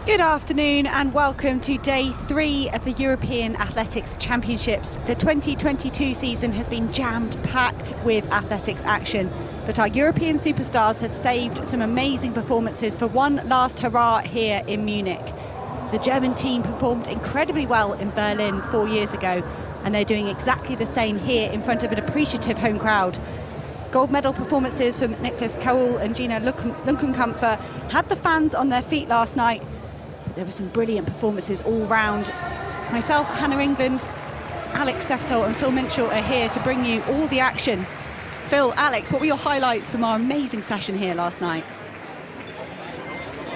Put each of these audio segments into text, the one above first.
Good afternoon and welcome to day 3 of the European Athletics Championships. The 2022 season has been jammed-packed with athletics action, but our European superstars have saved some amazing performances for one last hurrah here in Munich. The German team performed incredibly well in Berlin 4 years ago, and they're doing exactly the same here in front of an appreciative home crowd. Gold medal performances from Niklas Kaul and Gina Lunkenkampfer had the fans on their feet last night. There were some brilliant performances all round. Myself, Hannah England, Alex Seftel and Phil Minchell are here to bring you all the action. Phil, Alex, what were your highlights from our amazing session here last night?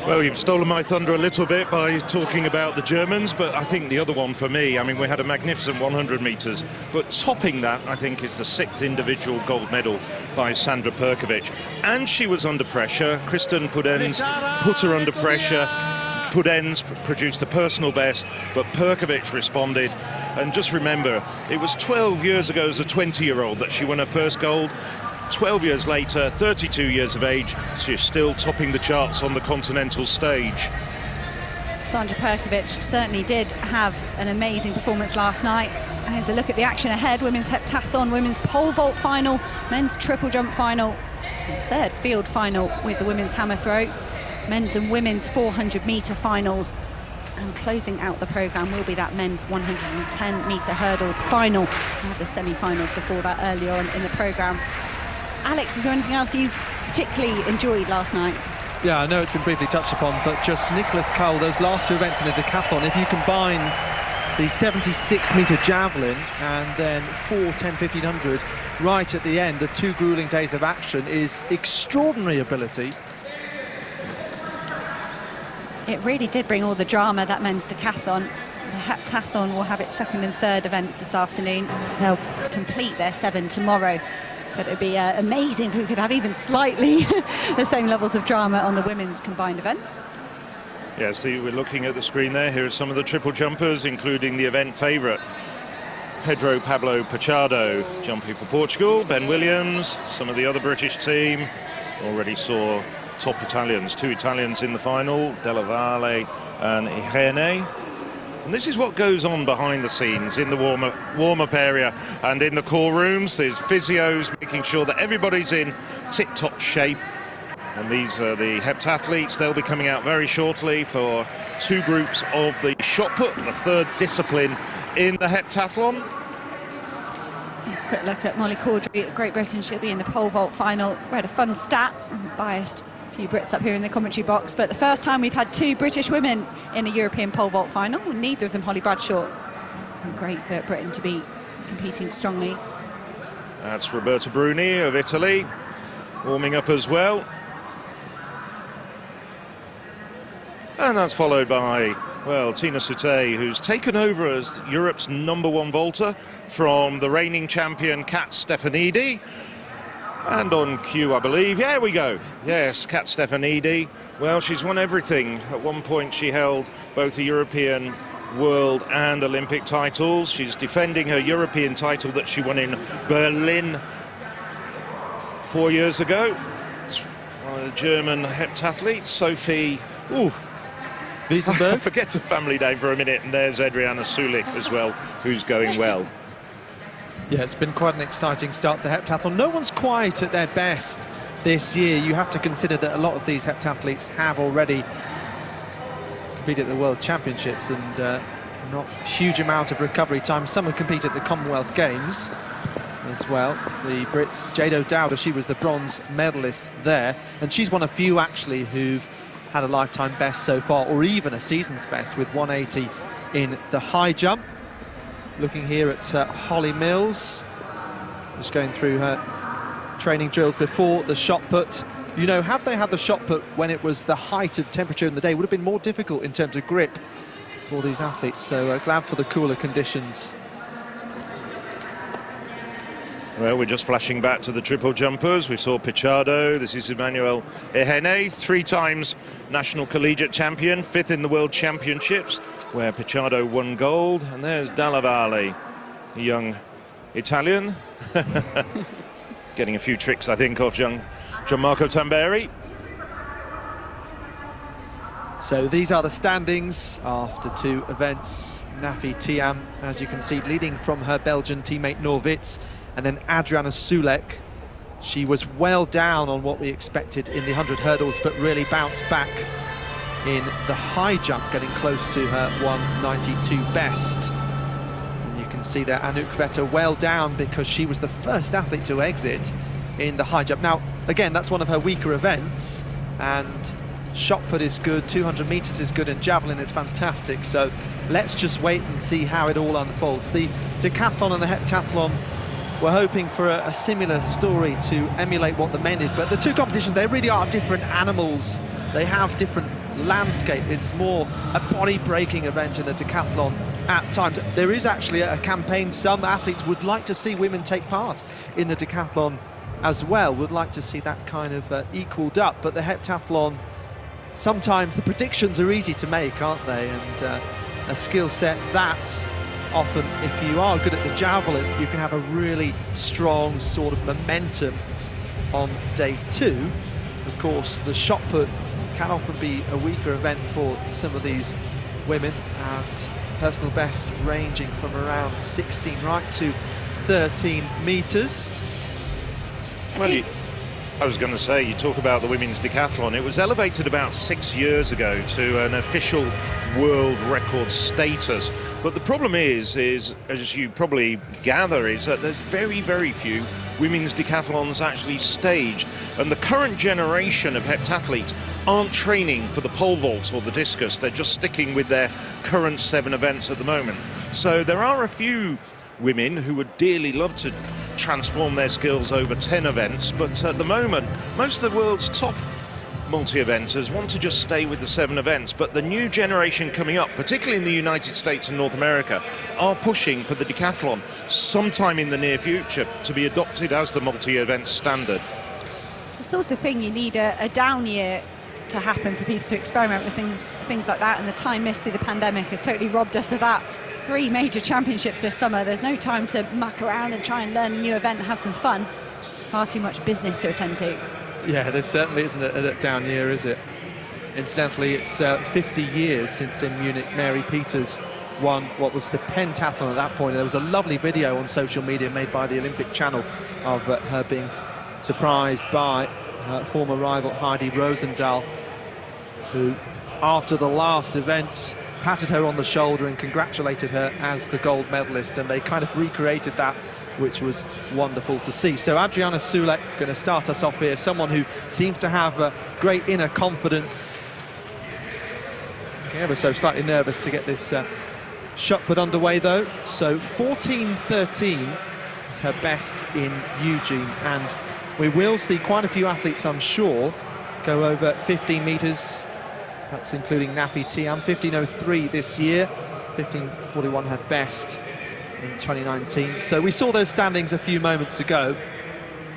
Well, you've stolen my thunder a little bit by talking about the Germans, but I think the other one for me, I mean, we had a magnificent 100 metres, but topping that, I think, is the 6th individual gold medal by Sandra Perkovic. And she was under pressure. Kristen Pudenz put her under pressure. Pudenz produced a personal best, but Perkovic responded. And just remember, it was 12 years ago as a 20-year-old that she won her first gold. 12 years later, 32 years of age, she's still topping the charts on the continental stage. Sandra Perkovic certainly did have an amazing performance last night. And here's a look at the action ahead: women's heptathlon, women's pole vault final, men's triple jump final, and third field final with the women's hammer throw, men's and women's 400-metre finals. And closing out the programme will be that men's 110-metre hurdles final. We have the semi-finals before that earlier on in the programme. Alex, is there anything else you particularly enjoyed last night? Yeah, I know it's been briefly touched upon, but just Niklas Kaul, those last two events in the decathlon, if you combine the 76-metre javelin and then 4, 10, 1500 right at the end of 2 gruelling days of action, is extraordinary ability. It really did bring all the drama, that men's decathlon. The heptathlon will have its second and third events this afternoon. They'll complete their 7 tomorrow. But it'd be amazing if we could have even slightly the same levels of drama on the women's combined events. Yeah, see, we're looking at the screen there. Here are some of the triple jumpers, including the event favourite, Pedro Pablo Pachado, jumping for Portugal. Ben Williams, some of the other British team. Already saw top Italians, 2 Italians in the final, Della Valle and Irene. And this is what goes on behind the scenes in the warm-up area and in the call rooms. There's physios making sure that everybody's in tip-top shape. And these are the heptathletes. They'll be coming out very shortly for 2 groups of the shot put, the 3rd discipline in the heptathlon. A quick look at Molly Caudry at Great Britain. She'll be in the pole vault final. We had a fun stat. I'm biased. A few Brits up here in the commentary box, but the first time we've had 2 British women in a European pole vault final, and neither of them Holly Bradshaw. And great for Britain to be competing strongly. That's Roberta Bruni of Italy, warming up as well. And that's followed by, well, Tina Sute, who's taken over as Europe's #1 vaulter from the reigning champion Kat Stefanidi. And on cue, I believe, yeah, we go. Yes, Kat Stefanidi. Well, she's won everything. At one point, she held both the European, World and Olympic titles. She's defending her European title that she won in Berlin 4 years ago. It's one of the German heptathletes, Sophie Wiesenberg. Forget her family name for a minute, and there's Adriana Sulik as well, who's going well. Yeah, it's been quite an exciting start to the heptathlon. No one's quite at their best this year. You have to consider that a lot of these heptathletes have already competed at the World Championships and not a huge amount of recovery time. Some have competed at the Commonwealth Games as well. The Brits, Jade O'Dowda, she was the bronze medalist there, and she's one of few actually who've had a lifetime best so far, or even a season's best, with 180 in the high jump. Looking here at Holly Mills, just going through her training drills before the shot put. You know, had they had the shot put when it was the height of temperature in the day, it would have been more difficult in terms of grip for these athletes. So glad for the cooler conditions. Well, we're just flashing back to the triple jumpers. We saw Pachado. This is Emmanuel Ehene, 3 times national collegiate champion, 5th in the World Championships, where Pachado won gold. And there's Dalla Valle, a young Italian. Getting a few tricks, I think, off Gianmarco Tamberi. So these are the standings after 2 events. Nafi Tiam, as you can see, leading from her Belgian teammate Norwitz, and then Adriana Sulek. She was well down on what we expected in the 100 hurdles, but really bounced back in the high jump, getting close to her 192 best. And you can see there Anouk Vetter well down because she was the first athlete to exit in the high jump. Now, again, that's one of her weaker events, and shot put is good, 200 meters is good, and javelin is fantastic. So let's just wait and see how it all unfolds. The decathlon and the heptathlon, we're hoping for a similar story to emulate what the men did, but the 2 competitions, they really are different animals. They have different landscape. It's more a body-breaking event in a decathlon at times. There is actually a campaign. Some athletes would like to see women take part in the decathlon as well, would like to see that kind of equaled up, but the heptathlon, sometimes the predictions are easy to make, aren't they? And a skill set that often, if you are good at the javelin, you can have a really strong sort of momentum on day 2. Of course, the shot put can often be a weaker event for some of these women, and personal bests ranging from around 16 right to 13 meters. Well, I was going to say, you talk about the women's decathlon. It was elevated about 6 years ago to an official world record status. But the problem is, as you probably gather, is that there's very, very few women's decathlons actually staged. And the current generation of heptathletes aren't training for the pole vault or the discus. They're just sticking with their current 7 events at the moment. So there are a few women who would dearly love to transform their skills over 10 events, but at the moment most of the world's top multi-eventers want to just stay with the 7 events. But the new generation coming up, particularly in the United States and North America, are pushing for the decathlon sometime in the near future to be adopted as the multi-event standard. It's the sort of thing you need a down year to happen for people to experiment with things like that, and the time missed through the pandemic has totally robbed us of that. 3 major championships this summer. There's no time to muck around and try and learn a new event and have some fun. Far too much business to attend to. Yeah, there certainly isn't a down year, is it? Incidentally, it's 50 years since in Munich Mary Peters won what was the pentathlon at that point. There was a lovely video on social media made by the Olympic Channel of her being surprised by her former rival Heidi Rosendahl, who after the last event patted her on the shoulder and congratulated her as the gold medalist, and they kind of recreated that, which was wonderful to see. So Adriana Sulek going to start us off here, someone who seems to have great inner confidence. Ever so slightly nervous to get this shot put underway though. So 14.13 is her best in Eugene, and we will see quite a few athletes, I'm sure, go over 15 metres, perhaps including Nafi Tiam. 15.03 this year, 15.41 her best in 2019. So we saw those standings a few moments ago.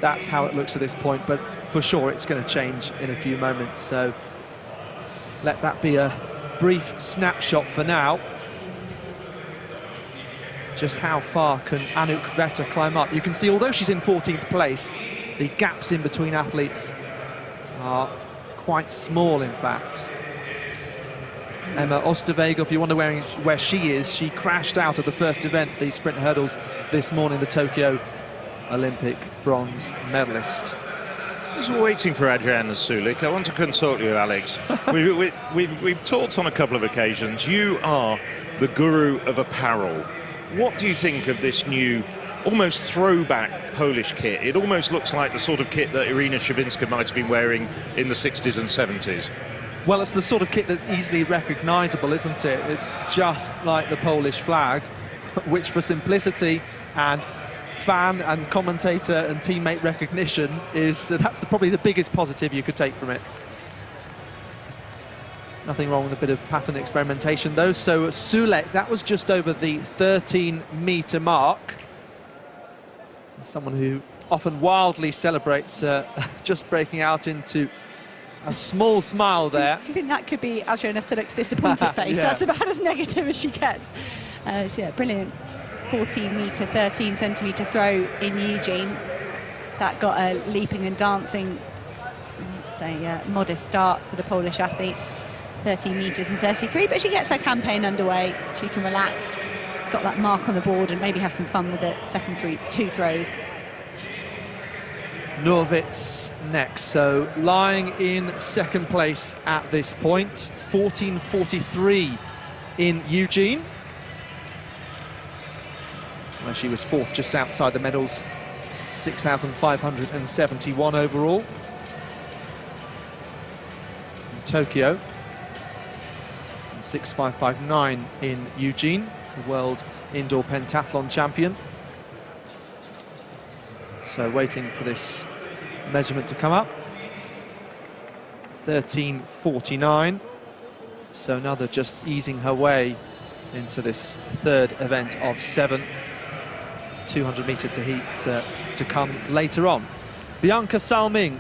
That's how it looks at this point, but for sure it's going to change in a few moments. So let that be a brief snapshot for now. Just how far can Anouk Vetter climb up? You can see, although she's in 14th place, the gaps in between athletes are quite small, in fact. Emma Osterwegel, if you wonder where she is, she crashed out of the first event, the sprint hurdles, this morning, the Tokyo Olympic bronze medalist. As we're waiting for Adriana Sulek, I want to consult you, Alex. We've talked on a couple of occasions. You are the guru of apparel. What do you think of this new, almost throwback Polish kit? It almost looks like the sort of kit that Irina Shawinska might have been wearing in the 60s and 70s. Well, it's the sort of kit that's easily recognisable, isn't it? It's just like the Polish flag, which for simplicity and fan and commentator and teammate recognition that's probably the biggest positive you could take from it. Nothing wrong with a bit of pattern experimentation though. So Sulek, that was just over the 13-metre mark. Someone who often wildly celebrates just breaking out into a small smile there. Do you think that could be Adriana Sulek's disappointed face? Yeah. That's about as negative as she gets. Yeah, brilliant. 14-metre, 13-centimetre throw in Eugene. That got a leaping and dancing, let's say, modest start for the Polish athlete. 13 metres and 33, but she gets her campaign underway. She can relax, got that mark on the board, and maybe have some fun with the second two throws. Norwitz next, so lying in second place at this point, 14:43 in Eugene, where she was fourth, just outside the medals, 6,571 overall. In Tokyo, 6,559 in Eugene, the world indoor pentathlon champion. So waiting for this measurement to come up. 13:49. So another just easing her way into this third event of 7. 200 metre to heats to come later on. Bianca Salming.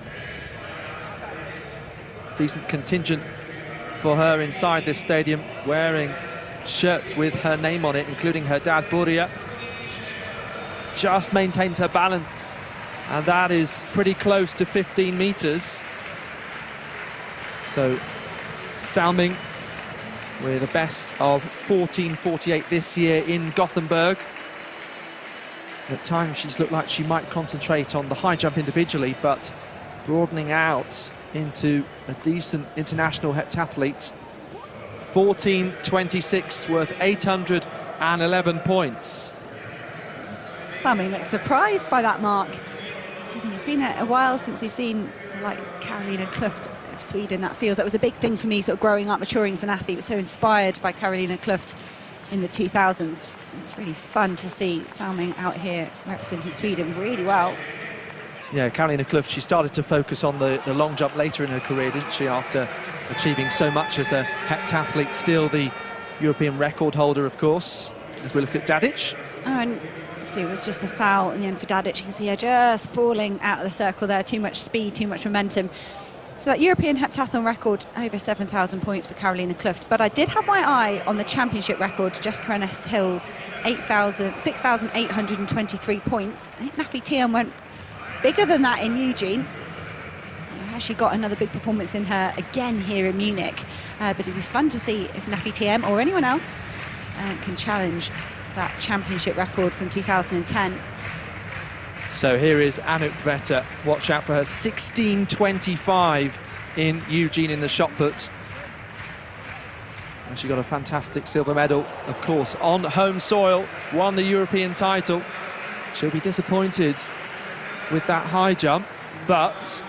Decent contingent for her inside this stadium, wearing shirts with her name on it, including her dad, Buria. Just maintains her balance, and that is pretty close to 15 metres. So Salming with a best of 14:48 this year in Gothenburg. At times she's looked like she might concentrate on the high jump individually, but broadening out into a decent international heptathlete. 14:26, worth 811 points. Salming looks surprised by that mark. It's been a while since we've seen like Carolina Klüft of Sweden. That was a big thing for me, sort of growing up, maturing as an athlete. I was so inspired by Carolina Klüft in the 2000s. It's really fun to see Salming out here representing Sweden really well. Yeah, Carolina Klüft, she started to focus on the long jump later in her career, didn't she, after achieving so much as a heptathlete, still the European record holder, of course, as we look at Dadic. Oh, and see, it was just a foul in the end for Dadic. You can see her just falling out of the circle there, too much speed, too much momentum. So that European heptathlon record, over 7,000 points for Carolina Klüft. But I did have my eye on the championship record, Jessica Ennis-Hill's 6,823 points. I think Nafi Thiam went bigger than that in Eugene. She got another big performance in her again here in Munich. But it'd be fun to see if Nafi Thiam or anyone else can challenge that championship record from 2010. So here is Anouk Vetter. Watch out for her 16:25 in Eugene in the shot put. And she got a fantastic silver medal, of course, on home soil, won the European title. She'll be disappointed with that high jump, but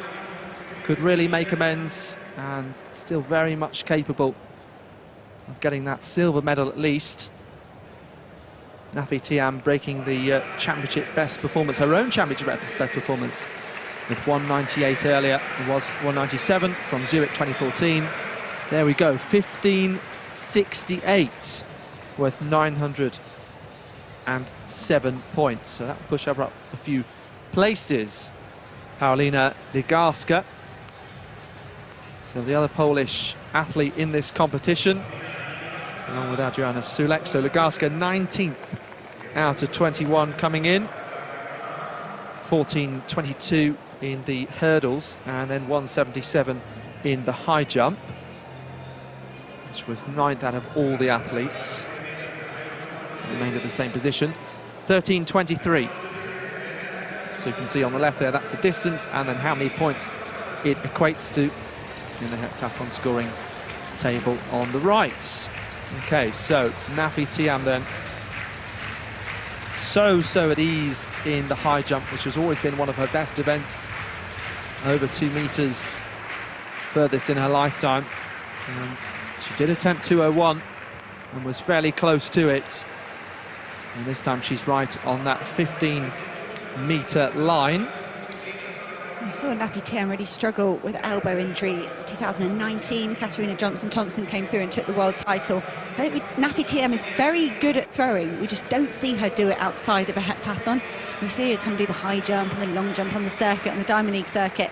could really make amends and still very much capable of getting that silver medal at least. Nafi Thiam breaking the championship best performance, her own championship best performance, with 198 earlier. It was 197 from Zurich 2014. There we go, 15:68, worth 907 points. So that will push her up a few places. Paulina Dygarska, so the other Polish athlete in this competition, along with Adriana Sulek. So Dygarska 19th out of 21 coming in. 14:22 in the hurdles, and then 177 in the high jump, which was 9th out of all the athletes. Remained at the same position. 13:23. So you can see on the left there, that's the distance, and then how many points it equates to in the heptathlon scoring table on the right. Okay, so Nafi Thiam then so at ease in the high jump, which has always been one of her best events, over 2 meters furthest in her lifetime. And she did attempt 2:01 and was fairly close to it, and this time she's right on that 15-meter line. I saw Nafi Thiam really struggle with elbow injury. It's 2019, Katarina Johnson-Thompson came through and took the world title. I think Nafi Thiam is very good at throwing. We just don't see her do it outside of a heptathlon. We see her come do the high jump and the long jump on the circuit, on the Diamond League circuit.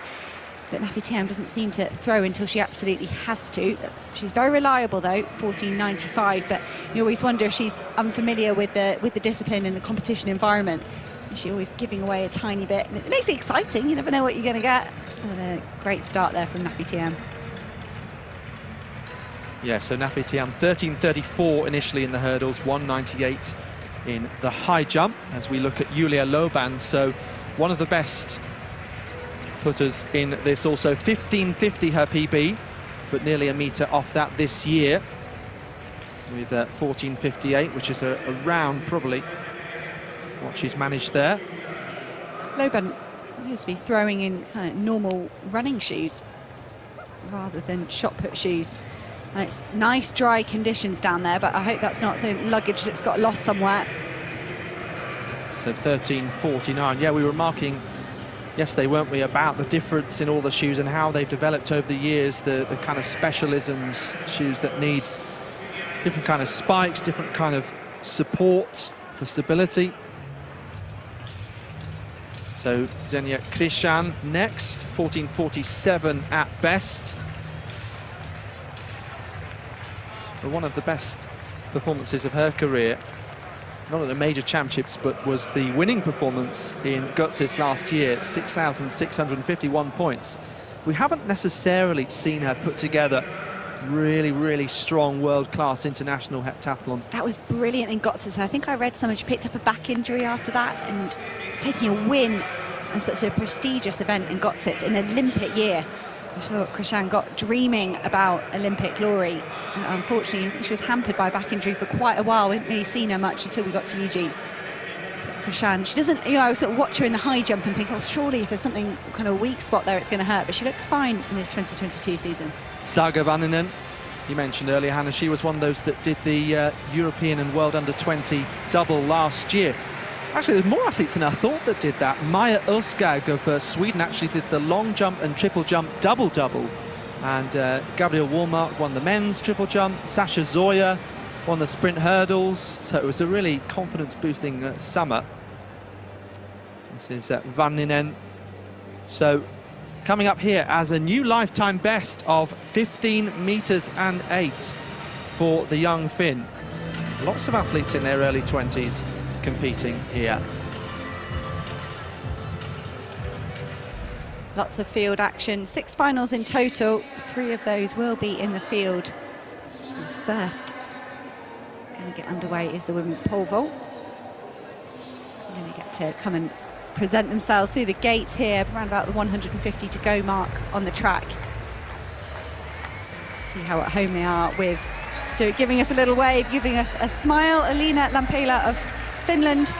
But Nafi Thiam doesn't seem to throw until she absolutely has to. She's very reliable though, 14:95, but you always wonder if she's unfamiliar with the discipline and the competition environment. She's always giving away a tiny bit. It makes it exciting. You never know what you're going to get. And a great start there from Nafi Thiam. Yeah, so Nafi Tiam, 13.34 initially in the hurdles, 1.98 in the high jump, as we look at Julia Loban. So one of the best putters in this also. 15.50 her PB, but nearly a metre off that this year, with 14.58, which is around probably what she's managed there. Loban appears to be throwing in kind of normal running shoes rather than shot put shoes. And it's nice dry conditions down there, but I hope that's not some luggage that's got lost somewhere. So 13.49. Yeah, we were marking yesterday, weren't we, about the difference in all the shoes and how they've developed over the years, the kind of specialisms, shoes that need different kind of spikes, different kind of supports for stability. So Xenia Krishan next, 14.47 at best. But one of the best performances of her career, not at the major championships, but was the winning performance in Götzis last year, 6,651 points. We haven't necessarily seen her put together really, really strong world-class international heptathlon. That was brilliant in Götzis, and I think I read someone, she picked up a back injury after that, and taking a win in such a prestigious event in Götzis in an Olympic year. I'm sure Krishan got dreaming about Olympic glory. Unfortunately, she was hampered by a back injury for quite a while. We hadn't really seen her much until we got to Eugene. Krishan, she doesn't, you know, I sort of watch her in the high jump and think, oh, surely if there's something kind of weak spot there, it's going to hurt. But she looks fine in this 2022 season. Saga Vanninen, you mentioned earlier, Hannah, she was one of those that did the European and World Under-20 double last year. Actually, there's more athletes than I thought that did that. Maja Ulskog of Sweden actually did the long jump and triple jump double-double. And Gabriel Wallmark won the men's triple jump. Sasha Zoya won the sprint hurdles. So it was a really confidence-boosting summer. This is Vanninen. So coming up here as a new lifetime best of 15 metres and 8 for the young Finn. Lots of athletes in their early 20s competing here. Lots of field action, 6 finals in total. 3 of those will be in the field. And first, going to get underway is the women's pole vault. They're going to get to come and present themselves through the gates here, around about the 150 to go mark on the track. See how at home they are with giving us a little wave, giving us a smile. Alina Lampela of Finland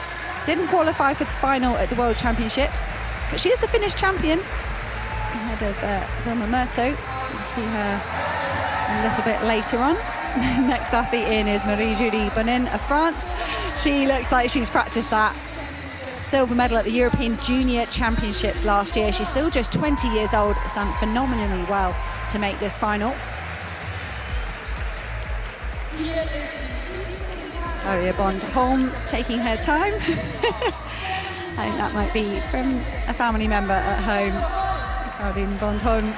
didn't qualify for the final at the World Championships, but she is the Finnish champion ahead of Vilma Murto. We'll see her a little bit later on. Next athlete in is Marie-Julie Bonin of France. She looks like she's practiced that. Silver medal at the European Junior Championships last year. She's still just 20 years old. It's done phenomenally well to make this final. Maria Bond-Holm taking her time. I think that might be from a family member at home. Caroline Bond-Holm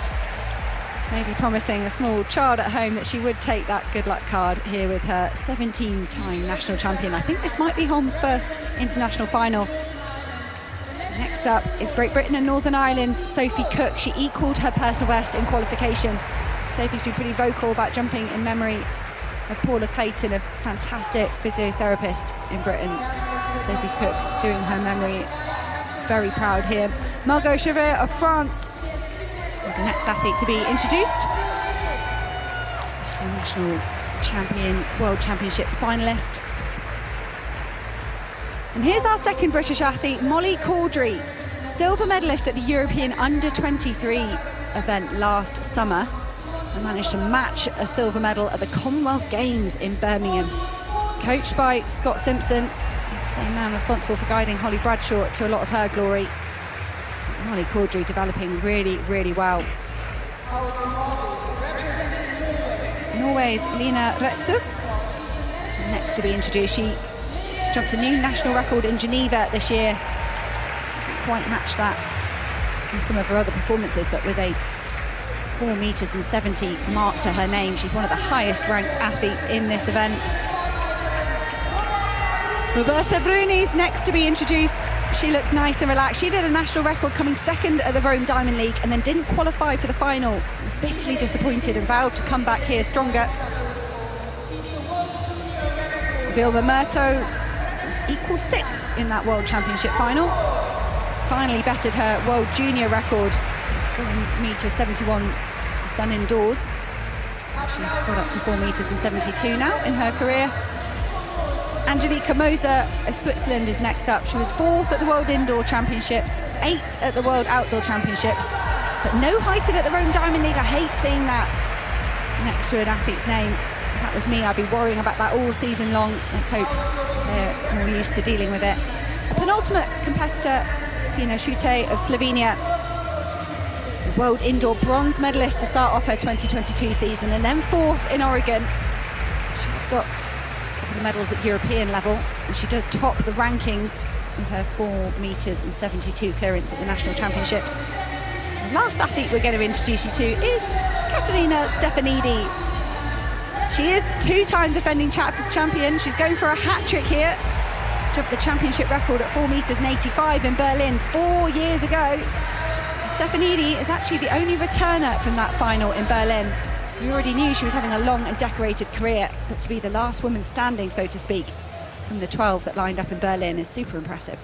maybe promising a small child at home that she would take that good luck card here with her 17-time national champion. I think this might be Holm's first international final. Next up is Great Britain and Northern Ireland's Sophie Cook. She equalled her personal best in qualification. Sophie's been pretty vocal about jumping in memory of Paula Clayton, a fantastic physiotherapist in Britain. Sophie Cook doing her memory. Very proud here. Margot Chauvet of France is the next athlete to be introduced. She's a national champion, World Championship finalist. And here's our second British athlete, Molly Caudry, silver medalist at the European Under-23 event last summer, and managed to match a silver medal at the Commonwealth Games in Birmingham. Coached by Scott Simpson, the same man responsible for guiding Holly Bradshaw to a lot of her glory. Molly Caudry developing really, really well. Norway's Lina Retzus next to be introduced. She jumped a new national record in Geneva this year. Doesn't quite match that in some of her other performances, but with a 4 meters and 70 mark to her name, she's one of the highest ranked athletes in this event. Roberta Bruni's next to be introduced. She looks nice and relaxed. She did a national record coming second at the Rome Diamond League and then didn't qualify for the final. Was bitterly disappointed and vowed to come back here stronger. Vilma Murto was equal sixth in that World Championship final. Finally bettered her World Junior record. 4 meters 71 was done indoors. She's got up to 4 meters and 72 now in her career. Angelika Moser of Switzerland is next up. She was 4th at the World Indoor Championships, 8th at the World Outdoor Championships, but no heighting at the Rome Diamond League. I hate seeing that next to an athlete's name. If that was me, I'd be worrying about that all season long. Let's hope they're more used to dealing with it. A penultimate competitor, Stina Šutej of Slovenia, the World Indoor bronze medalist to start off her 2022 season, and then 4th in Oregon. She's got the medals at European level, and she does top the rankings with her 4 meters and 72 clearance at the national championships. The last athlete we're going to introduce you to is Katerina Stefanidi. She is 2-time defending champion. She's going for a hat-trick here. Dropped the championship record at 4 meters and 85 in Berlin 4 years ago. Stefanidi is actually the only returner from that final in Berlin. We already knew she was having a long and decorated career, but to be the last woman standing, so to speak, from the 12 that lined up in Berlin is super impressive.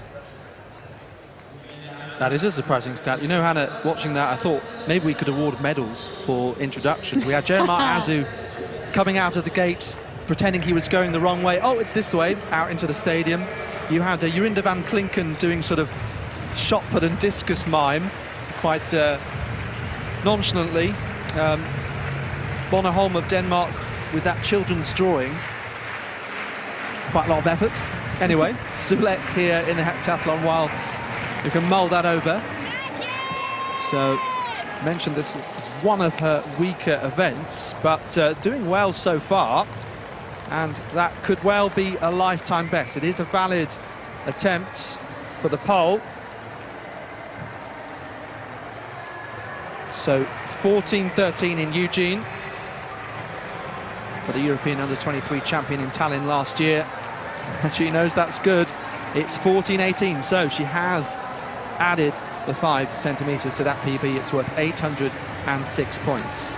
That is a surprising stat. You know, Hannah, watching that, I thought maybe we could award medals for introductions. We had Jeremar Azu coming out of the gate, pretending he was going the wrong way. Oh, it's this way, out into the stadium. You had Jorinda van Klinken doing sort of shot put and discus mime, quite nonchalantly. Bonne Holm of Denmark with that children's drawing. Quite a lot of effort. Anyway, Sulek here in the heptathlon while you can mull that over. So, mentioned this is one of her weaker events, but doing well so far. And that could well be a lifetime best. It is a valid attempt for the pole. So, 14-13 in Eugene. For the European under-23 champion in Tallinn last year. And she knows that's good. It's 14-18, so she has added the 5 centimetres to that PB. It's worth 806 points.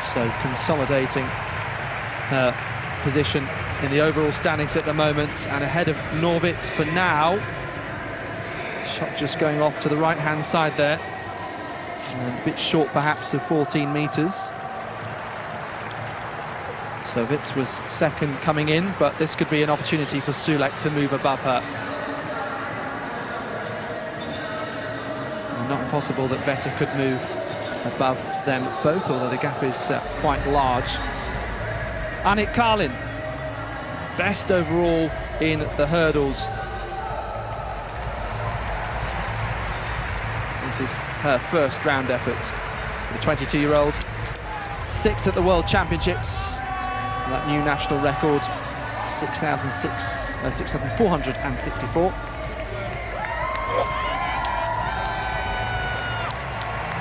So consolidating her position in the overall standings at the moment, and ahead of Norwitz for now. Shot just going off to the right-hand side there. And a bit short perhaps of 14 metres. So Witz was second coming in, but this could be an opportunity for Sulek to move above her. And not impossible that Vetter could move above them both, although the gap is quite large. Annick Carlin, best overall in the hurdles. This is her first round effort. The 22-year-old, 6th at the World Championships. That new national record, 6,464.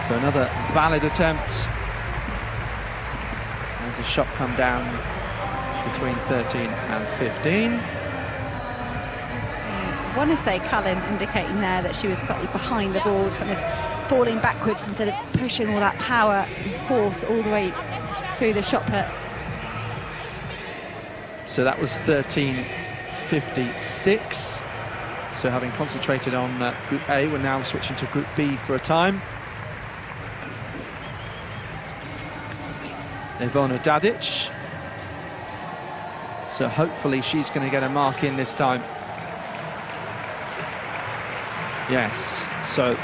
So another valid attempt. As a shot come down between 13 and 15. I want to say Cullen indicating there that she was slightly behind the board, kind of falling backwards instead of pushing all that power and force all the way through the shot put. So that was 13.56. So having concentrated on Group A, we're now switching to Group B for a time. Ivona Dadic. So hopefully she's going to get a mark in this time. Yes, so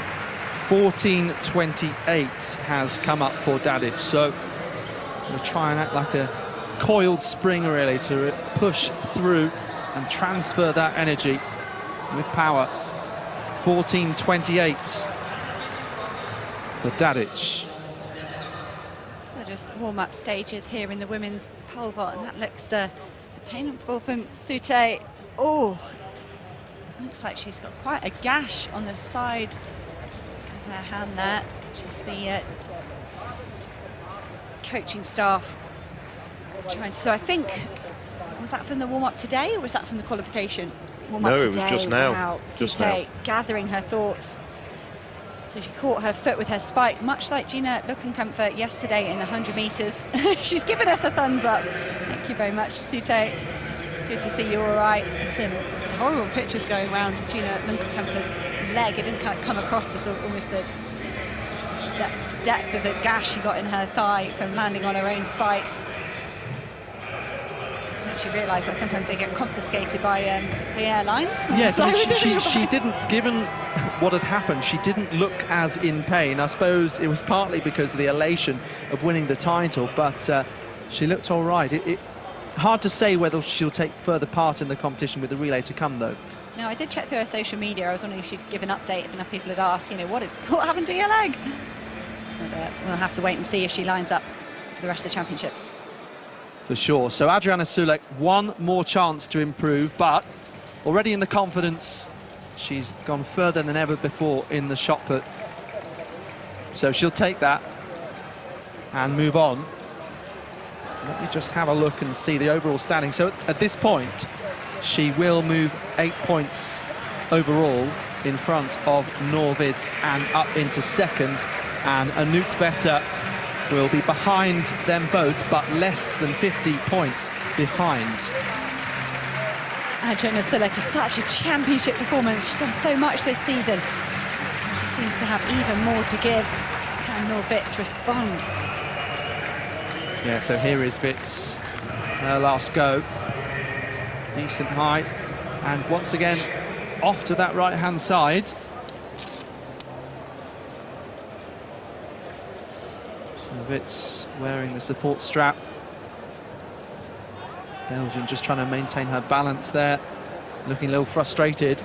14.28 has come up for Dadic. So I'm going to try and act like a coiled spring really to push through and transfer that energy with power. 14.28 for Dadic. So just warm-up stages here in the women's pole vault, and that looks painful from Šutej. Oh, looks like she's got quite a gash on the side of her hand there. Just the coaching staff trying to, so I think Was that from the warm-up today, or was that from the qualification? No, it was just now. Wow, Just now. gathering her thoughts. So she caught her foot with her spike, much like Gina Luckenkämpfer yesterday in the 100 metres. She's given us a thumbs up. Thank you very much, Sute. Good to see you all right. Some horrible pictures going around Gina Luckenkämpfer's leg. It didn't kind of come across this almost the depth of the gash she got in her thigh from landing on her own spikes. She realised that sometimes they get confiscated by the airlines. Yes, I mean, she didn't, given what had happened, she didn't look as in pain. I suppose it was partly because of the elation of winning the title, but she looked all right. Hard to say whether she'll take further part in the competition with the relay to come, though. No, I did check through her social media. I was wondering if she'd give an update, if enough people had asked, you know, what happened to your leg? But, we'll have to wait and see if she lines up for the rest of the championships. For sure. So Adriana Sulek, one more chance to improve, but already in the confidence, she's gone further than ever before in the shot put. So she'll take that and move on. Let me just have a look and see the overall standing. So at this point, she will move 8 points overall in front of Norvids and up into second. And Anouk Vetter will be behind them both, but less than 50 points behind. Adriana Sulek is such a championship performance. She's done so much this season. She seems to have even more to give. Can Norvids respond? Yeah, so here is Wits, her last go. Decent height, and once again, off to that right-hand side. Wits wearing the support strap. Belgium just trying to maintain her balance there, looking a little frustrated.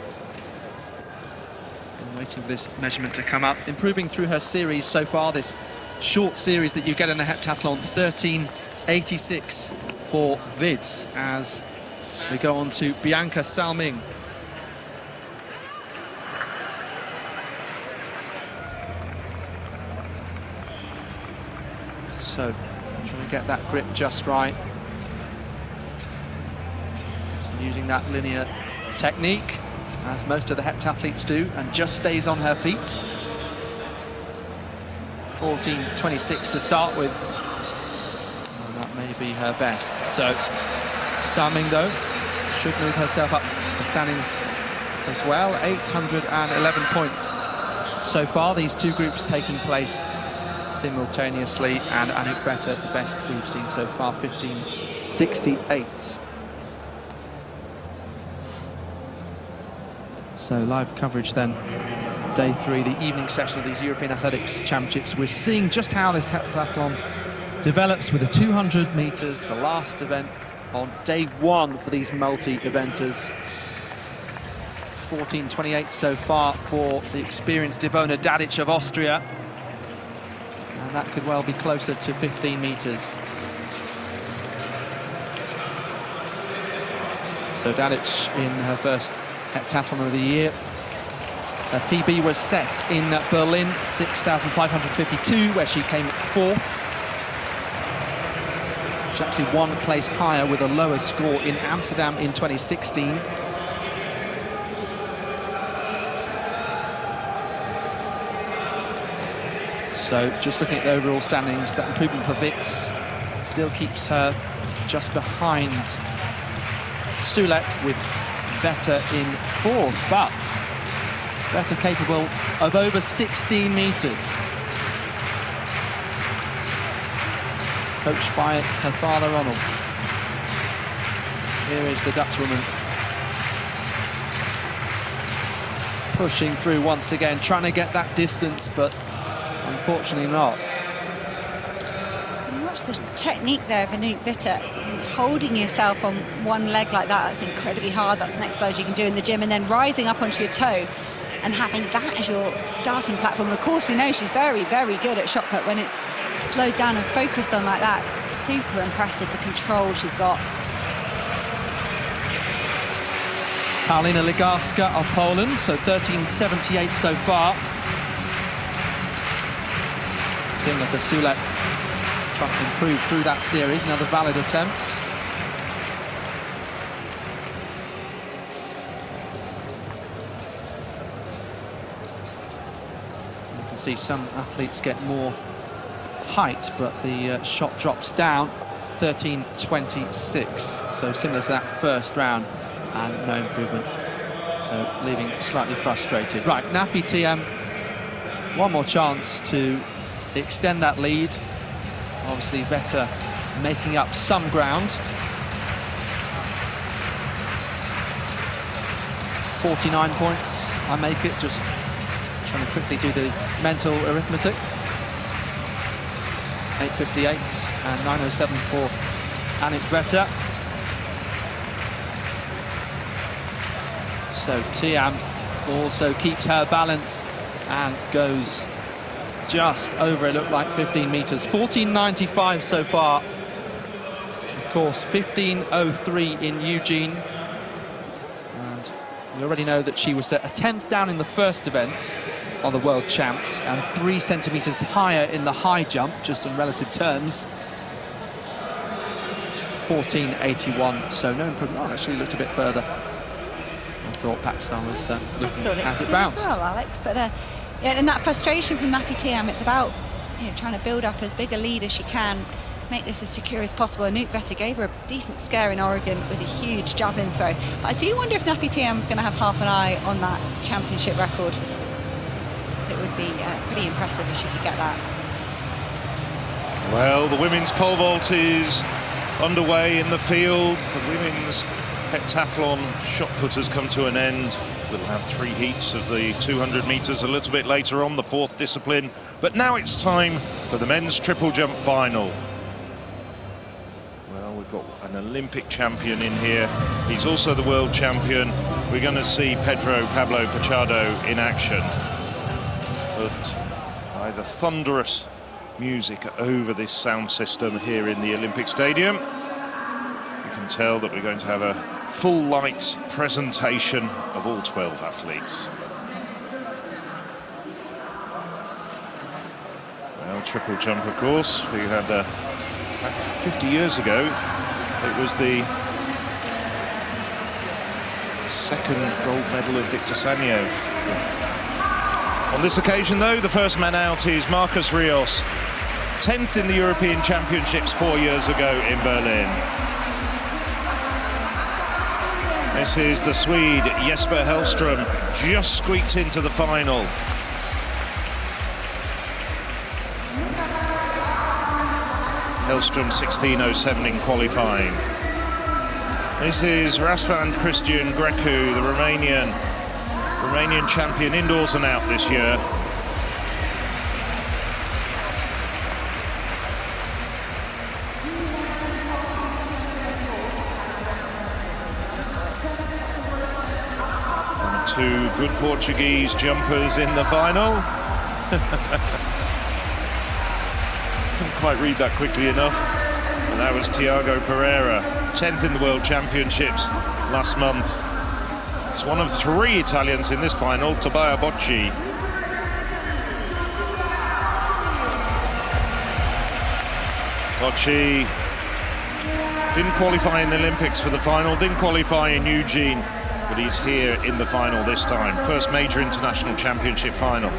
And waiting for this measurement to come up. Improving through her series so far, this short series that you get in the heptathlon, 13.86 for Vids, as we go on to Bianca Salming. So, trying to get that grip just right. Using that linear technique, as most of the heptathletes do, and just stays on her feet. 14.26 to start with. And that may be her best. So, Salming, though, should move herself up the standings as well. 811 points so far. These two groups taking place simultaneously, and Anouk Vetter, the best we've seen so far, 15.68. So live coverage then, day 3, the evening session of these European Athletics Championships. We're seeing just how this heptathlon develops with the 200 metres, the last event on day 1 for these multi-eventers. 14.28 so far for the experienced Ivona Dadic of Austria. And that could well be closer to 15 metres. So Dadic in her first heptathlon of the year. Her PB was set in Berlin, 6,552, where she came 4th. She's actually 1 place higher with a lower score in Amsterdam in 2016. So just looking at the overall standings, that improvement for Wits still keeps her just behind Sulek, with Vetter in 4th, but Vetter capable of over 16 metres. Coached by her father, Ronald. Here is the Dutch woman. Pushing through once again, trying to get that distance, but unfortunately not. Watch the technique there of Anouk Vetter. Holding yourself on one leg like that, that's incredibly hard. That's an exercise you can do in the gym, and then rising up onto your toe and having that as your starting platform. And of course, we know she's very, very good at shot put when it's slowed down and focused on like that. Super impressive, the control she's got. Paulina Ligarska of Poland, so 13.78 so far. Seeing as a Sulek trying to improve through that series, another valid attempt. can see some athletes get more height, but the shot drops down. 13.26, so similar to that first round, and no improvement. So leaving slightly frustrated. Right, Nafi Thiam, one more chance to extend that lead. Obviously Vetter making up some ground. 49 points, I make it, just trying to quickly do the mental arithmetic. 8.58 and 9.07 for Annick Vetter. So Thiam also keeps her balance and goes just over, it looked like 15 meters. 14.95 so far. Of course, 15.03 in Eugene. And we already know that she was a 10th down in the first event on the World Champs and 3 centimeters higher in the high jump, just in relative terms. 14.81, so no improvement. Oh, actually looked a bit further. I thought perhaps I was looking as it bounced. As well, Alex, but yeah, and that frustration from Nafi Thiam, it's about trying to build up as big a lead as she can, make this as secure as possible. Annick Vetter gave her a decent scare in Oregon with a huge javelin throw. But I do wonder if Nafi Thiam's going to have half an eye on that championship record. So it would be pretty impressive if she could get that. Well, the women's pole vault is underway in the field. The women's heptathlon shot putters come to an end. We'll have 3 heats of the 200 meters a little bit later on, the 4th discipline. But now it's time for the men's triple jump final. Well, we've got an Olympic champion in here. He's also the world champion. We're going to see Pablo Pachado in action. But by the thunderous music over this sound system here in the Olympic Stadium, you can tell that we're going to have a full lights presentation of all 12 athletes. Well, triple jump, of course. We had 50 years ago, it was the 2nd gold medal of Victor Sanyo. On this occasion, though, the first man out is Marcus Rios, 10th in the European Championships 4 years ago in Berlin. This is the Swede Jesper Hellström, just squeaked into the final. Hellström 16.07 in qualifying. This is Razvan Christian Grecu, the Romanian champion indoors and out this year. And 2 good Portuguese jumpers in the final. Couldn't quite read that quickly enough. And that was Tiago Pereira, 10th in the World Championships last month. It's one of 3 Italians in this final, Tobia Bocci. Bocci didn't qualify in the Olympics for the final, didn't qualify in Eugene, but he's here in the final this time. First major international championship final.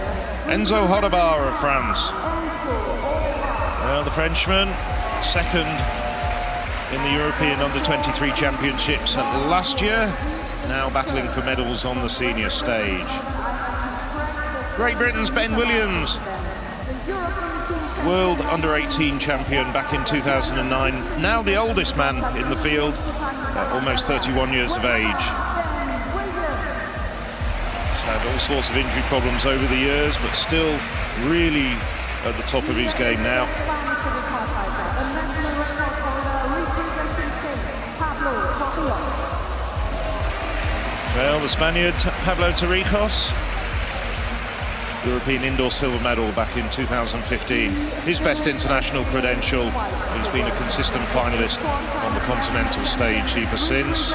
Enzo Hodabar of France. Well, the Frenchman, 2nd in the European Under-23 Championships last year, now battling for medals on the senior stage. Great Britain's Ben Williams, world Under-18 champion back in 2009, now the oldest man in the field, almost 31 years of age. He's had all sorts of injury problems over the years, but still really at the top of his game now. Well, the Spaniard Pablo Torrijos, European indoor silver medal back in 2015. His best international credential. He's been a consistent finalist on the continental stage ever since.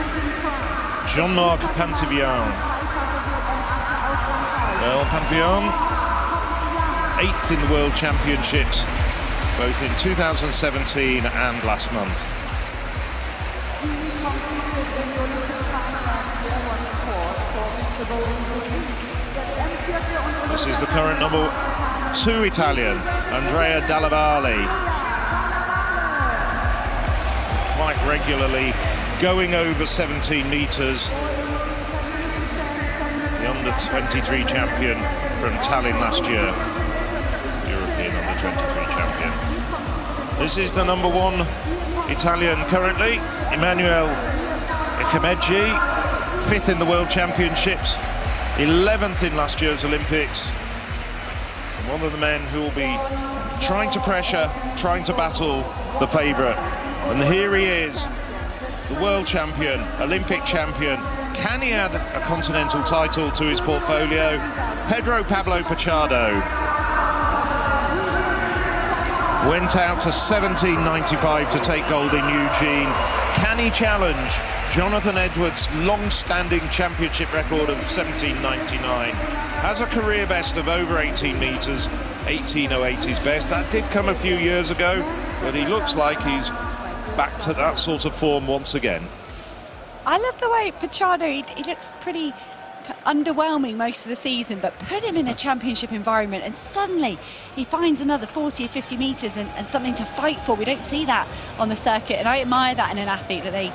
Jean-Marc Pantivian. Well, Pantivian, 8th in the World Championships, both in 2017 and last month. This is the current number two Italian, Andrea Dalla Valle, quite regularly going over 17 metres. The under-23 champion from Tallinn last year, European under-23 champion. This is the number one Italian currently, Emanuele Ecameggi, 5th in the World Championships, 11th in last year's Olympics. And one of the men who will be trying to pressure, trying to battle the favourite. And here he is, the world champion, Olympic champion. Can he add a continental title to his portfolio? Pedro Pablo Pichardo went out to 17.95 to take gold in Eugene. Can he challenge Jonathan Edwards' long-standing championship record of 17.99? Has a career best of over 18 metres, 18.08 his best. That did come a few years ago, but he looks like he's back to that sort of form once again. I love the way Pichardo, he looks pretty underwhelming most of the season, but put him in a championship environment and suddenly he finds another 40 or 50 metres and something to fight for. We don't see that on the circuit, and I admire that in an athlete, that they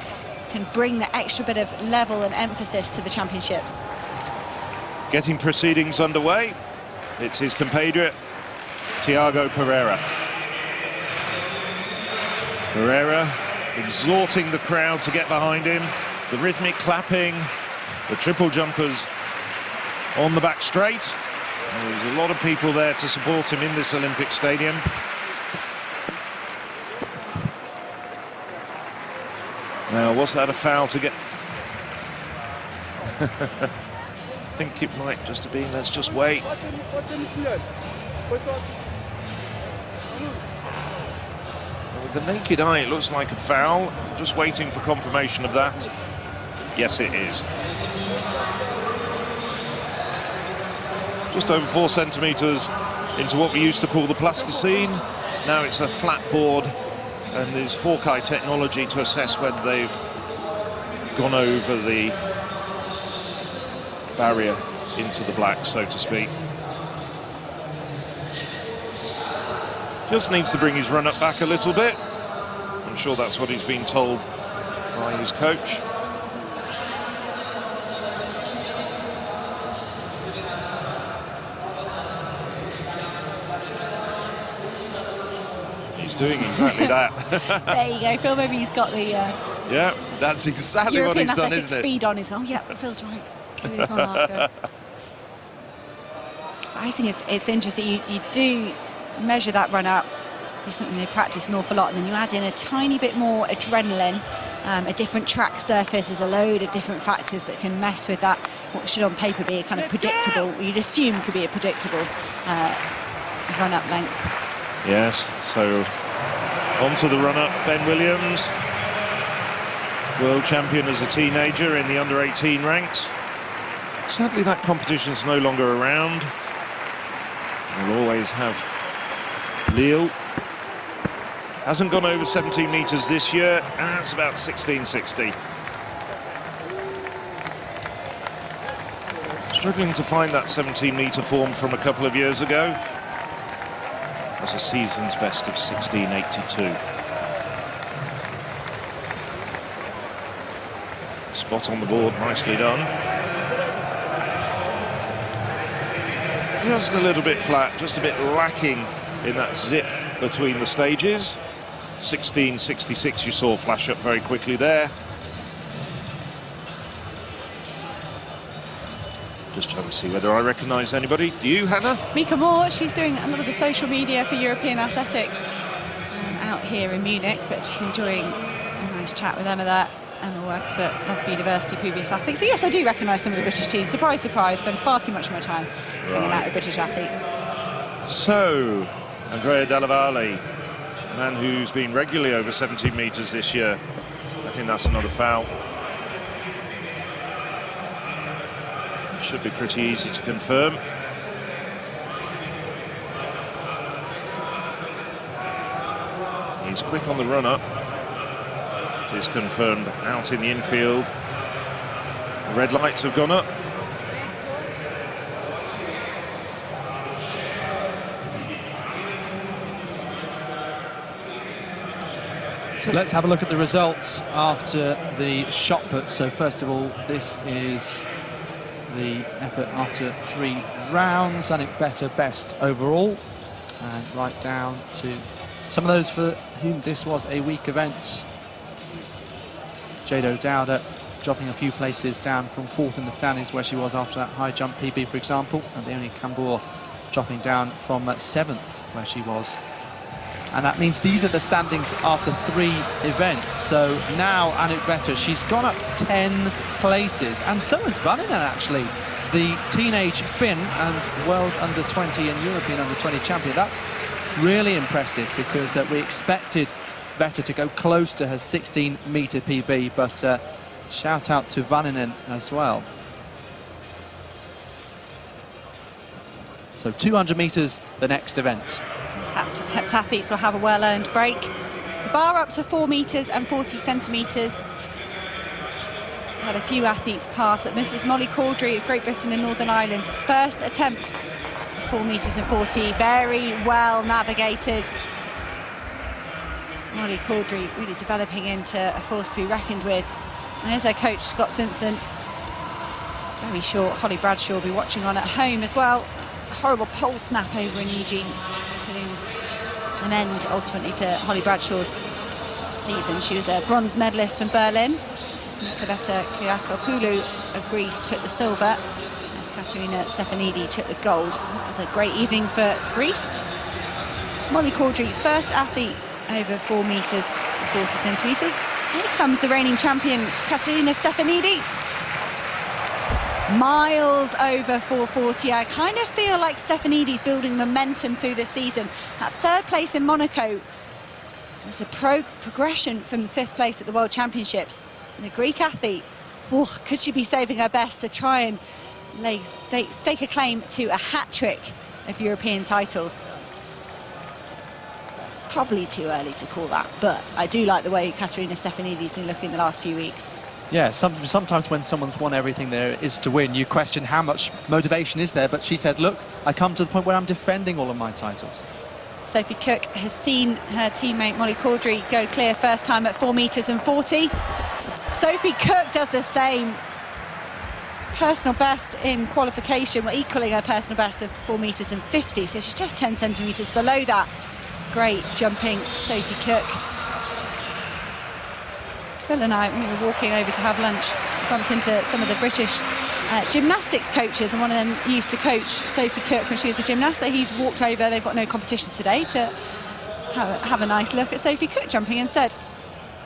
can bring the extra bit of level and emphasis to the championships. Getting proceedings underway, it's his compatriot, Thiago Pereira. Pereira exhorting the crowd to get behind him, the rhythmic clapping, the triple jumpers on the back straight. And there's a lot of people there to support him in this Olympic stadium. Now, was that a foul to get? I think it might just have been. Let's just wait. With the naked eye, it looks like a foul. Just waiting for confirmation of that. Yes, it is. Just over 4 centimetres into what we used to call the plasticine. Now it's a flat board, and there's Hawkeye technology to assess whether they've gone over the barrier into the black, so to speak. Just needs to bring his run-up back a little bit. I'm sure that's what he's been told by his coach. He's doing exactly that. There you go, Phil. Maybe he's got the yeah, that's exactly European what he's done, athletic isn't it? speed on his. Oh yeah, it feels right. Clear marker. I think it's interesting. You do measure that run up. It's something they practice an awful lot, and then you add in a tiny bit more adrenaline, a different track surface. There's a load of different factors that can mess with that. What should on paper be a kind of predictable, you'd assume could be a predictable run-up length. Yes, so onto the run-up, Ben Williams, world champion as a teenager in the under-18 ranks. Sadly, that competition's no longer around. We'll always have Lille. Hasn't gone over 17 metres this year, and it's about 16.60. Struggling to find that 17-metre form from a couple of years ago. That's a season's best of 16.82. Spot on the board, nicely done. Just a little bit flat, just a bit lacking in that zip between the stages. 16.66 you saw flash up very quickly there. Just trying to see whether I recognise anybody. Do you, Hannah? Mika Moore, she's doing a lot of the social media for European athletics out here in Munich, but just enjoying a nice chat with Emma there. Emma works at Loughborough University, previous athlete. So yes, I do recognise some of the British teams. Surprise, surprise, spend far too much of my time hanging out with British athletes. So, Andrea Dalla Valle, a man who's been regularly over 17 metres this year. I think that's another foul. Should be pretty easy to confirm. He's quick on the run-up. It is confirmed out in the infield. The red lights have gone up. So let's have a look at the results after the shot put. So first of all, this is the effort after 3 rounds. Anik Vetter best overall. And right down to some of those for whom this was a weak event. Jado Dowda dropping a few places down from 4th in the standings where she was after that high jump PB, for example. And Leonie Cambour dropping down from 7th where she was. And that means these are the standings after 3 events. So now Anik Vetter, she's gone up 10 places. And so has Vaninen, actually. The teenage Finn and World Under-20 and European Under-20 champion. That's really impressive because we expected Vetter to go close to her 16-metre PB, but shout out to Vaninen as well. So 200 metres, the next event. Heptathletes will have a well-earned break. The bar up to 4 metres and 40 centimetres. Had a few athletes pass. Mrs. Molly Caudry of Great Britain and Northern Ireland, first attempt 4 metres and 40, very well navigated. Molly Caudry really developing into a force to be reckoned with. And there's her coach, Scott Simpson. Very short. Holly Bradshaw will be watching on at home as well. A horrible pole snap over in Eugene, putting an end ultimately to Holly Bradshaw's season. She was a bronze medalist from Berlin. Nicoletta Kyriakopoulou of Greece took the silver, as Katerina Stefanidi took the gold. It was a great evening for Greece. Molly Caudry, first athlete over 4 metres and 40 centimetres. Here comes the reigning champion, Katerina Stefanidi. Miles over 440. I kind of feel like Stefanidi's building momentum through the season. At 3rd place in Monaco was a progression from the 5th place at the World Championships. And the Greek athlete, could she be saving her best to try and stake a claim to a hat-trick of European titles? Probably too early to call that, but I do like the way Katerina Stefanidi's been looking the last few weeks. Yeah, sometimes when someone's won everything there is to win, you question how much motivation is there, but she said, look, I come to the point where I'm defending all of my titles. Sophie Cook has seen her teammate Molly Caudry go clear first time at 4 metres and 40. Sophie Cook does the same. Personal best in qualification, well, equaling her personal best of 4 metres and 50, so she's just 10 centimetres below that. Great jumping, Sophie Cook. Phil and I, when we were walking over to have lunch, bumped into some of the British gymnastics coaches, and one of them used to coach Sophie Cook when she was a gymnast, so he's walked over, they've got no competitions today, to have a nice look at Sophie Cook jumping instead.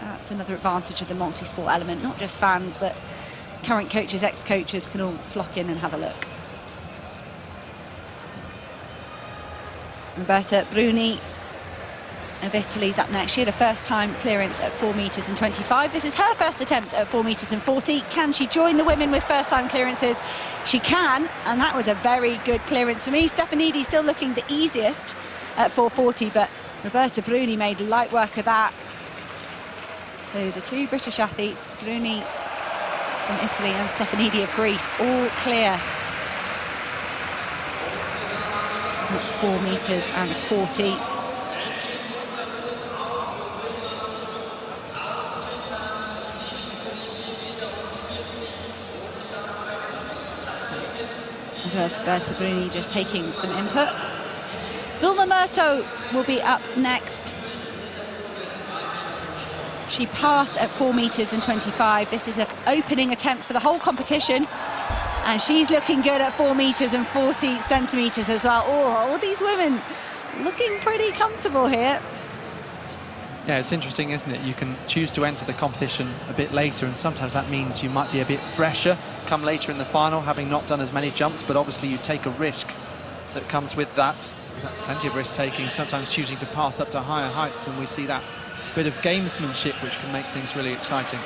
That's another advantage of the multi-sport element, not just fans, but current coaches, ex-coaches can all flock in and have a look. Roberta Bruni of Italy's up next. She had a first-time clearance at 4 metres and 25. This is her first attempt at 4 metres and 40. Can she join the women with first-time clearances? She can, and that was a very good clearance for me. Stefanidi still looking the easiest at 4:40, but Roberta Bruni made light work of that. So the 2 British athletes, Bruni from Italy and Stefanidi of Greece, all clear at 4 metres and 40. Roberta Bruni just taking some input. Vilma Murto will be up next. She passed at 4 metres and 25. This is an opening attempt for the whole competition. And she's looking good at 4 metres and 40 centimetres as well. Oh, all these women looking pretty comfortable here. Yeah, it's interesting, isn't it? You can choose to enter the competition a bit later, and sometimes that means you might be a bit fresher come later in the final, having not done as many jumps, but obviously you take a risk that comes with that. Plenty of risk taking, sometimes choosing to pass up to higher heights, and we see that bit of gamesmanship which can make things really exciting.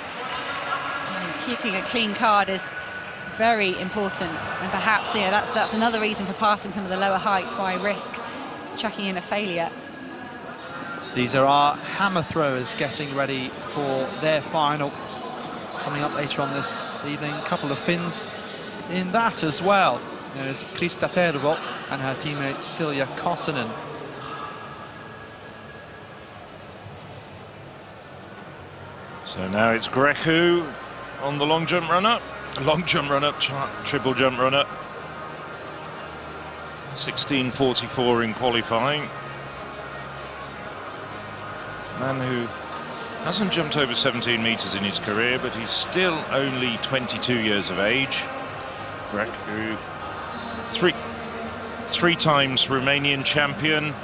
Keeping a clean card is very important, and perhaps that's another reason for passing some of the lower heights, why risk chucking in a failure. These are our hammer throwers getting ready for their final. Coming up later on this evening, a couple of Finns in that as well. There's Krista Tervo and her teammate Silja Kosonen. So now it's Grecu on the long jump runner, triple jump runner. 16:44 in qualifying. Man who hasn't jumped over 17 meters in his career, but he's still only 22 years of age. Grecu, three times Romanian champion,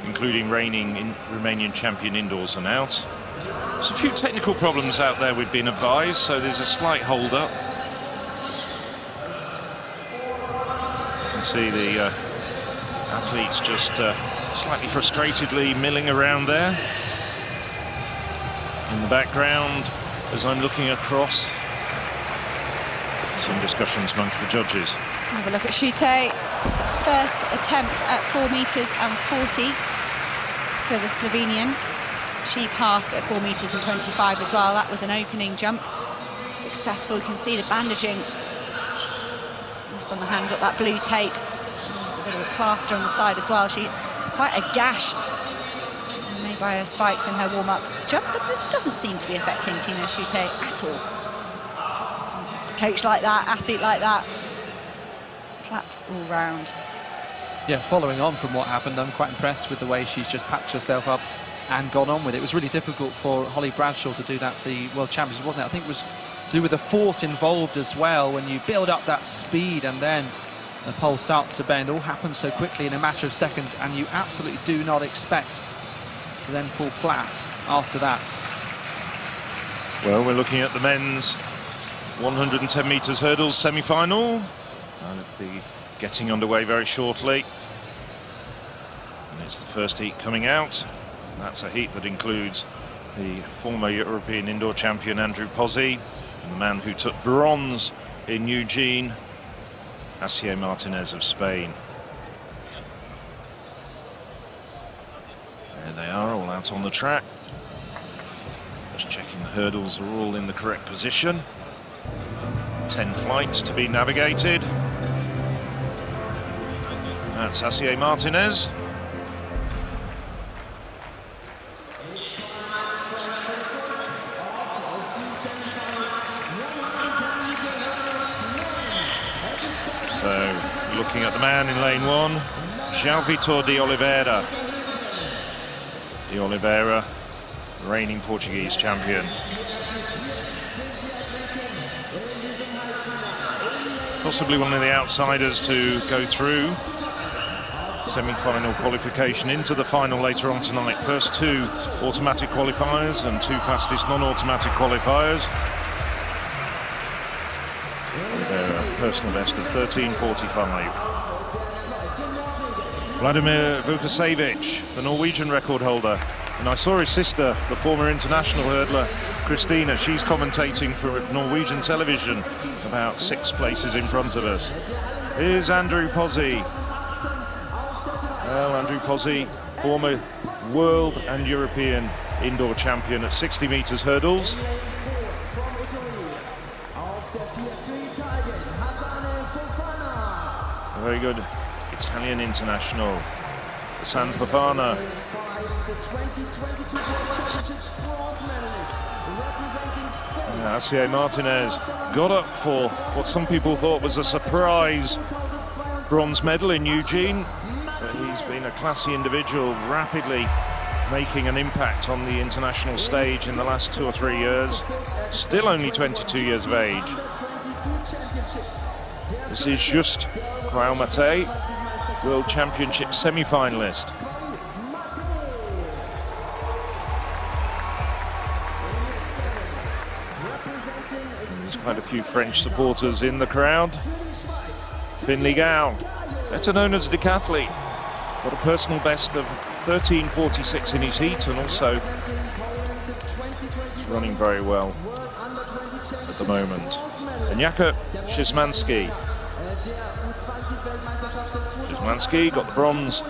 including reigning Romanian champion indoors and out. There's a few technical problems out there, we've been advised, so there's a slight hold up. You can see the athletes just slightly frustratedly milling around there. In the background, as I'm looking across, some discussions amongst the judges. Have a look at Chute. First attempt at 4 meters and 40 for the Slovenian. She passed at 4 meters and 25 as well. That was an opening jump. Successful. You can see the bandaging just on the hand, got that blue tape. There's a bit of a plaster on the side as well. She quite a gash made by her spikes in her warm-up jump, but this doesn't seem to be affecting Tina Chute at all. Coach like that, athlete like that, claps all round. Yeah, following on from what happened, I'm quite impressed with the way she's just packed herself up and gone on with it. It was really difficult for Holly Bradshaw to do that, the World Championships, wasn't it? I think it was to do with the force involved as well. When you build up that speed and then the pole starts to bend, all happens so quickly in a matter of seconds, and you absolutely do not expect to then fall flat after that. Well, we're looking at the men's 110 meters hurdles semi-final. I'll be getting underway very shortly. And it's the first heat coming out. That's a heat that includes the former European indoor champion Andrew Pozzi and the man who took bronze in Eugene, Asier Martinez of Spain. There they are, all out on the track. Just checking the hurdles are all in the correct position. 10 flights to be navigated. That's Asier Martinez. So, looking at the man in lane 1, João Vitor de Oliveira. De Oliveira, reigning Portuguese champion. Possibly one of the outsiders to go through semi-final qualification into the final later on tonight. First 2 automatic qualifiers and 2 fastest non-automatic qualifiers. Their personal best of 13:45. Vladimir Vukasevic, the Norwegian record holder. And I saw his sister, the former international hurdler, Christina. She's commentating for Norwegian television, about 6 places in front of us. Here's Andrew Pozzi. Well, Andrew Pozzi, former world and European indoor champion at 60 meters hurdles. A very good Italian international, San Fofana. Asier Martinez got up for what some people thought was a surprise bronze medal in Eugene. But he's been a classy individual, rapidly making an impact on the international stage in the last 2 or 3 years. Still only 22 years of age. This is Just Kwaumate, World Championship semi-finalist. There's quite a few French supporters in the crowd. Finley Gao, better known as a decathlete, got a personal best of 13:46 in his heat, and also he's running very well at the moment. And Jakub Szymanski. Szymanski got the bronze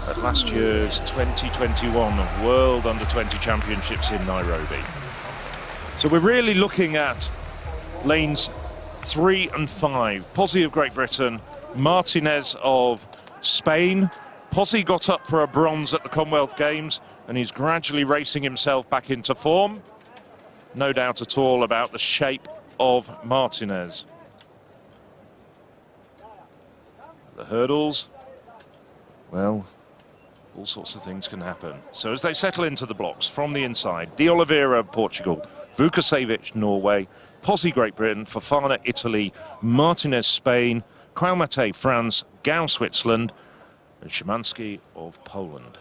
at last year's 2021 World Under-20 Championships in Nairobi. So we're really looking at lanes 3 and 5. Pozzi of Great Britain, Martinez of Spain. Pozzi got up for a bronze at the Commonwealth Games and he's gradually racing himself back into form. No doubt at all about the shape of Martinez. The hurdles, well, all sorts of things can happen. So as they settle into the blocks from the inside, De Oliveira, Portugal, Vukasevic, Norway, Pozzi, Great Britain, Fofana, Italy, Martinez, Spain, Kouamate, France, Gao, Switzerland, and Szymanski of Poland.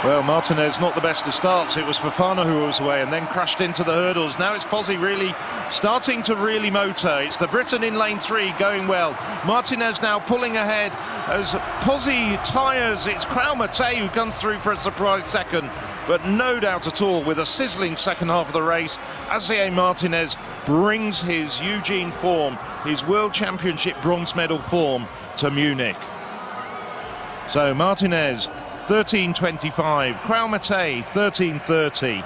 Well, Martinez not the best of starts. It was Fofana who was away and then crashed into the hurdles. Now it's Pozzi really starting to really motor. It's the Briton in lane 3 going well. Martinez now pulling ahead as Pozzi tires. It's Kouamate who comes through for a surprise second. But no doubt at all, with a sizzling second half of the race, Asier Martinez brings his Eugene form, his World Championship bronze medal form, to Munich. So Martinez 13.25, Kouamate 13.30.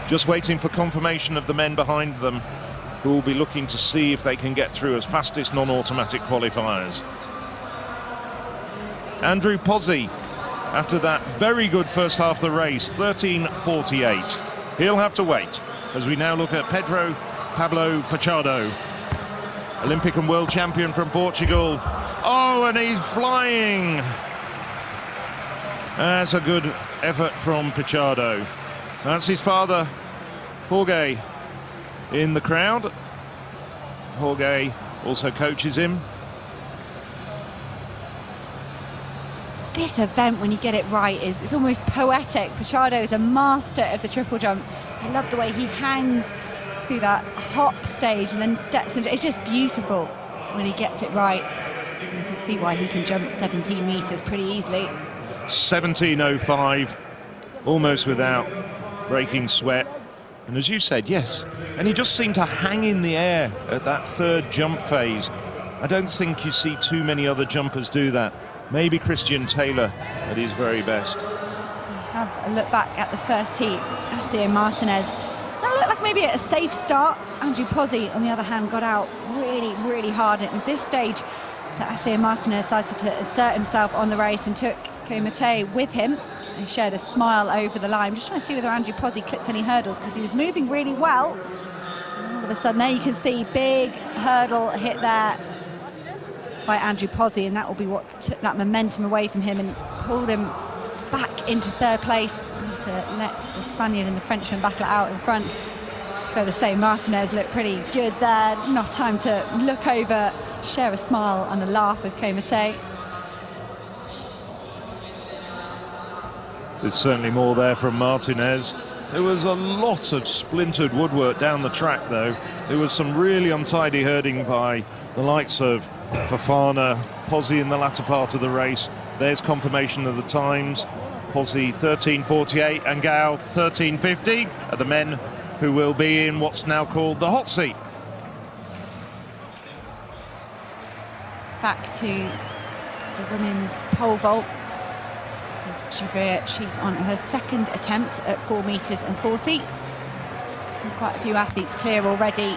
Just waiting for confirmation of the men behind them, who will be looking to see if they can get through as fastest non-automatic qualifiers. Andrew Pozzi, after that very good first half of the race, 13.48. He'll have to wait as we now look at Pedro Pablo Pachado, Olympic and world champion from Portugal. Oh, and he's flying. That's a good effort from Pachado. That's his father, Jorge, in the crowd. Jorge also coaches him. This event, when you get it right, it's almost poetic. Pachado is a master of the triple jump. I love the way he hangs through that hop stage and then steps into it. It's just beautiful when he gets it right. You can see why he can jump 17 meters pretty easily. 17.05, almost without breaking sweat. And as you said, yes, and he just seemed to hang in the air at that third jump phase. I don't think you see too many other jumpers do that. Maybe Christian Taylor at his very best. Have a look back at the first heat. Asier Martinez, that looked like maybe a safe start. Andrew Pozzi, on the other hand, got out really, really hard. And it was this stage that Asier Martinez decided to assert himself on the race and took Kouamate with him. He shared a smile over the line. I'm just trying to see whether Andrew Pozzi clipped any hurdles because he was moving really well. And all of a sudden there you can see big hurdle hit there by Andrew Pozzi, and that will be what took that momentum away from him and pulled him back into third place to let the Spaniard and the Frenchman battle it out in front. Got to say, Martinez looked pretty good there. Enough time to look over, share a smile and a laugh with Kouamate. There's certainly more there from Martinez. There was a lot of splintered woodwork down the track, though. There was some really untidy herding by the likes of Fofana, Pozzi in the latter part of the race. There's confirmation of the times. Pozzi 13.48 and Gao 13.50 are the men who will be in what's now called the hot seat. Back to the women's pole vault. This is Chevrier. She's on her second attempt at 4 meters and 40. And quite a few athletes clear already.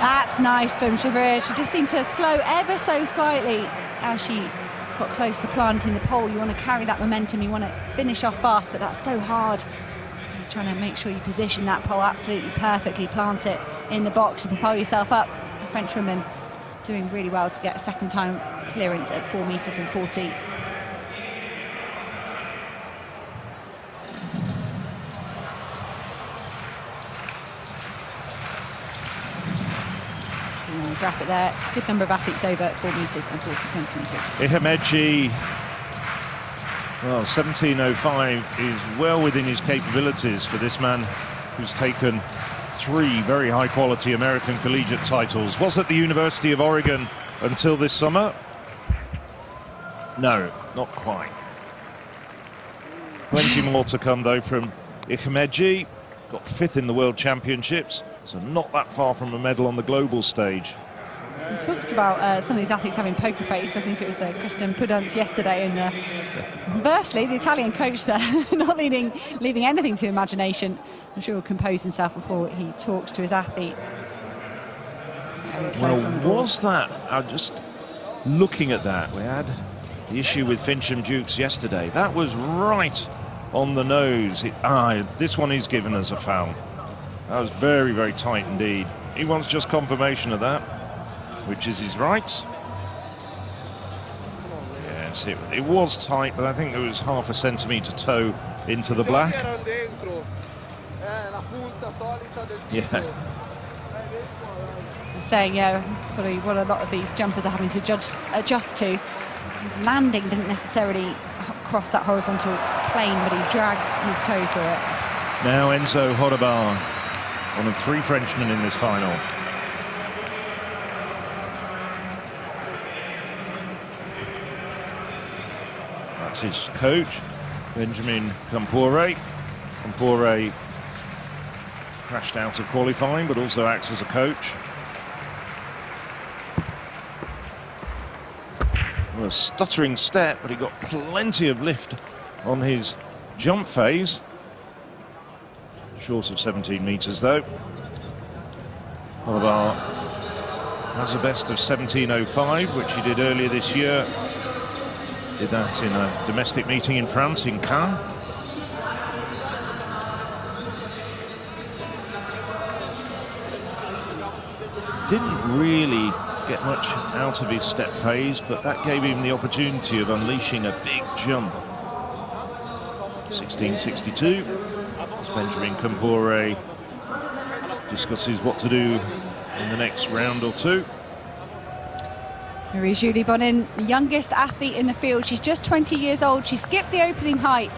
That's nice from Chevrier. She just seemed to slow ever so slightly as she got close to planting the pole. You want to carry that momentum, you want to finish off fast, but that's so hard. You're trying to make sure you position that pole absolutely perfectly, plant it in the box and propel yourself up. The Frenchwoman doing really well to get a second time clearance at 4 meters and 40. Graphic there, good number of athletes over 4 meters and 40 centimeters. Ihemeji, well, 17.05 is well within his capabilities for this man who's taken 3 very high quality American collegiate titles. Was at the University of Oregon until this summer. No, not quite. Plenty more to come though from Ihemeji. Got 5th in the World Championships, so not that far from a medal on the global stage. We talked about some of these athletes having poker face. I think it was Christian Pudance yesterday, and conversely, the Italian coach there not leaving anything to imagination. I'm sure he'll compose himself before he talks to his athlete. close on the Well, ball. was that? I'm just looking at that. We had the issue with Fincham Dukes yesterday. That was right on the nose. This one is given as a foul. That was very, very tight indeed. He wants just confirmation of that, which is his right. Yes, it was tight, but I think there was half a centimetre toe into the black. Yeah. Saying, yeah, probably what a lot of these jumpers are having to adjust to. His landing didn't necessarily cross that horizontal plane, but he dragged his toe through it. Now Enzo Hodabar, one of 3 Frenchmen in this final. That's his coach, Benjamin Campore. Campore crashed out of qualifying, but also acts as a coach. Well, a stuttering step, but he got plenty of lift on his jump phase. Short of 17 metres though. Hodabar has a best of 17.05, which he did earlier this year. Did that in a domestic meeting in France, in Cannes. Didn't really get much out of his step phase, but that gave him the opportunity of unleashing a big jump. 16.62. As Benjamin Campore discusses what to do in the next round or two. Marie-Julie Bonin, the youngest athlete in the field. She's just 20 years old. She skipped the opening height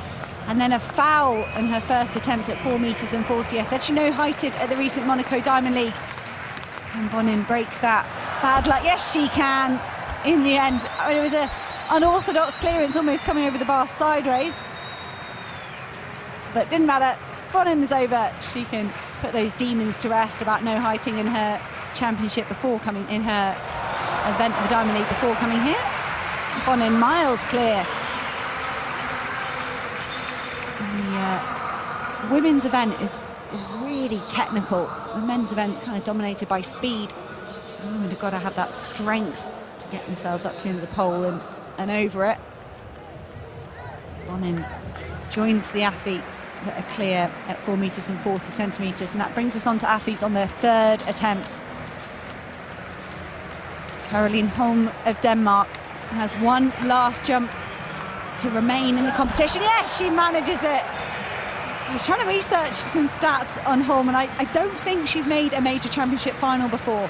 and then a foul in her first attempt at 4 metres and 40. I said she no-heighted at the recent Monaco Diamond League. Can Bonin break that bad luck? Yes, she can. In the end, it was an unorthodox clearance, almost coming over the bar sideways. But didn't matter. Bonin was over. She can put those demons to rest about no-heighting in her championship before coming in her event of the Diamond League before coming here. Bonin miles clear. The women's event is really technical. The men's event kind of dominated by speed. The women have got to have that strength to get themselves up to the end of the pole and over it. Bonin joins the athletes that are clear at 4 metres and 40 centimetres, and that brings us on to athletes on their 3rd attempts. Caroline Holm of Denmark has one last jump to remain in the competition. Yes, she manages it. I was trying to research some stats on Holm, and I don't think she's made a major championship final before.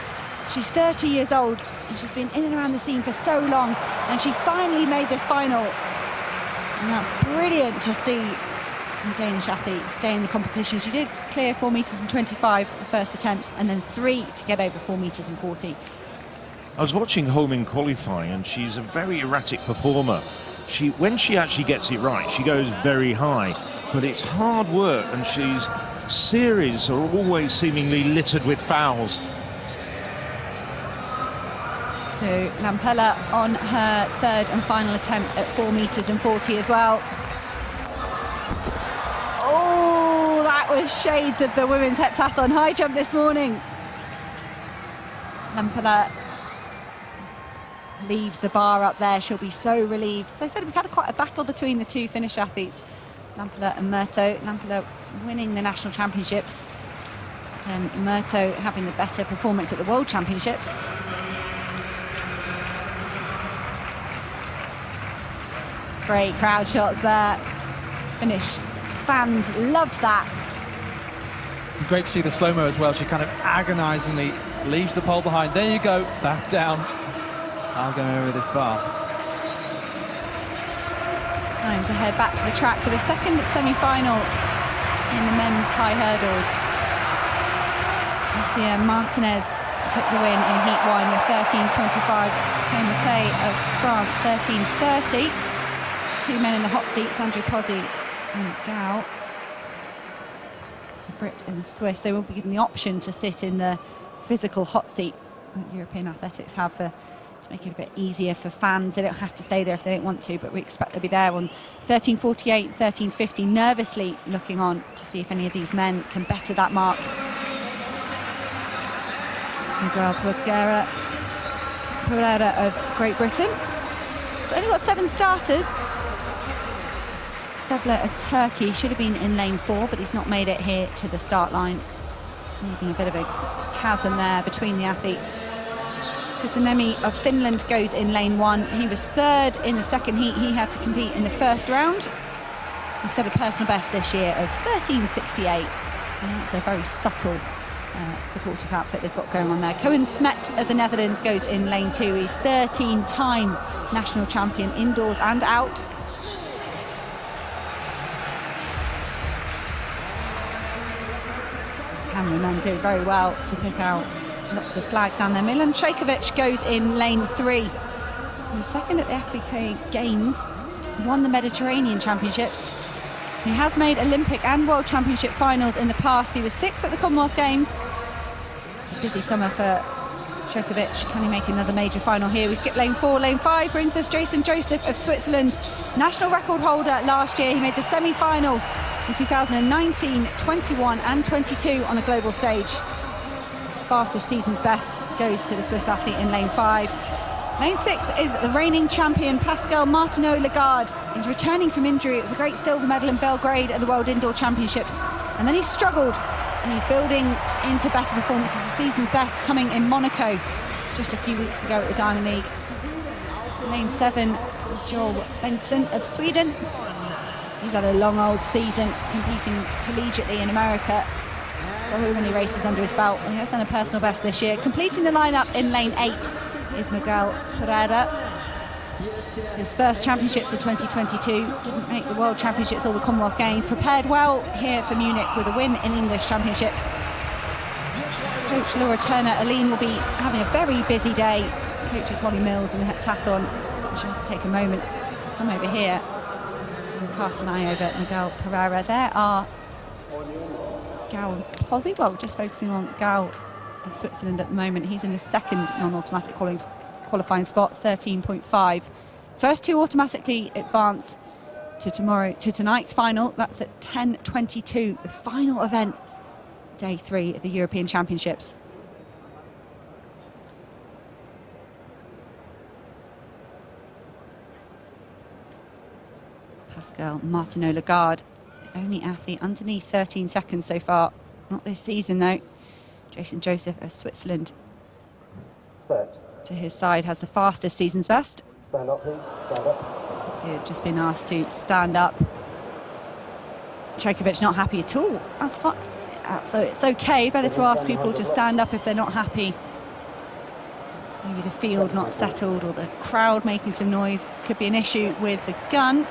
She's 30 years old, and she's been in and around the scene for so long, and she finally made this final. And that's brilliant to see the Danish athlete stay in the competition. She did clear 4 metres and 25 the first attempt, and then 3 to get over 4 metres and 40. I was watching Holm in qualifying, and she's a very erratic performer. When she actually gets it right, she goes very high, but it's hard work, and she's series are always seemingly littered with fouls. So Lampella on her 3rd and final attempt at 4 metres and 40 as well. Oh, that was shades of the women's heptathlon high jump this morning. Lampella leaves the bar up there. She'll be so relieved. So I said we've had quite a battle between the 2 Finnish athletes, Lampella and Murto. Lampella winning the national championships, and Murto having the better performance at the World Championships. Great crowd shots there. Finnish fans loved that. Great to see the slow-mo as well. She kind of agonisingly leaves the pole behind. There you go, back down. I'll go over this bar. Time to head back to the track for the second semi-final in the men's high hurdles. Lucia Martinez took the win in Heat 1 with 13.25. Clément of France 13.30. 2 men in the hot seat, Sandra Pozzi and Gao. The Brit and the Swiss, they will be given the option to sit in the physical hot seat that European athletics have to make it a bit easier for fans. They don't have to stay there if they don't want to, but we expect they'll be there on 13.48, 13.50, nervously looking on to see if any of these men can better that mark. It's Miguel Pereira of Great Britain. Only got 7 starters. Sebler of Turkey should have been in lane 4, but he's not made it here to the start line, leaving a bit of a chasm there between the athletes. Kusanemi of Finland goes in lane 1. He was 3rd in the second heat. He had to compete in the first round. He set a personal best this year of 13.68. And that's a very subtle supporters outfit they've got going on there. Koen Smet of the Netherlands goes in lane 2. He's 13-time national champion indoors and out. Cameramen do very well to pick out lots of flags down there. Milan Trajkovic goes in lane 3. He was 2nd at the FBK Games, won the Mediterranean Championships. He has made Olympic and World Championship finals in the past. He was 6th at the Commonwealth Games. A busy summer for Trajkovic. Can he make another major final here? We skip lane 4. Lane 5 brings us Jason Joseph of Switzerland. National record holder last year. He made the semi-final in 2019, 21 and 22 on a global stage. Fastest season's best goes to the Swiss athlete in lane 5. Lane 6 is the reigning champion Pascal Martineau-Lagarde. He's returning from injury. It was a great silver medal in Belgrade at the World Indoor Championships. And then he struggled, and he's building into better performances. The season's best coming in Monaco just a few weeks ago at the Diamond League. Lane 7, Joel Bengtsson of Sweden. He's had a long old season competing collegiately in America. So many races under his belt. He has done a personal best this year. Completing the lineup in lane 8 is Miguel Pereira. It's his first championships of 2022. Didn't make the World Championships or the Commonwealth Games. Prepared well here for Munich with a win in English Championships. His coach Laura Turner-Aline will be having a very busy day. Coaches Holly Mills in the heptathlon. She'll have to take a moment to come over here and cast an eye over Miguel Pereira. There are Gal and Pozzi. Well, just focusing on Gal of Switzerland at the moment. He's in the 2nd non-automatic qualifying spot, 13.5. First 2 automatically advance to tonight's final. That's at 10:22, the final event, day 3 of the European Championships. Pascal Martineau-Lagarde, the only athlete underneath 13 seconds so far. Not this season though. Jason Joseph of Switzerland to his side has the fastest season's best. Stand up, please. Stand up. So he's just been asked to stand up. Trajkovic not happy at all. That's fine. So it's okay. Better to ask people to stand up if they're not happy. Maybe the field not settled or the crowd making some noise could be an issue with the gun.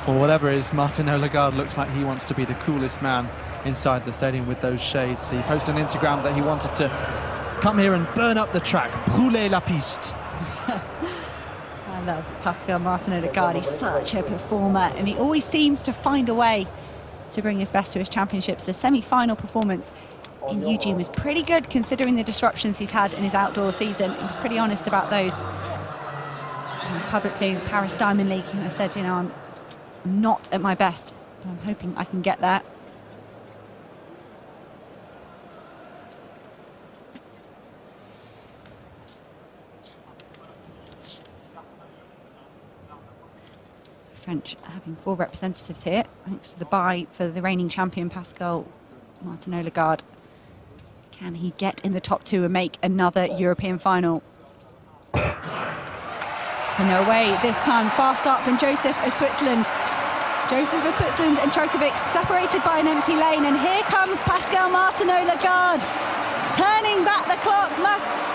Or whatever it is, Martineau-Lagarde looks like he wants to be the coolest man inside the stadium with those shades. He posted on Instagram that he wanted to come here and burn up the track, brûler la piste. I love Pascal Martineau-Lagarde. He's such a performer, and he always seems to find a way to bring his best to his championships. The semi-final performance in Eugene was pretty good, considering the disruptions he's had in his outdoor season. He was pretty honest about those. And publicly, the Paris Diamond League, I said, you know, I'm not at my best, but I'm hoping I can get there. French having 4 representatives here, thanks to the bye for the reigning champion Pascal Martineau-Lagarde. Can he get in the top 2 and make another European final? And no way this time. Fast start from Joseph of Switzerland. Joseph of Switzerland and Trajkovic separated by an empty lane, and here comes Pascal Martineau-Lagarde. Turning back the clock,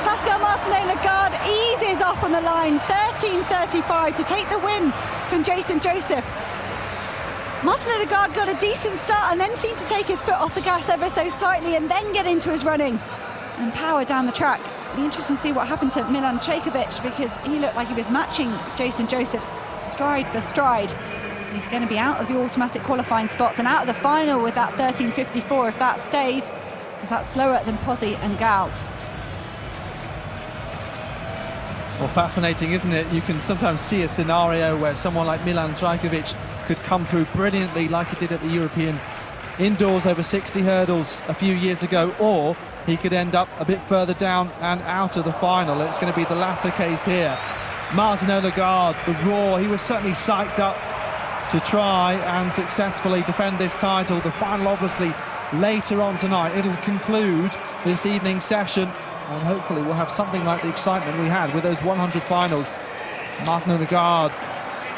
Pascal Martineau-Lagarde eases off on the line, 13.35 to take the win from Jason Joseph. Martineau-Lagarde got a decent start and then seemed to take his foot off the gas ever so slightly and then get into his running and power down the track. It'll be interesting to see what happened to Milan Trajkovic, because he looked like he was matching Jason Joseph stride for stride. He's going to be out of the automatic qualifying spots and out of the final with that 13.54 if that stays, because that's slower than Pozzi and Gal. Well, fascinating, isn't it? You can sometimes see a scenario where someone like Milan Trajkovic could come through brilliantly like he did at the European indoors over 60 hurdles a few years ago, or he could end up a bit further down and out of the final. It's going to be the latter case here. Martin Ødegaard, the roar, he was certainly psyched up to try and successfully defend this title. The final obviously later on tonight. It'll conclude this evening's session, and hopefully we'll have something like the excitement we had with those 100 finals. Martin Ødegaard,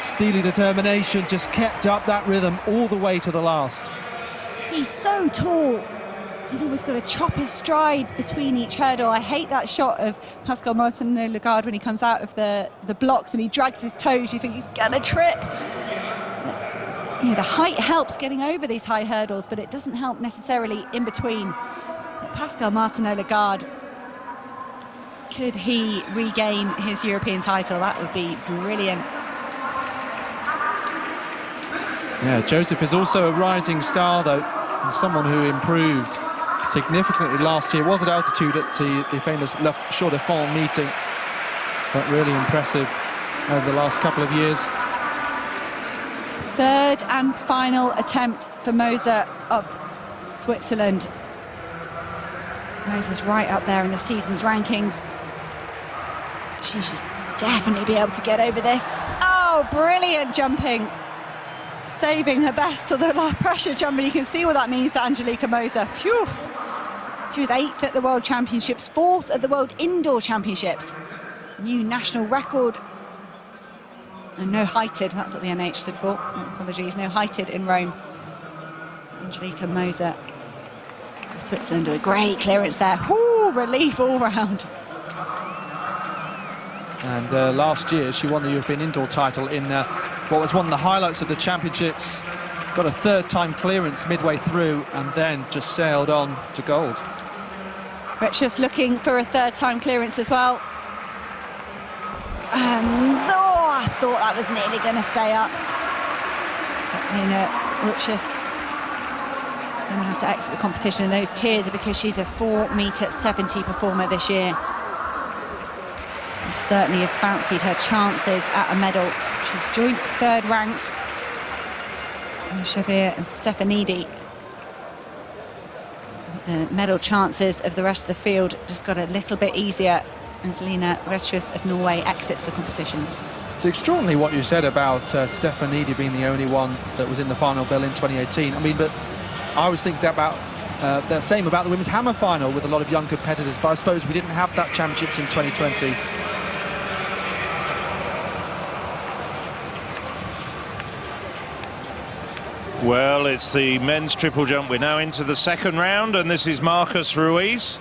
steely determination, just kept up that rhythm all the way to the last. He's so tall. He's always got to chop his stride between each hurdle. I hate that shot of Pascal Martin Ødegaard when he comes out of the blocks and he drags his toes. You think he's gonna trip. You know, the height helps getting over these high hurdles, but it doesn't help necessarily in between. Pascal Martin Ødegaard, could he regain his European title? That would be brilliant. Yeah, Joseph is also a rising star, though, and someone who improved significantly last year. Was at altitude at the famous Le Champ de Fonds meeting, but really impressive over the last couple of years. Third and final attempt for Moser of Switzerland. Moser's right up there in the season's rankings. She should definitely be able to get over this. Oh, brilliant jumping. Saving her best to the low pressure jump, and you can see what that means to Angelica Moser. Phew. She was 8th at the World Championships, 4th at the World Indoor Championships. New national record. And no heighted, that's what the NH stood for. Apologies, no heighted in Rome. Angelica Moser. Switzerland do a great clearance there. Whoo, relief all round. And last year she won the European indoor title in what was one of the highlights of the championships. Got a third-time clearance midway through and then just sailed on to gold. Retschus looking for a third-time clearance as well. And oh, I thought that was nearly going to stay up. Retschus is going to have to exit the competition, and those tears are because she's a 4m70 performer this year. Certainly have fancied her chances at a medal. She's joint third ranked. Xavier and Stefanidi. The medal chances of the rest of the field just got a little bit easier as Line Retschus of Norway exits the competition. It's extraordinary what you said about Stefanidi being the only one that was in the final bill in 2018. I mean, but I was thinking about the same about the women's hammer final with a lot of young competitors, but I suppose we didn't have that championships in 2020. Well, it's the men's triple jump. We're now into the second round, and this is Marcus Ruiz.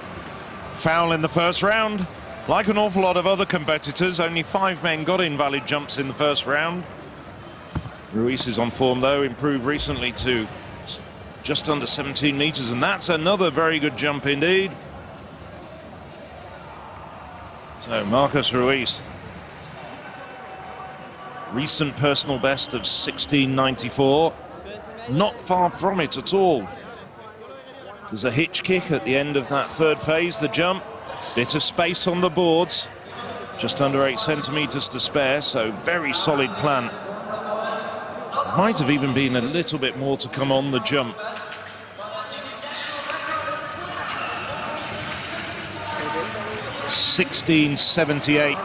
Foul in the first round. Like an awful lot of other competitors, only 5 men got invalid jumps in the first round. Ruiz is on form, though, improved recently to just under 17 meters, and that's another very good jump indeed. So Marcus Ruiz, recent personal best of 16.94. Not far from it at all. There's a hitch kick at the end of that third phase, the jump. Bit of space on the boards, just under 8 centimeters to spare, so very solid plan. Might have even been a little bit more to come on the jump. $16.78.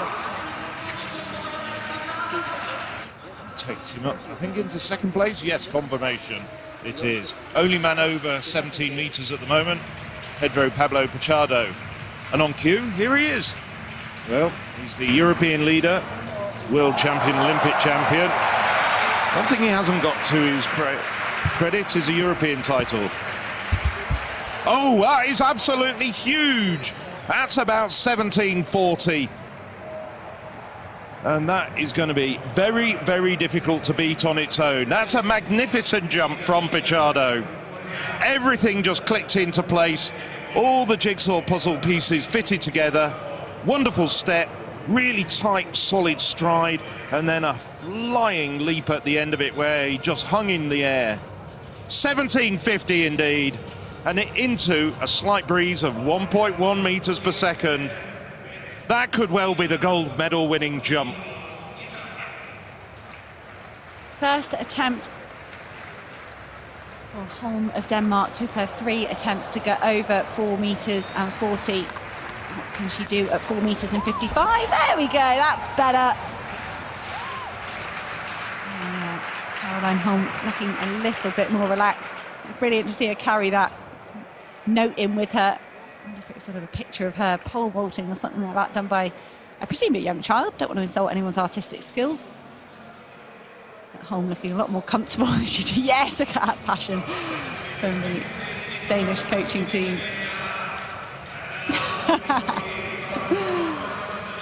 Takes him up, I think, into second place. Yes, confirmation it is. Only man over 17 meters at the moment, Pedro Pablo Pichardo. And on cue, here he is. Well, he's the European leader, he's the world champion, Olympic champion. One thing he hasn't got to his credit is a European title. Oh, that is absolutely huge. That's about 17.40. And that is going to be very, very difficult to beat on its own. That's a magnificent jump from Pichardo. Everything just clicked into place. All the jigsaw puzzle pieces fitted together. Wonderful step, really tight, solid stride, and then a flying leap at the end of it where he just hung in the air. 17.50 indeed, and into a slight breeze of 1.1 meters per second. That could well be the gold medal winning jump. First attempt for Holm of Denmark. Took her 3 attempts to get over 4 meters and 40. What can she do at 4 meters and 55? There we go, that's better. Caroline Holm looking a little bit more relaxed. Brilliant to see her carry that note in with her. I wonder if it was sort of a picture of her pole vaulting or something like that done by, I presume, a young child. Don't want to insult anyone's artistic skills. Holm looking a lot more comfortable than she did. Yes, look at that passion from the Danish coaching team.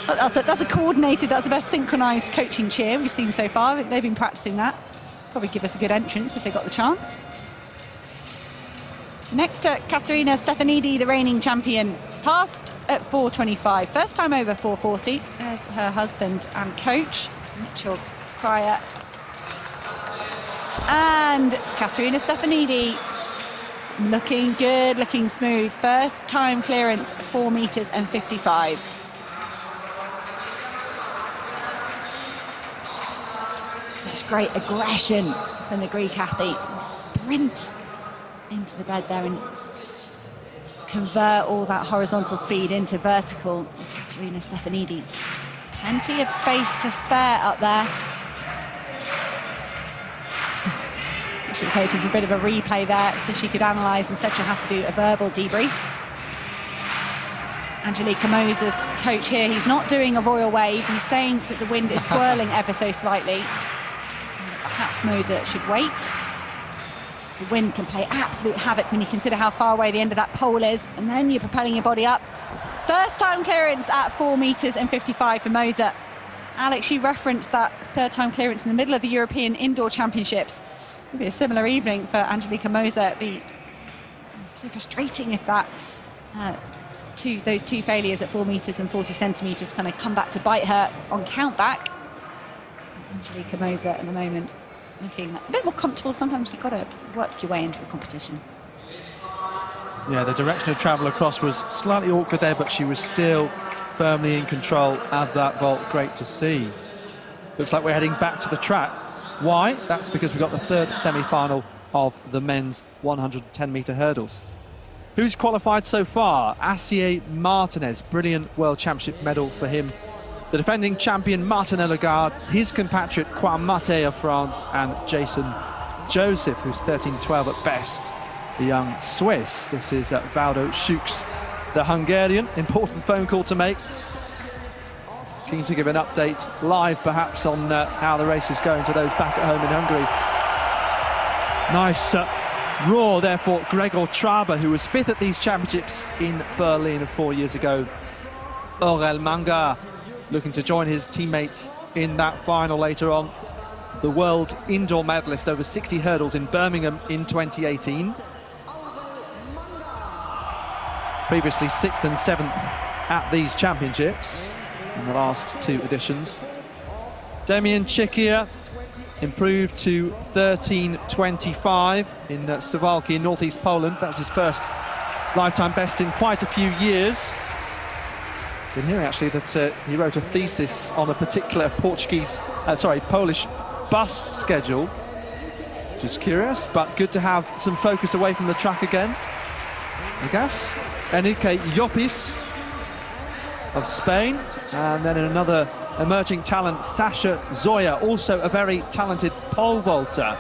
that's a coordinated, that's the best synchronised coaching cheer we've seen so far. They've been practicing that. Probably give us a good entrance if they got the chance. Next to Katerina Stefanidi, the reigning champion, passed at 4:25. First time over 4:40. There's her husband and coach, Mitchell Cryer. And Katerina Stefanidi looking good, looking smooth. First time clearance, 4 meters and 55. Such great aggression from the Greek athlete. Sprint into the bed there and convert all that horizontal speed into vertical. Katerina Stefanidi, plenty of space to spare up there. She was hoping for a bit of a replay there so she could analyse. Instead, she'll have to do a verbal debrief. Angelika Moser's coach here, he's not doing a royal wave. He's saying that the wind is swirling ever so slightly. And perhaps Moser should wait. The wind can play absolute havoc when you consider how far away the end of that pole is. And then you're propelling your body up. First time clearance at 4 meters and 55 for Moser. Alex, you referenced that third time clearance in the middle of the European Indoor Championships. It'll be a similar evening for Angelika Moser. It'd be so frustrating if that those two failures at 4 meters and 40 centimeters kind of come back to bite her on countback. Angelika Moser at the moment looking a bit more comfortable. Sometimes you've got to work your way into a competition. Yeah, the direction of travel across was slightly awkward there, but she was still firmly in control of that vault. Great to see. Looks like we're heading back to the track. Why? That's because we've got the third semi-final of the men's 110-metre hurdles. Who's qualified so far? Assier Martinez, brilliant World Championship medal for him. The defending champion Martin Lagarde, his compatriot Juan Mate of France, and Jason Joseph, who's 13-12 at best, the young Swiss. This is Valdo Schux, the Hungarian. Important phone call to make. Keen to give an update live, perhaps, on how the race is going to those back at home in Hungary. Nice roar there for Gregor Traber, who was 5th at these championships in Berlin 4 years ago. Aurel Manga looking to join his teammates in that final later on. The world indoor medalist over 60 hurdles in Birmingham in 2018. Previously 6th and 7th at these championships in the last 2 editions. Damian Chikia improved to 13:25 in Suwałki in northeast Poland. That's his first lifetime best in quite a few years. Been hearing actually that he wrote a thesis on a particular Polish bus schedule. Just curious, but good to have some focus away from the track again, I guess. Enrique Llopis of Spain, and then another emerging talent, Sasha Zoya, also a very talented pole vaulter.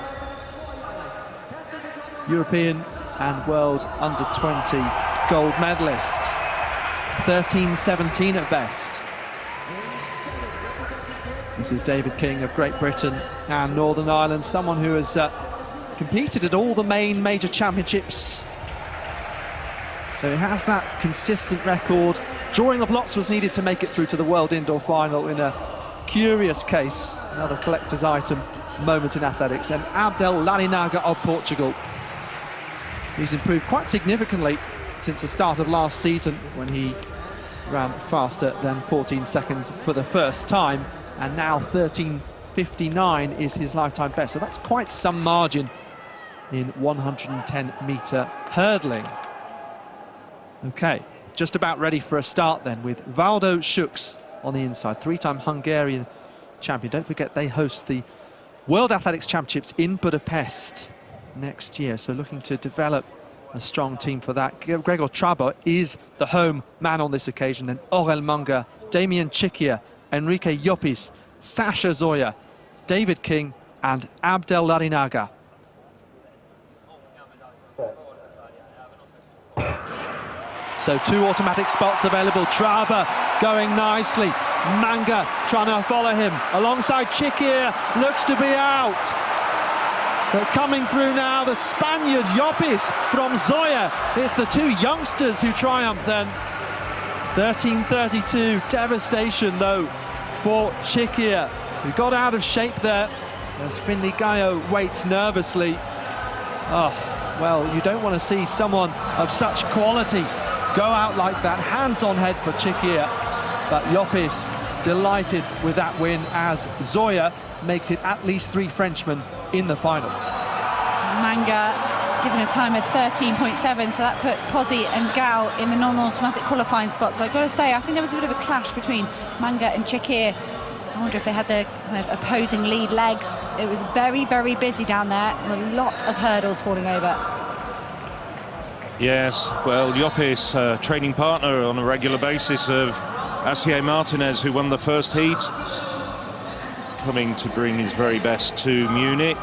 European and world under-20 gold medalist. 13:17 at best. This is David King of Great Britain and Northern Ireland, someone who has competed at all the main major championships. So he has that consistent record. Drawing of lots was needed to make it through to the World Indoor Final in a curious case, another collector's item moment in athletics. And Abdel Larinaga of Portugal. He's improved quite significantly since the start of last season, when he ran faster than 14 seconds for the first time, and now 13:59 is his lifetime best. So that's quite some margin in 110-metre hurdling. Okay, just about ready for a start then, with Valdo Schuks on the inside, three-time Hungarian champion. Don't forget they host the World Athletics Championships in Budapest next year, so looking to develop a strong team for that. Gregor Trabo is the home man on this occasion. Then Aurel Manga, Damian Chikia, Enrique Llopis, Sasha Zoya, David King and Abdel Larinaga. So 2 automatic spots available. Traba going nicely. Manga trying to follow him alongside Chikia, looks to be out. But coming through now, the Spaniard Llopis from Zoya. It's the 2 youngsters who triumph then. 13:32, devastation though for Chikia, who got out of shape there as Finley Gaio waits nervously. Oh, well, you don't want to see someone of such quality go out like that. Hands on head for Chikia, but Llopis delighted with that win as Zoya makes it at least 3 Frenchmen in the final. Manga given a time of 13.7, so that puts Pozzi and Gao in the non-automatic qualifying spots. But I've got to say, I think there was a bit of a clash between Manga and Chikir. I wonder if they had the kind of opposing lead legs. It was very, very busy down there, and a lot of hurdles falling over. Yes, well, Llopis, training partner on a regular basis of Asier Martinez, who won the first heat, coming to bring his very best to Munich.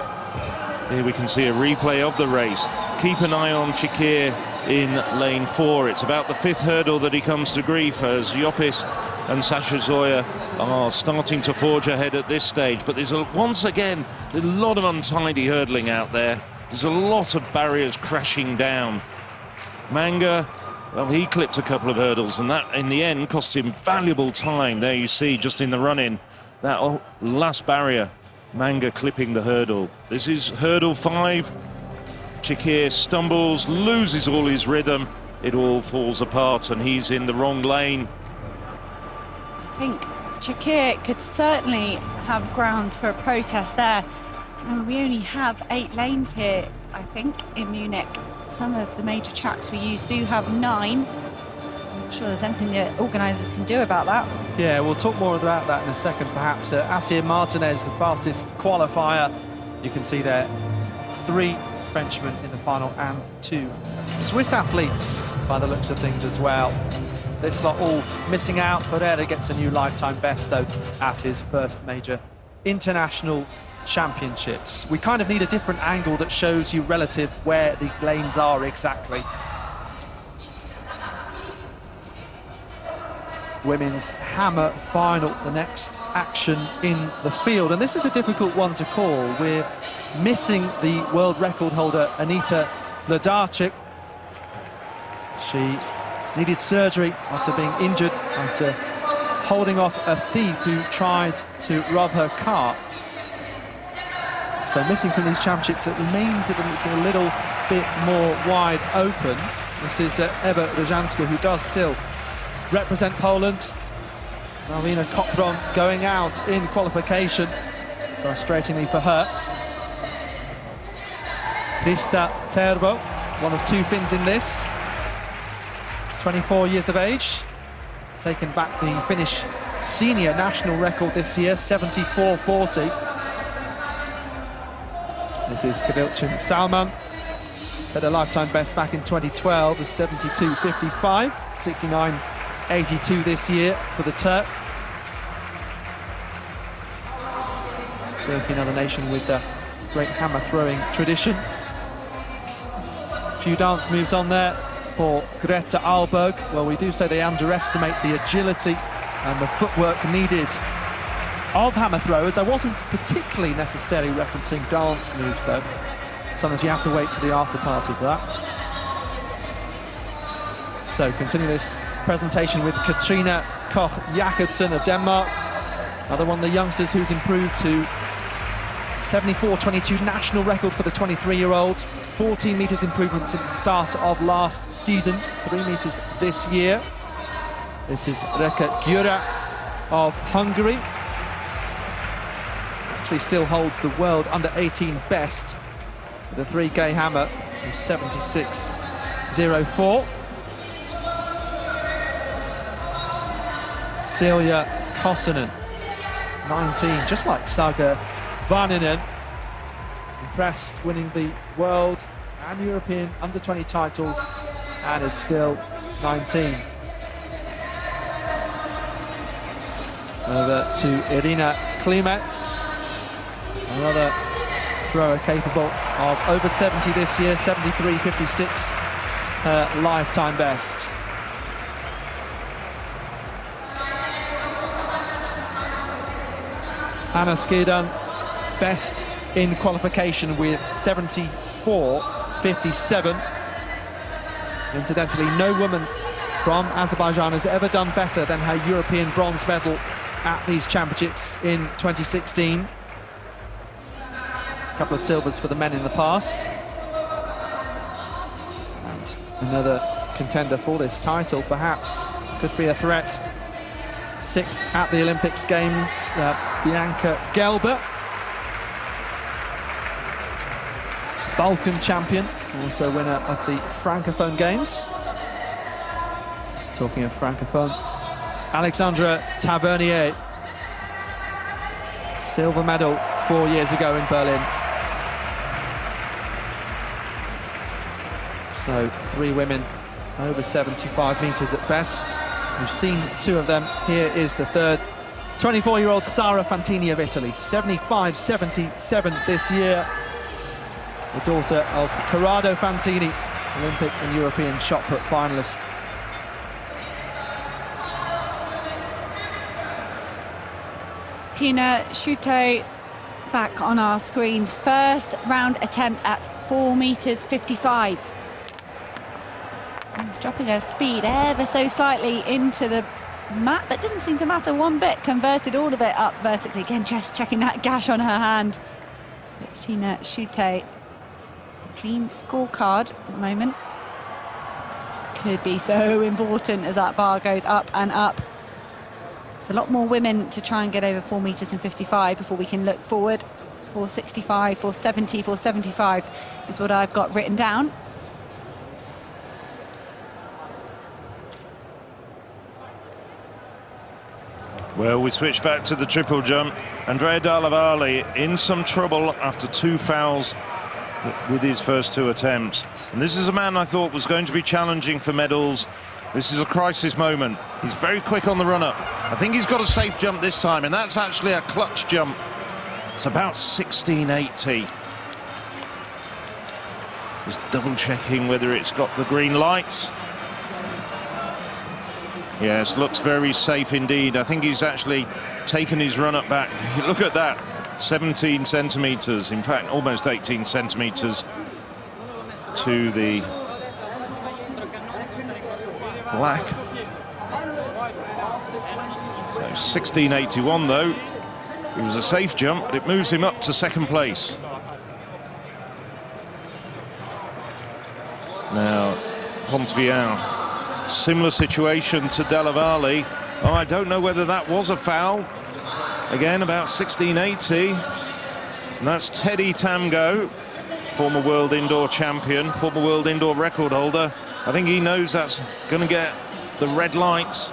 Here we can see a replay of the race. Keep an eye on Chikir in lane 4. It's about the 5th hurdle that he comes to grief as Llopis and Sasha Zoya are starting to forge ahead at this stage. But there's once again a lot of untidy hurdling out there. There's a lot of barriers crashing down. Manga, well, he clipped a couple of hurdles, and that in the end cost him valuable time. There you see, just in the run-in, that last barrier, Manga clipping the hurdle. This is hurdle 5. Chikir stumbles, loses all his rhythm. It all falls apart, and he's in the wrong lane. I think Chikir could certainly have grounds for a protest there. And we only have 8 lanes here, I think, in Munich. Some of the major tracks we use do have 9. I'm not sure there's anything the organisers can do about that. Yeah, we'll talk more about that in a second, perhaps. Asier Martinez, the fastest qualifier. You can see there 3 Frenchmen in the final and 2 Swiss athletes by the looks of things as well. This lot all missing out. Pereira gets a new lifetime best, though, at his first major international championships. We kind of need a different angle that shows you relative where the lanes are exactly. Women's hammer final, the next action in the field, and this is a difficult one to call. We're missing the world record holder Anita Ledarchik. She needed surgery after being injured after holding off a thief who tried to rob her car. So missing from these championships, it means that it's a little bit more wide open. This is Ewa Różańska, who does still represent Poland. Malwina Kopron going out in qualification, frustratingly for her. Krista Terbo, one of 2 Finns in this, 24 years of age, taken back the Finnish senior national record this year, 74.40. This is Kabilcin Salman, set a lifetime best back in 2012 of 72.55, 69.82 this year for the Turk. Turkey, another nation with a great hammer throwing tradition. A few dance moves on there for Greta Alberg. Well, we do say they underestimate the agility and the footwork needed of hammer throwers. I wasn't particularly necessarily referencing dance moves, though. Sometimes you have to wait to the after party for that. So continue this presentation with Katrina Koch Jacobsen of Denmark. Another one of the youngsters who's improved to 74.22 national record for the 23-year-olds. 14 metres improvement since the start of last season, 3 metres this year. This is Reka Gyurac of Hungary. Actually still holds the world under-18 best with a 3K hammer of 76.04. Silja Kosonen, 19, just like Saga Vaninen. Impressed, winning the world and European under-20 titles, and is still 19. Over to Irina Klimets, another thrower capable of over 70 this year, 73.56, her lifetime best. Anna Skidon, best in qualification with 74.57. Incidentally, no woman from Azerbaijan has ever done better than her European bronze medal at these championships in 2016. A couple of silvers for the men in the past. And another contender for this title, perhaps, could be a threat. 6th at the Olympics Games, Bianca Gelber. Balkan champion, also winner of the Francophone Games. Talking of Francophone, Alexandra Tavernier, silver medal 4 years ago in Berlin. So 3 women over 75 metres at best. We've seen 2 of them. Here is the third. 24-year-old Sara Fantini of Italy, 75.77 this year. The daughter of Corrado Fantini, Olympic and European shot put finalist. Tina Schutte back on our screens. First round attempt at 4.55 meters. It's dropping her speed ever so slightly into the mat, but didn't seem to matter one bit. Converted all of it up vertically. Again, just checking that gash on her hand. It's Tina Schutte. Clean scorecard at the moment. Could be so important as that bar goes up and up. A lot more women to try and get over 4.55 meters before we can look forward. 4.65, 4.70, 4.75 is what I've got written down. Well, we switch back to the triple jump. Andrea Dalla Valle in some trouble after 2 fouls with his first 2 attempts. And this is a man I thought was going to be challenging for medals. This is a crisis moment. He's very quick on the run-up. I think he's got a safe jump this time, and that's actually a clutch jump. It's about 16.80. Just double-checking whether it's got the green lights. Yes, looks very safe indeed. I think he's actually taken his run-up back. Look at that. 17 centimetres, in fact almost 18 centimetres to the black. So 16.81 though. It was a safe jump, but it moves him up to 2nd place. Now Pontvian, similar situation to Dalla Valle. Oh, I don't know whether that was a foul. Again, about 16.80. And that's Teddy Tamgo, former world indoor champion, former world indoor record holder. I think he knows that's going to get the red lights.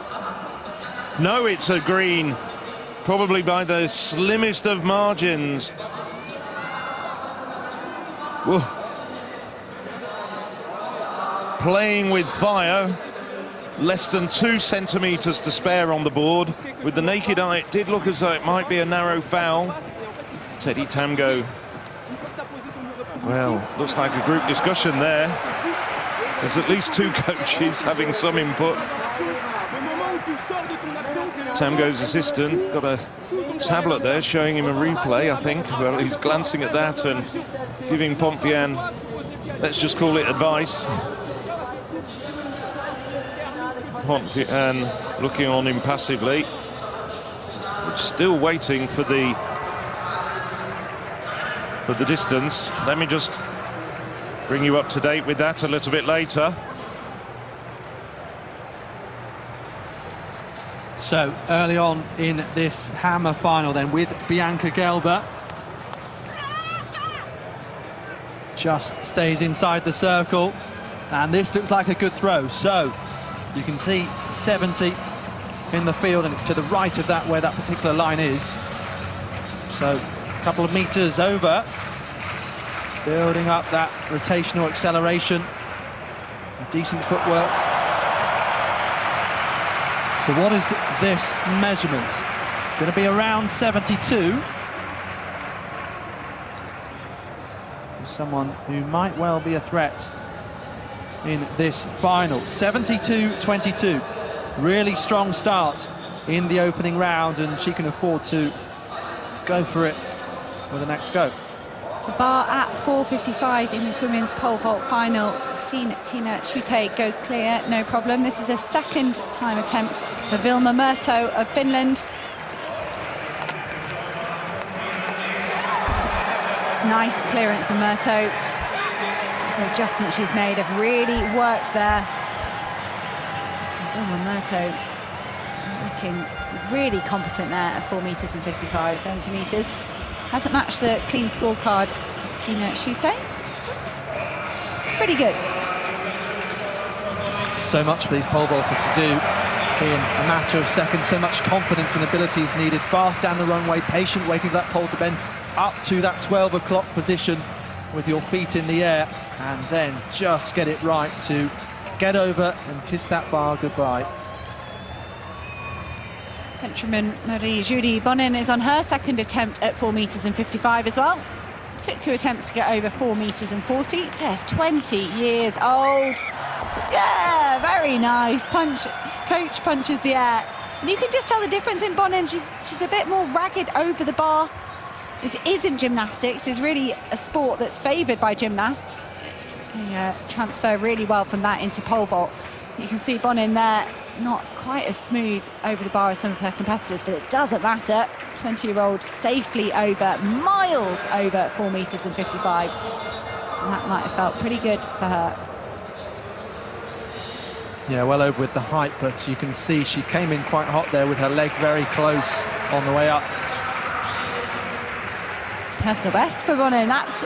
No, it's a green, probably by the slimmest of margins. Whoa. Playing with fire. Less than 2 centimetres to spare on the board. With the naked eye, it did look as though it might be a narrow foul. Teddy Tamgo. Well, looks like a group discussion there. There's at least 2 coaches having some input. Tamgo's assistant got a tablet there showing him a replay, I think. Well, he's glancing at that and giving Pontvian, let's just call it advice. Pontvian looking on impassively, still waiting for the distance. Let me just bring you up to date with that a little bit later. So early on in this hammer final then, with Bianca Gelber, just stays inside the circle, and this looks like a good throw. So you can see 70 in the field, and it's to the right of that where that particular line is. So a couple of meters over, building up that rotational acceleration, decent footwork. So what is this measurement? Going to be around 72. Someone who might well be a threat in this final. 72-22. Really strong start in the opening round, and she can afford to go for it with the next go. The bar at 4:55 in this women's pole vault final. We've seen Tina Schute go clear, no problem. This is a second time attempt for Vilma Murto of Finland. Nice clearance from Murto. The adjustments she's made have really worked there. Vilma Murto looking really competent there at 4 meters and 55 centimeters. Hasn't matched the clean scorecard of Tina Schute. Pretty good. So much for these pole vaulters to do in a matter of seconds. So much confidence and ability is needed. Fast down the runway, patient, waiting for that pole to bend up to that 12 o'clock position with your feet in the air, and then just get it right to get over and kiss that bar goodbye. Countryman Marie-Julie Bonin is on her second attempt at 4 meters and 55 as well. Took 2 attempts to get over 4 meters and 40. Just 20 years old. Yeah, very nice. Coach punches the air. And you can just tell the difference in Bonin. She's a bit more ragged over the bar. This isn't gymnastics. It's really a sport that's favoured by gymnasts. They transfer really well from that into pole vault. You can see Bonin there, not quite as smooth over the bar as some of her competitors, but it doesn't matter. 20-year-old safely over, miles over 4 meters and 55. And that might have felt pretty good for her. Yeah, well over with the height, but you can see she came in quite hot there with her leg very close on the way up. Personal best for Bonin. That's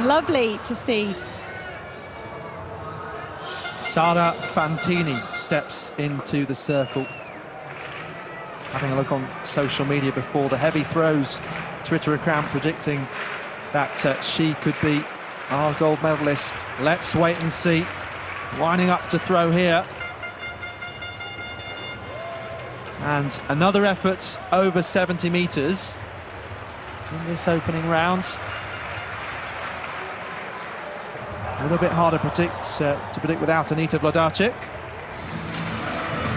lovely to see. Sara Fantini steps into the circle. Having a look on social media before the heavy throws, Twitter account predicting that she could be our gold medalist. Let's wait and see. Winding up to throw here. And another effort over 70 meters in this opening round. A little bit harder to predict without Anita Wlodarczyk.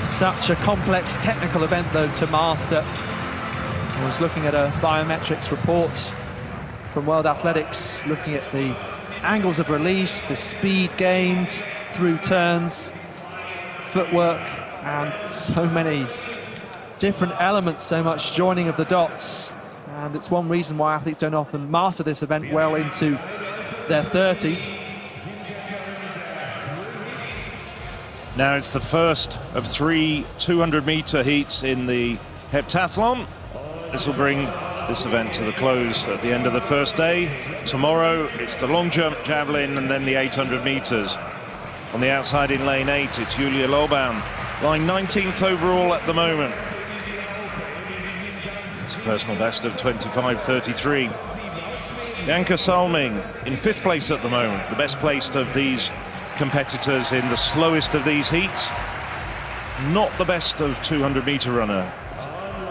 Such a complex technical event, though, to master. I was looking at a biometrics report from World Athletics, looking at the angles of release, the speed gained through turns, footwork, and so many different elements, so much joining of the dots. And it's one reason why athletes don't often master this event well into their 30s. Now it's the first of 3 200-meter heats in the heptathlon. This will bring this event to the close at the end of the first day. Tomorrow it's the long jump, javelin, and then the 800 meters. On the outside in lane 8, it's Julia Loban, lying 19th overall at the moment. It's a personal best of 25.33. Janka Salming in 5th place at the moment, the best placed of these competitors in the slowest of these heats. Not the best of 200-meter runner.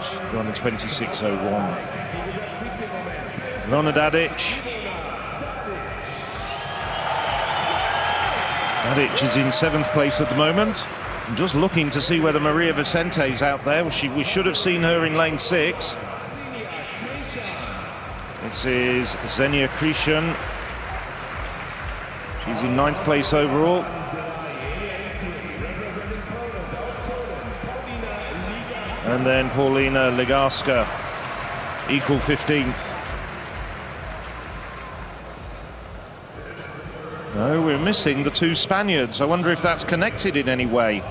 She's running 26.01. Rona Dadic. Dadic is in 7th place at the moment. I'm just looking to see whether Maria Vicente's out there. We should have seen her in lane 6. This is Xenia Krishan. She's in 9th place overall. And then Paulina Legarska, equal 15th. No, we're missing the 2 Spaniards. I wonder if that's connected in any way.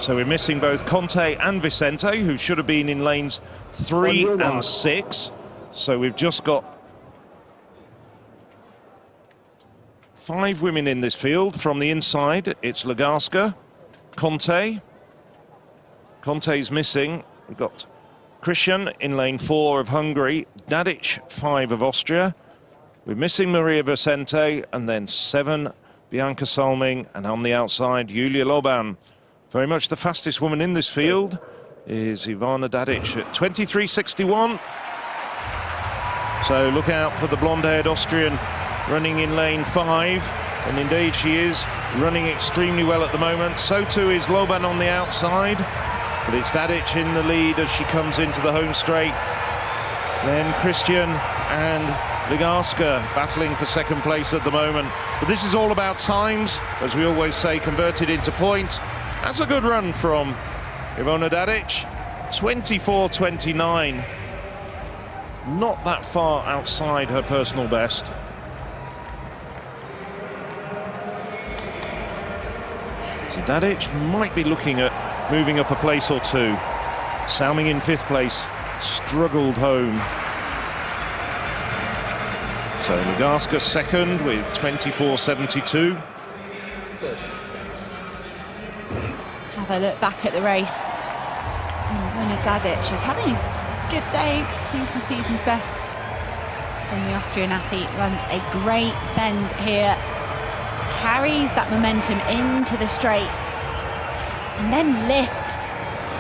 So we're missing both Conte and Vicente, who should have been in lanes 3 and 6. So we've just got 5 women in this field. From the inside, it's Legarska, Conte, Conte's missing. We've got Christian in lane 4 of Hungary, Dadic 5 of Austria. We're missing Maria Vicente, and then 7, Bianca Salming, and on the outside, Julia Loban. Very much the fastest woman in this field is Ivana Dadic at 23.61. So look out for the blonde-haired Austrian running in lane 5. And indeed she is running extremely well at the moment. So too is Loban on the outside. But it's Dadic in the lead as she comes into the home straight. Then Christian and Ligarska battling for second place at the moment. But this is all about times, as we always say, converted into points. That's a good run from Ivana Dadic. 24.29. Not that far outside her personal best. So Dadic might be looking at moving up a place or two. Salming in 5th place, struggled home. So Ligarska second with 24.72. Have a look back at the race. Ivana Dadic is having a good day, seeing some season's bests. And the Austrian athlete runs a great bend here, carries that momentum into the straight, and then lifts.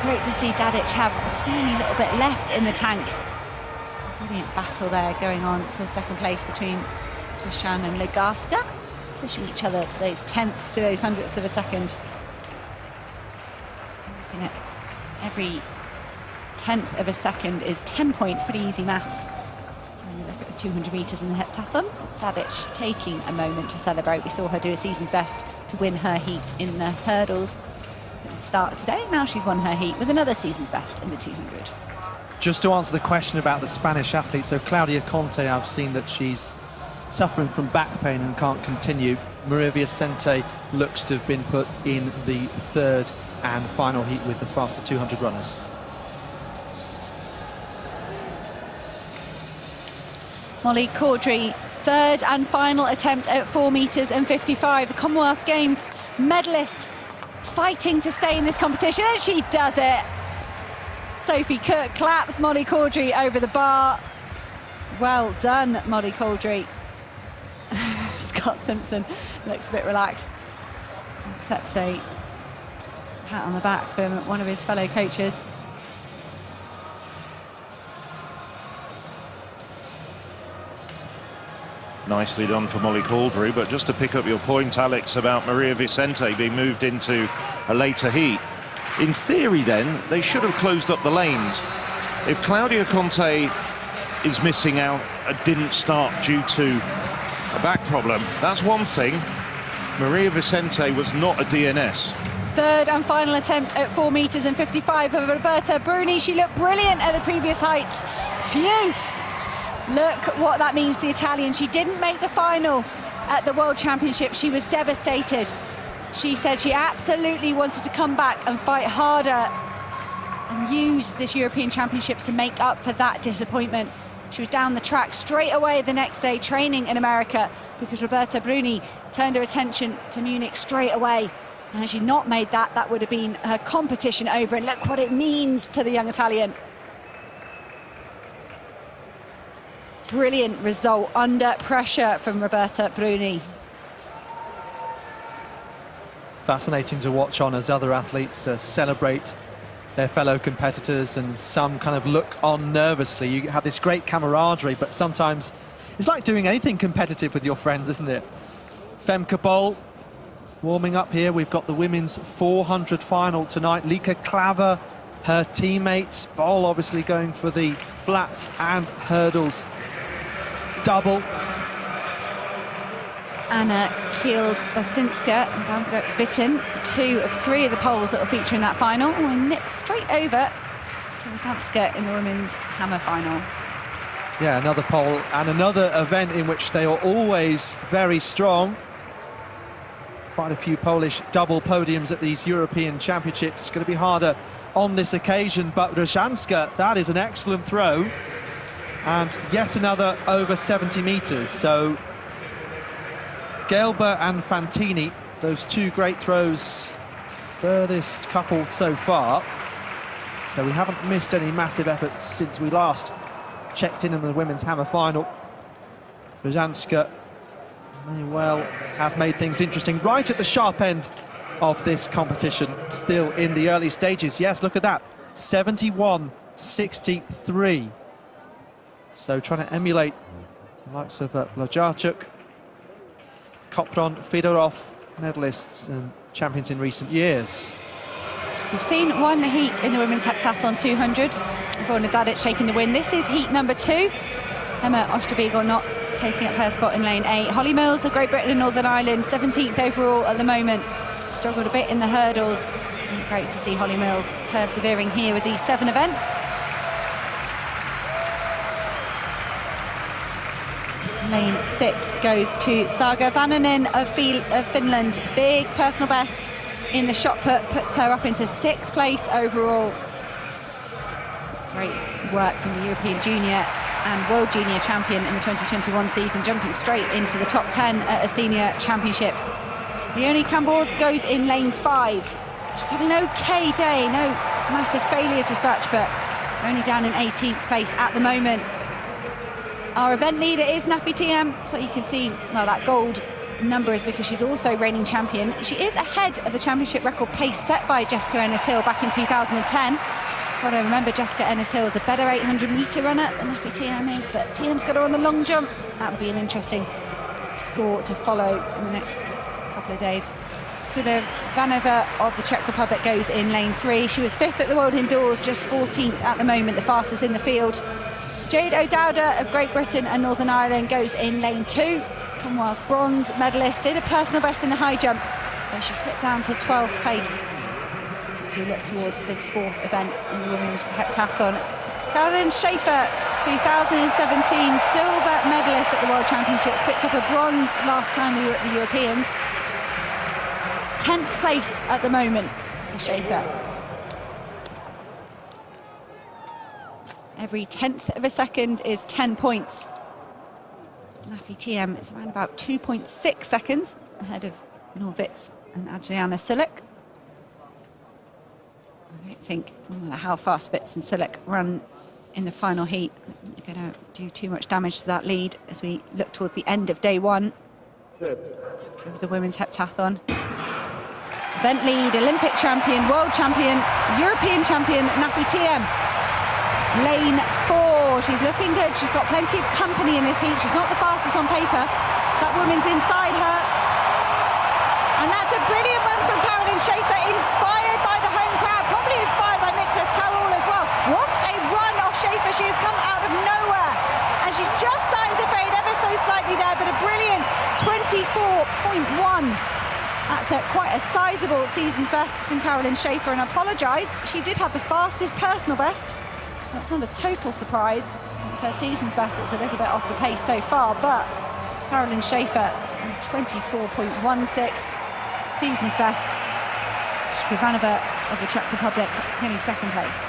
Great to see Dadic have a tiny little bit left in the tank. Brilliant battle there going on for the second place between Christian and Ligarska, pushing each other to those tenths, to those hundredths of a second. Looking at every tenth of a second is 10 points, pretty easy maths. When you look at the 200 metres in the heptathlon, Dadic taking a moment to celebrate. We saw her do a season's best to win her heat in the hurdles at the start of today. Now she's won her heat with another season's best in the 200. Just to answer the question about the Spanish athlete, so Claudia Conte, I've seen that she's suffering from back pain and can't continue. Maria Vicente looks to have been put in the 3rd and final heat with the faster 200 runners. Molly Caudry, 3rd and final attempt at 4 metres and 55. The Commonwealth Games medalist, fighting to stay in this competition, and she does it. Sophie Cook claps Molly Caudry over the bar. Well done, Molly Caudry. Scott Simpson looks a bit relaxed. Accepts a pat on the back from one of his fellow coaches. Nicely done for Molly Caudry, but just to pick up your point, Alex, about Maria Vicente being moved into a later heat. In theory, then, they should have closed up the lanes. If Claudia Conte is missing out, didn't start due to a back problem, that's one thing. Maria Vicente was not a DNS. 3rd and final attempt at 4 metres and 55 for Roberta Bruni. She looked brilliant at the previous heights. Phew! Look what that means to the Italian. She didn't make the final at the World Championship. She was devastated. She said she absolutely wanted to come back and fight harder and use this European Championships to make up for that disappointment. She was down the track straight away the next day training in America, because Roberta Bruni turned her attention to Munich straight away. And had she not made that, that would have been her competition over. And look what it means to the young Italian. Brilliant result under pressure from Roberta Bruni. Fascinating to watch on as other athletes celebrate their fellow competitors, and some kind of look on nervously. You have this great camaraderie, but sometimes it's like doing anything competitive with your friends, isn't it? Femke Bol warming up here. We've got the women's 400 final tonight. Lika Klaver, her teammate. Bol obviously going for the flat and hurdles double. Anna Kiel-Basinska and Bamberg Witten, 2 of 3 of the poles that will feature in that final. And nick straight over to Basinska in the women's hammer final. Yeah, another pole and another event in which they are always very strong. Quite a few Polish double podiums at these European Championships. It's going to be harder on this occasion, but Rozhanska, that is an excellent throw. And yet another over 70 metres. So Gelber and Fantini, those 2 great throws, furthest couple so far. So we haven't missed any massive efforts since we last checked in the women's hammer final. Brzezinska may well have made things interesting right at the sharp end of this competition, still in the early stages. Yes, look at that, 71-63. So trying to emulate the likes of Lojarchuk, Kopron, Fedorov, medalists and champions in recent years. We've seen one heat in the women's heptathlon 200. Borna Dadic shaking the win. This is heat number 2. Emma Osterbeagel not taking up her spot in lane 8. Holly Mills of Great Britain and Northern Ireland, 17th overall at the moment. Struggled a bit in the hurdles. And great to see Holly Mills persevering here with these 7 events. Lane 6 goes to Saga Vananen of Finland. Big personal best in the shot put, puts her up into 6th place overall. Great work from the European Junior and World Junior champion in the 2021 season, jumping straight into the top 10 at a senior championships. Leonie Cambourds goes in lane 5. She's having an okay day, no massive failures as such, but only down in 18th place at the moment. Our event leader is Nafi Thiam, so you can see, well, that gold number is because she's also reigning champion. She is ahead of the championship record pace set by Jessica Ennis-Hill back in 2010. Got to remember, Jessica Ennis-Hill is a better 800-metre runner than Nafi Thiam is, but Thiam's got her on the long jump. That would be an interesting score to follow in the next couple of days. Skuda Vanova of the Czech Republic goes in lane 3. She was 5th at the World Indoors, just 14th at the moment, the fastest in the field. Jade O'Dowda of Great Britain and Northern Ireland goes in lane 2. Commonwealth bronze medalist, did a personal best in the high jump, but she slipped down to 12th place as we look towards this 4th event in the women's heptathlon. Caroline Schaefer, 2017 silver medalist at the World Championships, picked up a bronze last time we were at the Europeans. 10th place at the moment for Schaefer. Every 10th of a second is 10 points. Nafi Thiam is around about 2.6 seconds ahead of Norwitz and Adriana Sulik. I don't think, no matter how fast Witz and Sulik run in the final heat, they're going to do too much damage to that lead as we look towards the end of day 1 of the women's heptathlon. Event lead, Olympic champion, world champion, European champion, Nafi Thiam. Lane 4, she's looking good. She's got plenty of company in this heat. She's not the fastest on paper. That woman's inside her. And that's a brilliant run from Caroline Schaefer, inspired by the home crowd, probably inspired by Nicholas Carroll as well. What a run off Schaefer. She has come out of nowhere. And she's just starting to fade ever so slightly there, but a brilliant 24.1. That's quite a sizable season's best from Caroline Schaefer, and I apologise, she did have the fastest personal best. That's not a total surprise. It's her season's best that's a little bit off the pace so far, but Caroline Schaefer, 24.16, season's best. Skrivanova of the Czech Republic getting 2nd place.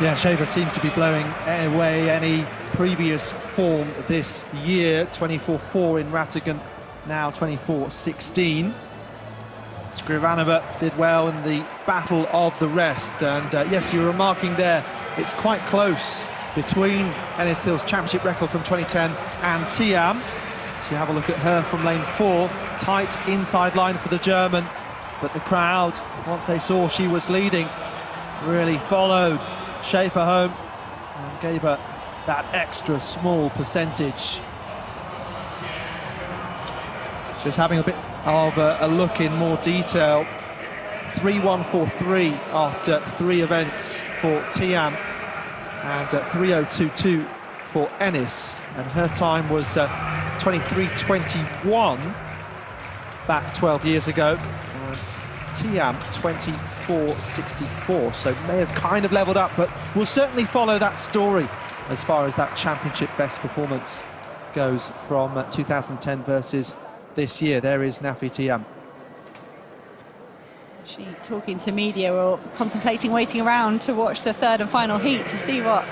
Yeah, Schaefer seems to be blowing away any previous form this year. 24.4 in Rattigan, now 24.16. Skrivanova did well in the battle of the rest, and yes, you were remarking there, it's quite close between Ennis-Hill's championship record from 2010 and Thiam. So you have a look at her from lane 4, tight inside line for the German, but the crowd, once they saw she was leading, really followed Schaefer home and gave her that extra small percentage. Just having a bit of a look in more detail. 3.143 after 3 events for Thiam, and 3.022 for Ennis, and her time was 23.21 back 12 years ago. Thiam 24.64, so may have kind of leveled up, but we'll certainly follow that story as far as that championship best performance goes from 2010 versus this year. There is Nafi Thiam. She talking to media or contemplating waiting around to watch the 3rd and final heat to see what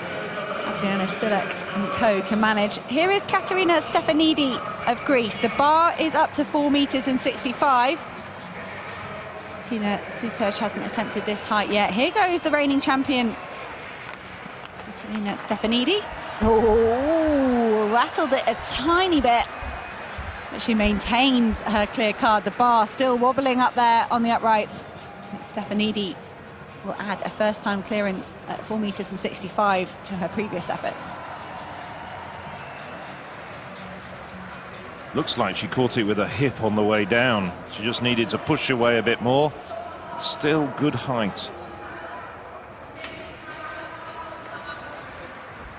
Adriana Sulik and co can manage. Here is Katerina Stefanidi of Greece. The bar is up to 4.65 meters. Tina Sutaj hasn't attempted this height yet. Here goes the reigning champion, Katerina Stefanidi. Oh, rattled it a tiny bit, but she maintains her clear card. The bar still wobbling up there on the uprights. Stefanidi will add a first-time clearance at 4.65 meters to her previous efforts. Looks like she caught it with her hip on the way down. She just needed to push away a bit more. Still good height.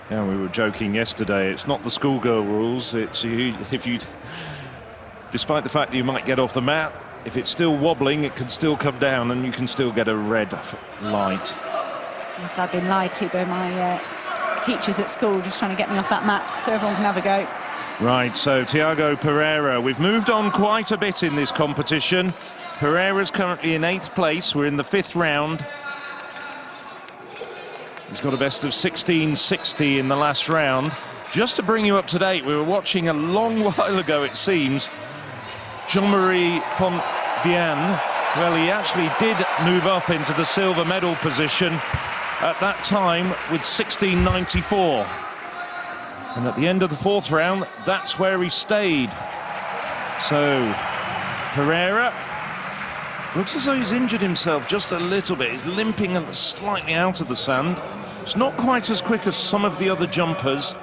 Yeah, we were joking yesterday, it's not the schoolgirl rules, it's if you, despite the fact that you might get off the mat, if it's still wobbling, it can still come down and you can still get a red light. Yes, I've been lied to by my teachers at school, just trying to get me off that mat so everyone can have a go. Right, so Tiago Pereira, we've moved on quite a bit in this competition. Pereira's currently in 8th place, we're in the 5th round. He's got a best of 16.60 in the last round. Just to bring you up to date, we were watching a long while ago, it seems, Jean-Marie Fonvian. Well, he actually did move up into the silver medal position at that time with 16.94. And at the end of the 4th round, that's where he stayed. So, Pereira looks as though he's injured himself just a little bit. He's limping slightly out of the sand. It's not quite as quick as some of the other jumpers.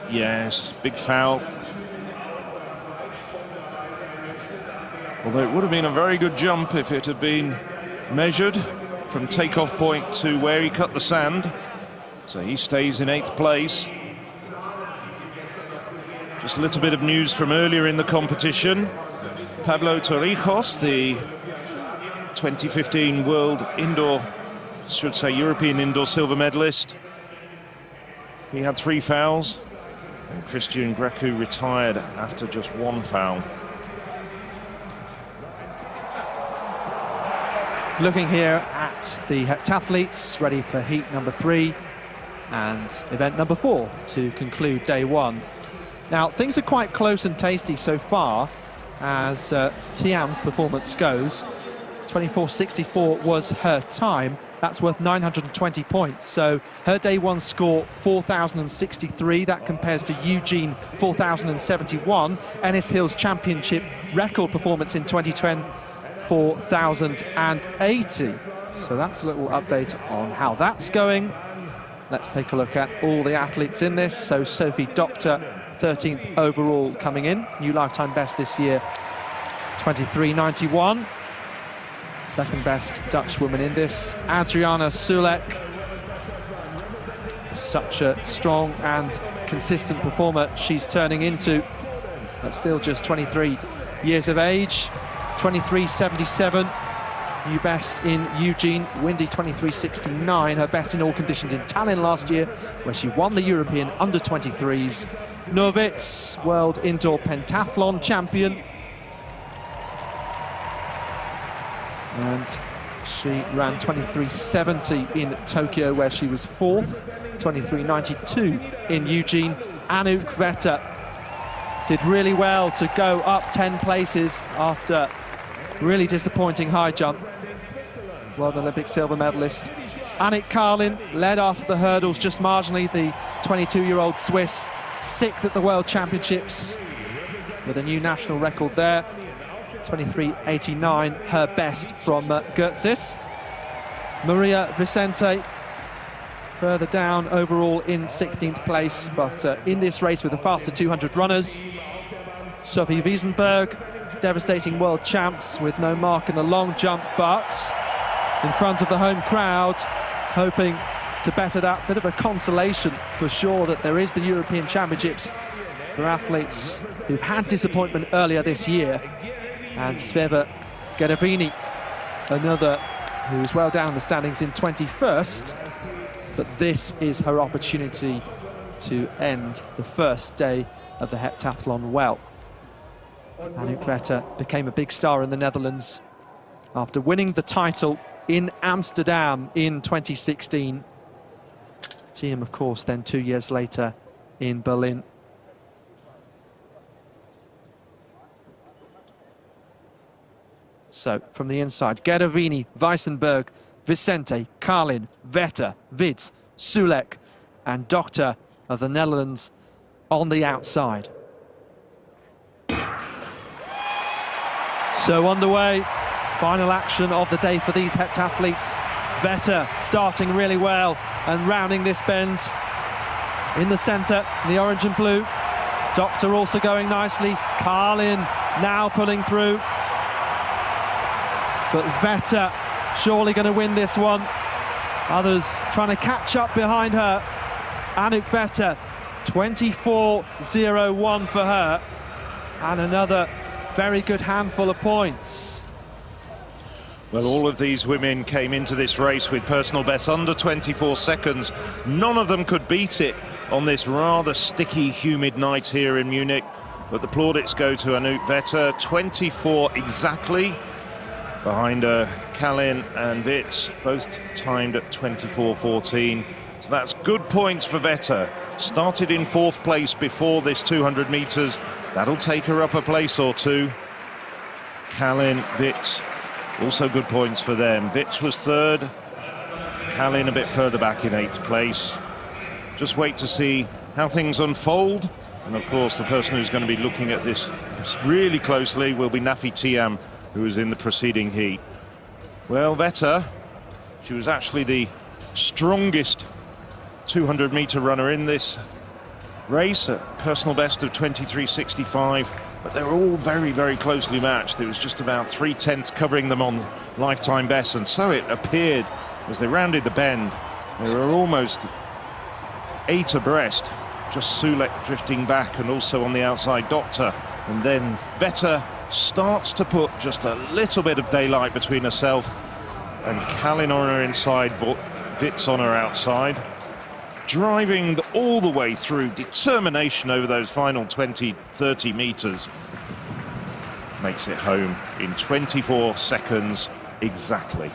Yes, big foul. Although it would have been a very good jump if it had been measured from takeoff point to where he cut the sand. So he stays in 8th place. Just a little bit of news from earlier in the competition. Pablo Torrijos, the 2015 World Indoor, should say European Indoor silver medalist. He had 3 fouls. And Christian Grecu retired after just 1 foul. Looking here at the heptathletes ready for heat number 3 and event number 4 to conclude day 1. Now, things are quite close and tasty so far as Tiam's performance goes. 24.64 was her time. That's worth 920 points. So her day 1 score, 4,063. That compares to Eugene, 4,071. Ennis Hill's championship record performance in 2010, 4,080. So that's a little update on how that's going. Let's take a look at all the athletes in this. So Sophie Doctor, 13th overall coming in. New lifetime best this year, 23.91. Second best Dutch woman in this, Adriana Sulek. Such a strong and consistent performer she's turning into, but still just 23 years of age. 23.77, new best in Eugene. Windy 23.69, her best in all conditions in Tallinn last year, where she won the European under-23s. Novitz, world indoor pentathlon champion. And she ran 23.70 in Tokyo, where she was 4th, 23.92 in Eugene. Anouk Vetter did really well to go up 10 places after really disappointing high jump. World Olympic silver medalist. Annick Carlin led after the hurdles just marginally, the 22-year-old Swiss, 6th at the World Championships with a new national record there. 23.89, her best from Gertsis. Maria Vicente further down overall in 16th place, but in this race with the faster 200 runners. Sophie Wiesenberg, devastating world champs with no mark in the long jump, but in front of the home crowd, hoping to better that. Bit of a consolation for sure that there is the European Championships for athletes who've had disappointment earlier this year. And Sveva Gerevini, another who's well down the standings in 21st, but this is her opportunity to end the first day of the heptathlon well. Anouk Vetter became a big star in the Netherlands after winning the title in Amsterdam in 2016. Team, of course, then 2 years later in Berlin. So from the inside, Gervini, Weissenberg, Vicente, Carlin, Vetter, Wits, Sulek and Doctor of the Netherlands on the outside. So underway, final action of the day for these heptathletes. Vetter starting really well and rounding this bend in the centre, the orange and blue. Doctor also going nicely. Carlin now pulling through. But Vetter surely going to win this one. Others trying to catch up behind her. Anouk Vetter, 24.01 for her. And another very good handful of points. Well, all of these women came into this race with personal bests under 24 seconds. None of them could beat it on this rather sticky, humid night here in Munich. But the plaudits go to Anouk Vetter, 24 exactly. Behind her, Kalin and Wits, both timed at 24.14. So that's good points for Vetter. Started in 4th place before this 200 metres. That'll take her up a place or two. Kalin, Wits, also good points for them. Wits was 3rd. Kalin a bit further back in 8th place. Just wait to see how things unfold. And of course, the person who's going to be looking at this really closely will be Nafi Thiam, who was in the preceding heat. Well, Vetter, she was actually the strongest 200-metre runner in this race, a personal best of 23.65, but they were all very, very closely matched. There was just about 3/10 covering them on lifetime best, and so it appeared as they rounded the bend. They were almost 8 abreast, just Sulek drifting back and also on the outside Doctor, and then Vetter starts to put just a little bit of daylight between herself and Kalin on her inside, Wits on her outside, driving all the way through, determination over those final 20-30 metres. Makes it home in 24 seconds exactly.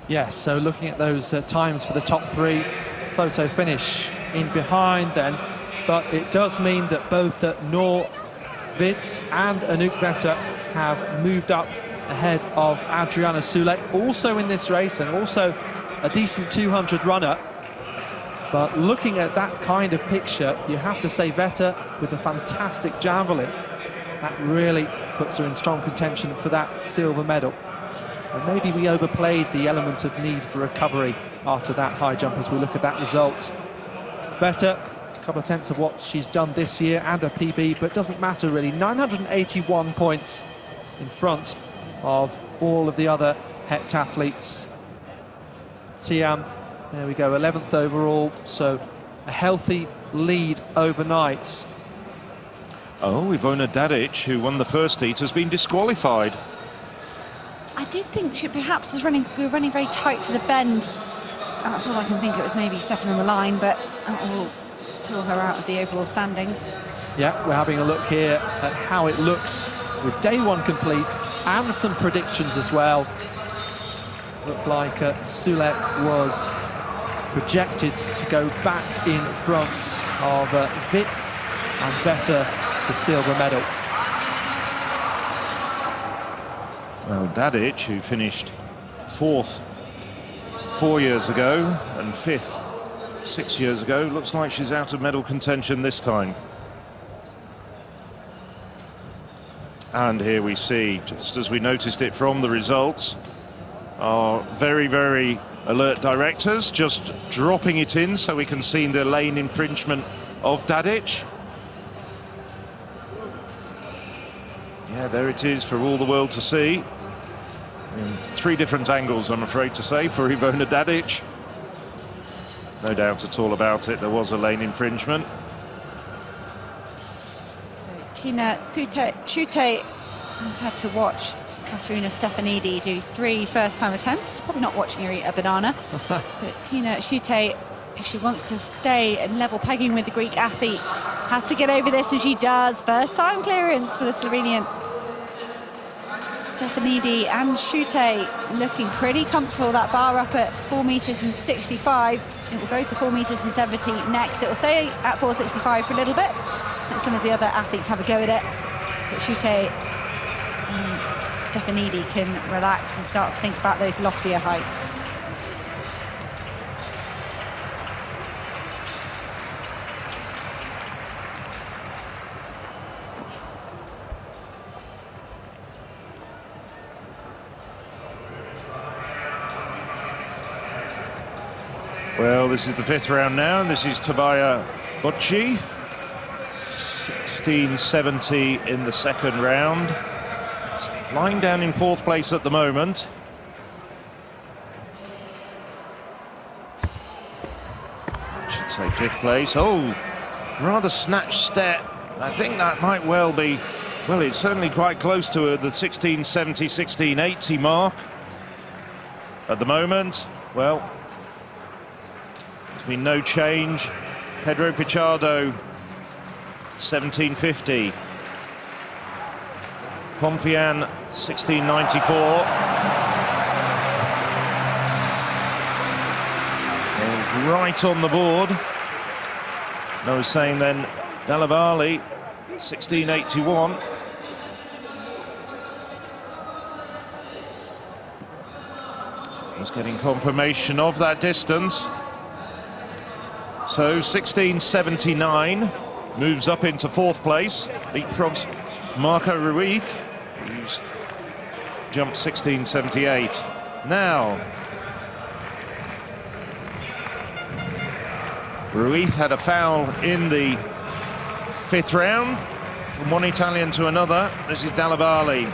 Yes, so looking at those times for the top 3, photo finish in behind then, but it does mean that both Noor Wits and Anouk Vetter have moved up ahead of Adriana Sulek, also in this race and also a decent 200 runner. But looking at that kind of picture, you have to say Vetter with a fantastic javelin. That really puts her in strong contention for that silver medal. And maybe we overplayed the element of need for recovery after that high jump as we look at that result. Vetter, a couple of tenths of what she's done this year and a PB, but doesn't matter really. 981 points in front of all of the other heptathletes. Thiam, there we go, 11th overall, so a healthy lead overnight. Oh, Ivona Dadic, who won the first heat, has been disqualified. I did think she perhaps was running very tight to the bend. That's all I can think. It was maybe stepping on the line, but that will pull her out of the overall standings. Yeah, we're having a look here at how it looks with day 1 complete and some predictions as well. Looked like Sulek was projected to go back in front of Wits and Vetter the silver medal. Well, Dadic, who finished 4th 4 years ago and 5th 6 years ago, looks like she's out of medal contention this time. And here we see, just as we noticed it from the results, our very, very alert directors just dropping it in so we can see the lane infringement of Dadic. Yeah, there it is for all the world to see. In 3 different angles, I'm afraid to say, for Ivona Dadic. No doubt at all about it, there was a lane infringement. So Tina Chute has had to watch Katerina Stefanidi do 3 first-time attempts. Probably not watching her eat a banana. But Tina Chute, if she wants to stay in level pegging with the Greek athlete, has to get over this, and she does. First-time clearance for the Slovenian. Stefanidi and Chute looking pretty comfortable. That bar up at 4 meters and 65. It will go to 4 meters and 70 next. It will stay at 4.65 for a little bit. And some of the other athletes have a go at it. But Chute Stefanidi can relax and start to think about those loftier heights. Well, this is the 5th round now, and this is Tabaya Bocci. 16.70 in the 2nd round. Lying down in 4th place at the moment. Should say 5th place. Oh, rather snatched step. I think that might well be, well, it's certainly quite close to the 16.70, 16.80 mark at the moment. Well, there's been no change. Pedro Pichardo, 17.50. Pomfian, 16.94. Right on the board. I was saying then, Dalavali, 16.81. Was getting confirmation of that distance. So 16.79 moves up into 4th place. Leapfrogs Marco Ruiz, who's jumped 16.78. Now, Ruiz had a foul in the 5th round from one Italian to another. This is Dalavali.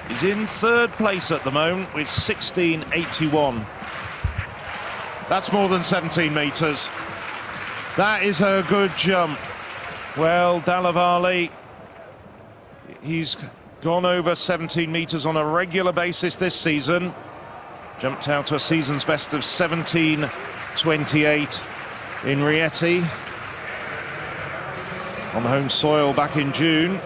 He's in 3rd place at the moment with 16.81. That's more than 17 metres. That is a good jump. Well, Dalavali, he's gone over 17 metres on a regular basis this season. Jumped out to a season's best of 17.28 in Rieti on home soil back in June.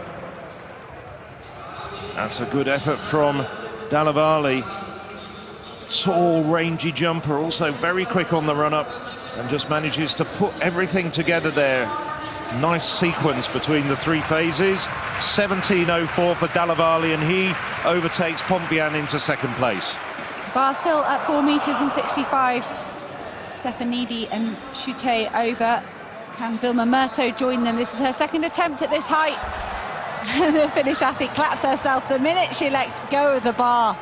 That's a good effort from Dalavali. Tall, rangy jumper, also very quick on the run-up, and just manages to put everything together there. Nice sequence between the 3 phases. 17.04 for Dalavali, and he overtakes Pompian into 2nd place. Bar still at 4 metres and 65. Stefanidi and Chute over. Can Vilma Murto join them? This is her 2nd attempt at this height. The Finnish athlete claps herself the minute she lets go of the bar.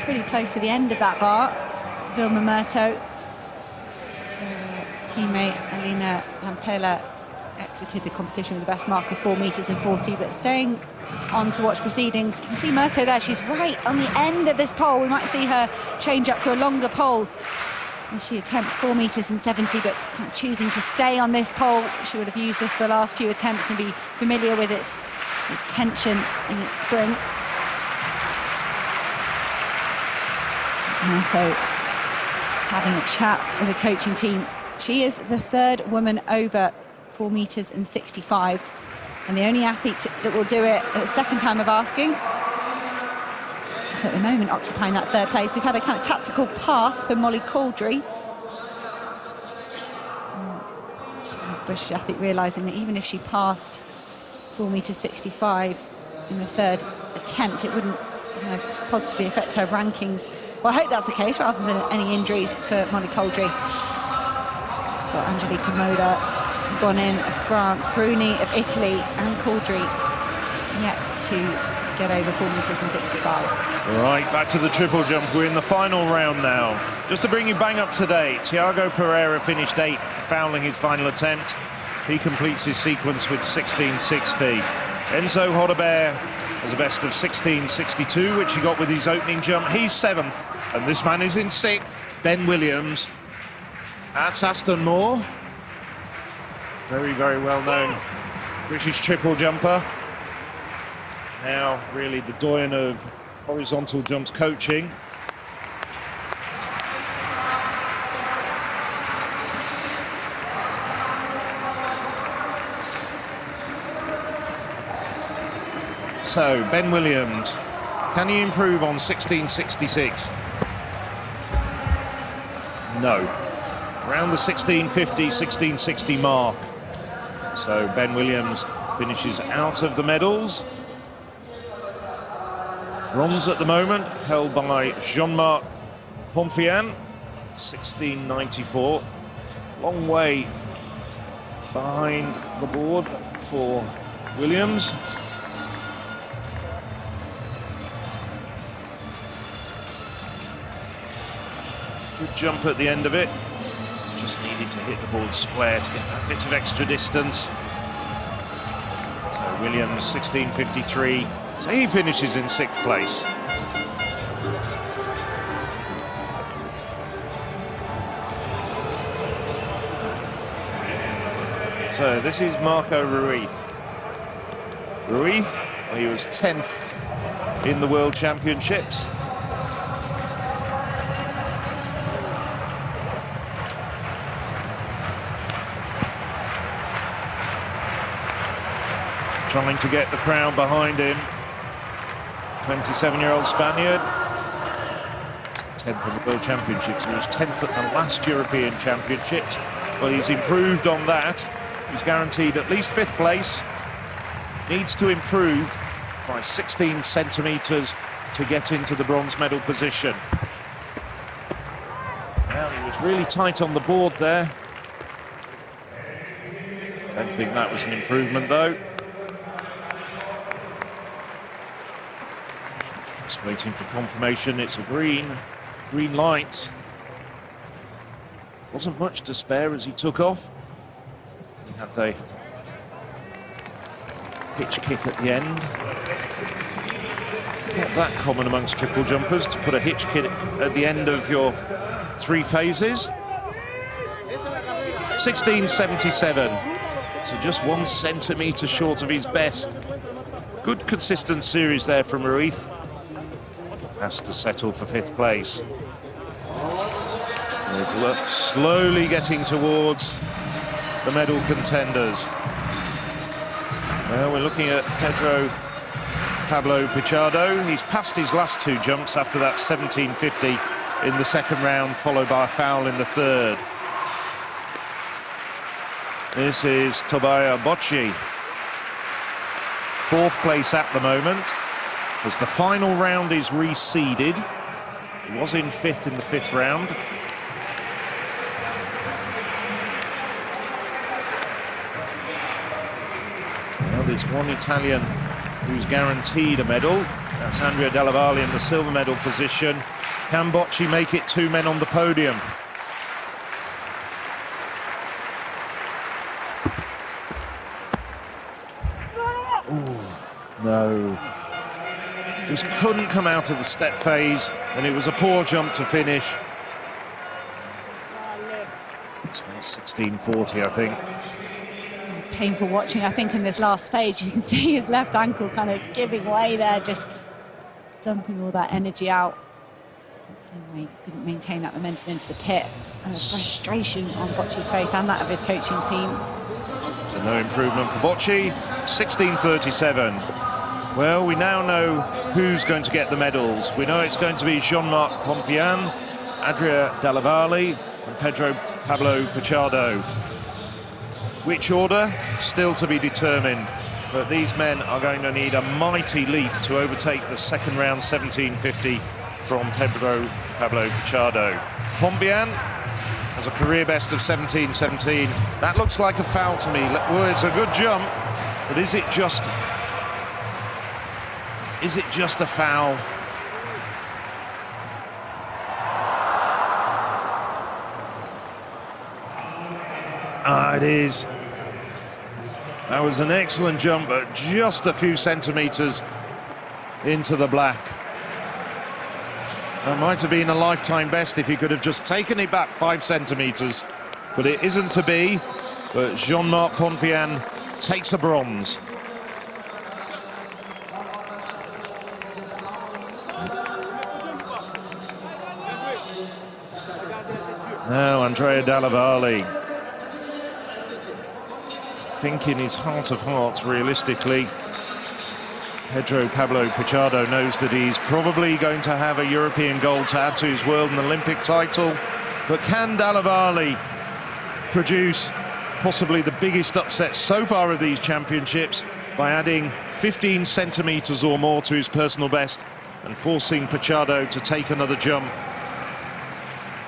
Pretty close to the end of that bar. Vilma Murto. Teammate Alina Lampela exited the competition with the best mark of 4 metres and 40, but staying on to watch proceedings. You can see Murto there, she's right on the end of this pole. We might see her change up to a longer pole as she attempts 4 metres and 70, but choosing to stay on this pole. She would have used this for the last few attempts and be familiar with its tension and its spring. Murto having a chat with the coaching team. She is the 3rd woman over 4 metres and 65, and the only athlete that will do it at the 2nd time of asking. So at the moment occupying that 3rd place. We've had a kind of tactical pass for Molly Caldry. The British athlete realising that even if she passed 4 metres 65 in the 3rd attempt, it wouldn't positively affect her rankings. Well, I hope that's the case, rather than any injuries for Molly Caldry. Got Angelica Moda, Bonin of France, Bruni of Italy, and Caldry yet to get over 4 metres and 65. Right, back to the triple jump. We're in the final round now. Just to bring you bang up to date, Thiago Pereira finished 8th, fouling his final attempt. He completes his sequence with 16.60. Enzo Hodebert has a best of 16.62, which he got with his opening jump. He's 7th, and this man is in 6th, Ben Williams. That's Aston Moore. Very, very well-known British triple jumper. Now, really the doyen of horizontal jumps coaching. So, Ben Williams, can he improve on 16.66? No. Around the 16.50, 16.60 mark. So Ben Williams finishes out of the medals. Bronze at the moment, held by Jean-Marc Pomfian, 1694. Long way behind the board for Williams. Good jump at the end of it. Just needed to hit the board square to get that bit of extra distance. So Williams, 1653. So he finishes in 6th place. So this is Marco Ruiz. Ruiz, well, he was 10th in the World Championships. Trying to get the crowd behind him. 27-year-old Spaniard. 10th in the World Championships. He was 10th at the last European Championships. Well, he's improved on that. He's guaranteed at least 5th place. Needs to improve by 16 centimetres to get into the bronze medal position. Well, he was really tight on the board there. Don't think that was an improvement, though. Just waiting for confirmation. It's a green light. Wasn't much to spare as he took off. He had the pitch kick at the end. Not that common amongst triple jumpers to put a hitch kick at the end of your 3 phases. 1677. So just 1 centimetre short of his best. Good consistent series there from Ruiz. Has to settle for 5th place. Slowly getting towards the medal contenders. Well, we're looking at Pablo Pichardo. He's passed his last 2 jumps after that 1750 in the 2nd round, followed by a foul in the 3rd. This is Tobia Bocci. 4th place at the moment. As the final round is reseeded. He was in 5th in the 5th round. Well, there's one Italian who's guaranteed a medal. That's Andrea Della Valle in the silver medal position. Can Bocci make it 2 men on the podium? Ooh, no. Just couldn't come out of the step phase, and it was a poor jump to finish. It's 1640, I think. Painful watching, I think, in this last stage. You can see his left ankle kind of giving way there, just dumping all that energy out. Same way he didn't maintain that momentum into the pit. Frustration on Bocci's face and that of his coaching team. So no improvement for Bocci. 1637. Well, we now know who's going to get the medals. We know it's going to be Jean-Marc Pomfian, Andrea Della Valle and Pablo Pichardo. Which order? Still to be determined. But these men are going to need a mighty leap to overtake the 2nd round 1750 from Pablo Pichardo. Pomfian has a career best of 17.17. That looks like a foul to me. Well, it's a good jump, but is it just a foul? It is. That was an excellent jump, but just a few centimetres into the black. That might have been a lifetime best if he could have just taken it back 5 centimetres, but it isn't to be. But Jean-Marc Pomfian takes a bronze. Now Andrea Della Valle, I think in his heart of hearts, realistically, Pablo Pichardo knows that he's probably going to have a European gold to add to his world and Olympic title. But can Della Valle produce possibly the biggest upset so far of these championships by adding 15 centimetres or more to his personal best and forcing Pichardo to take another jump.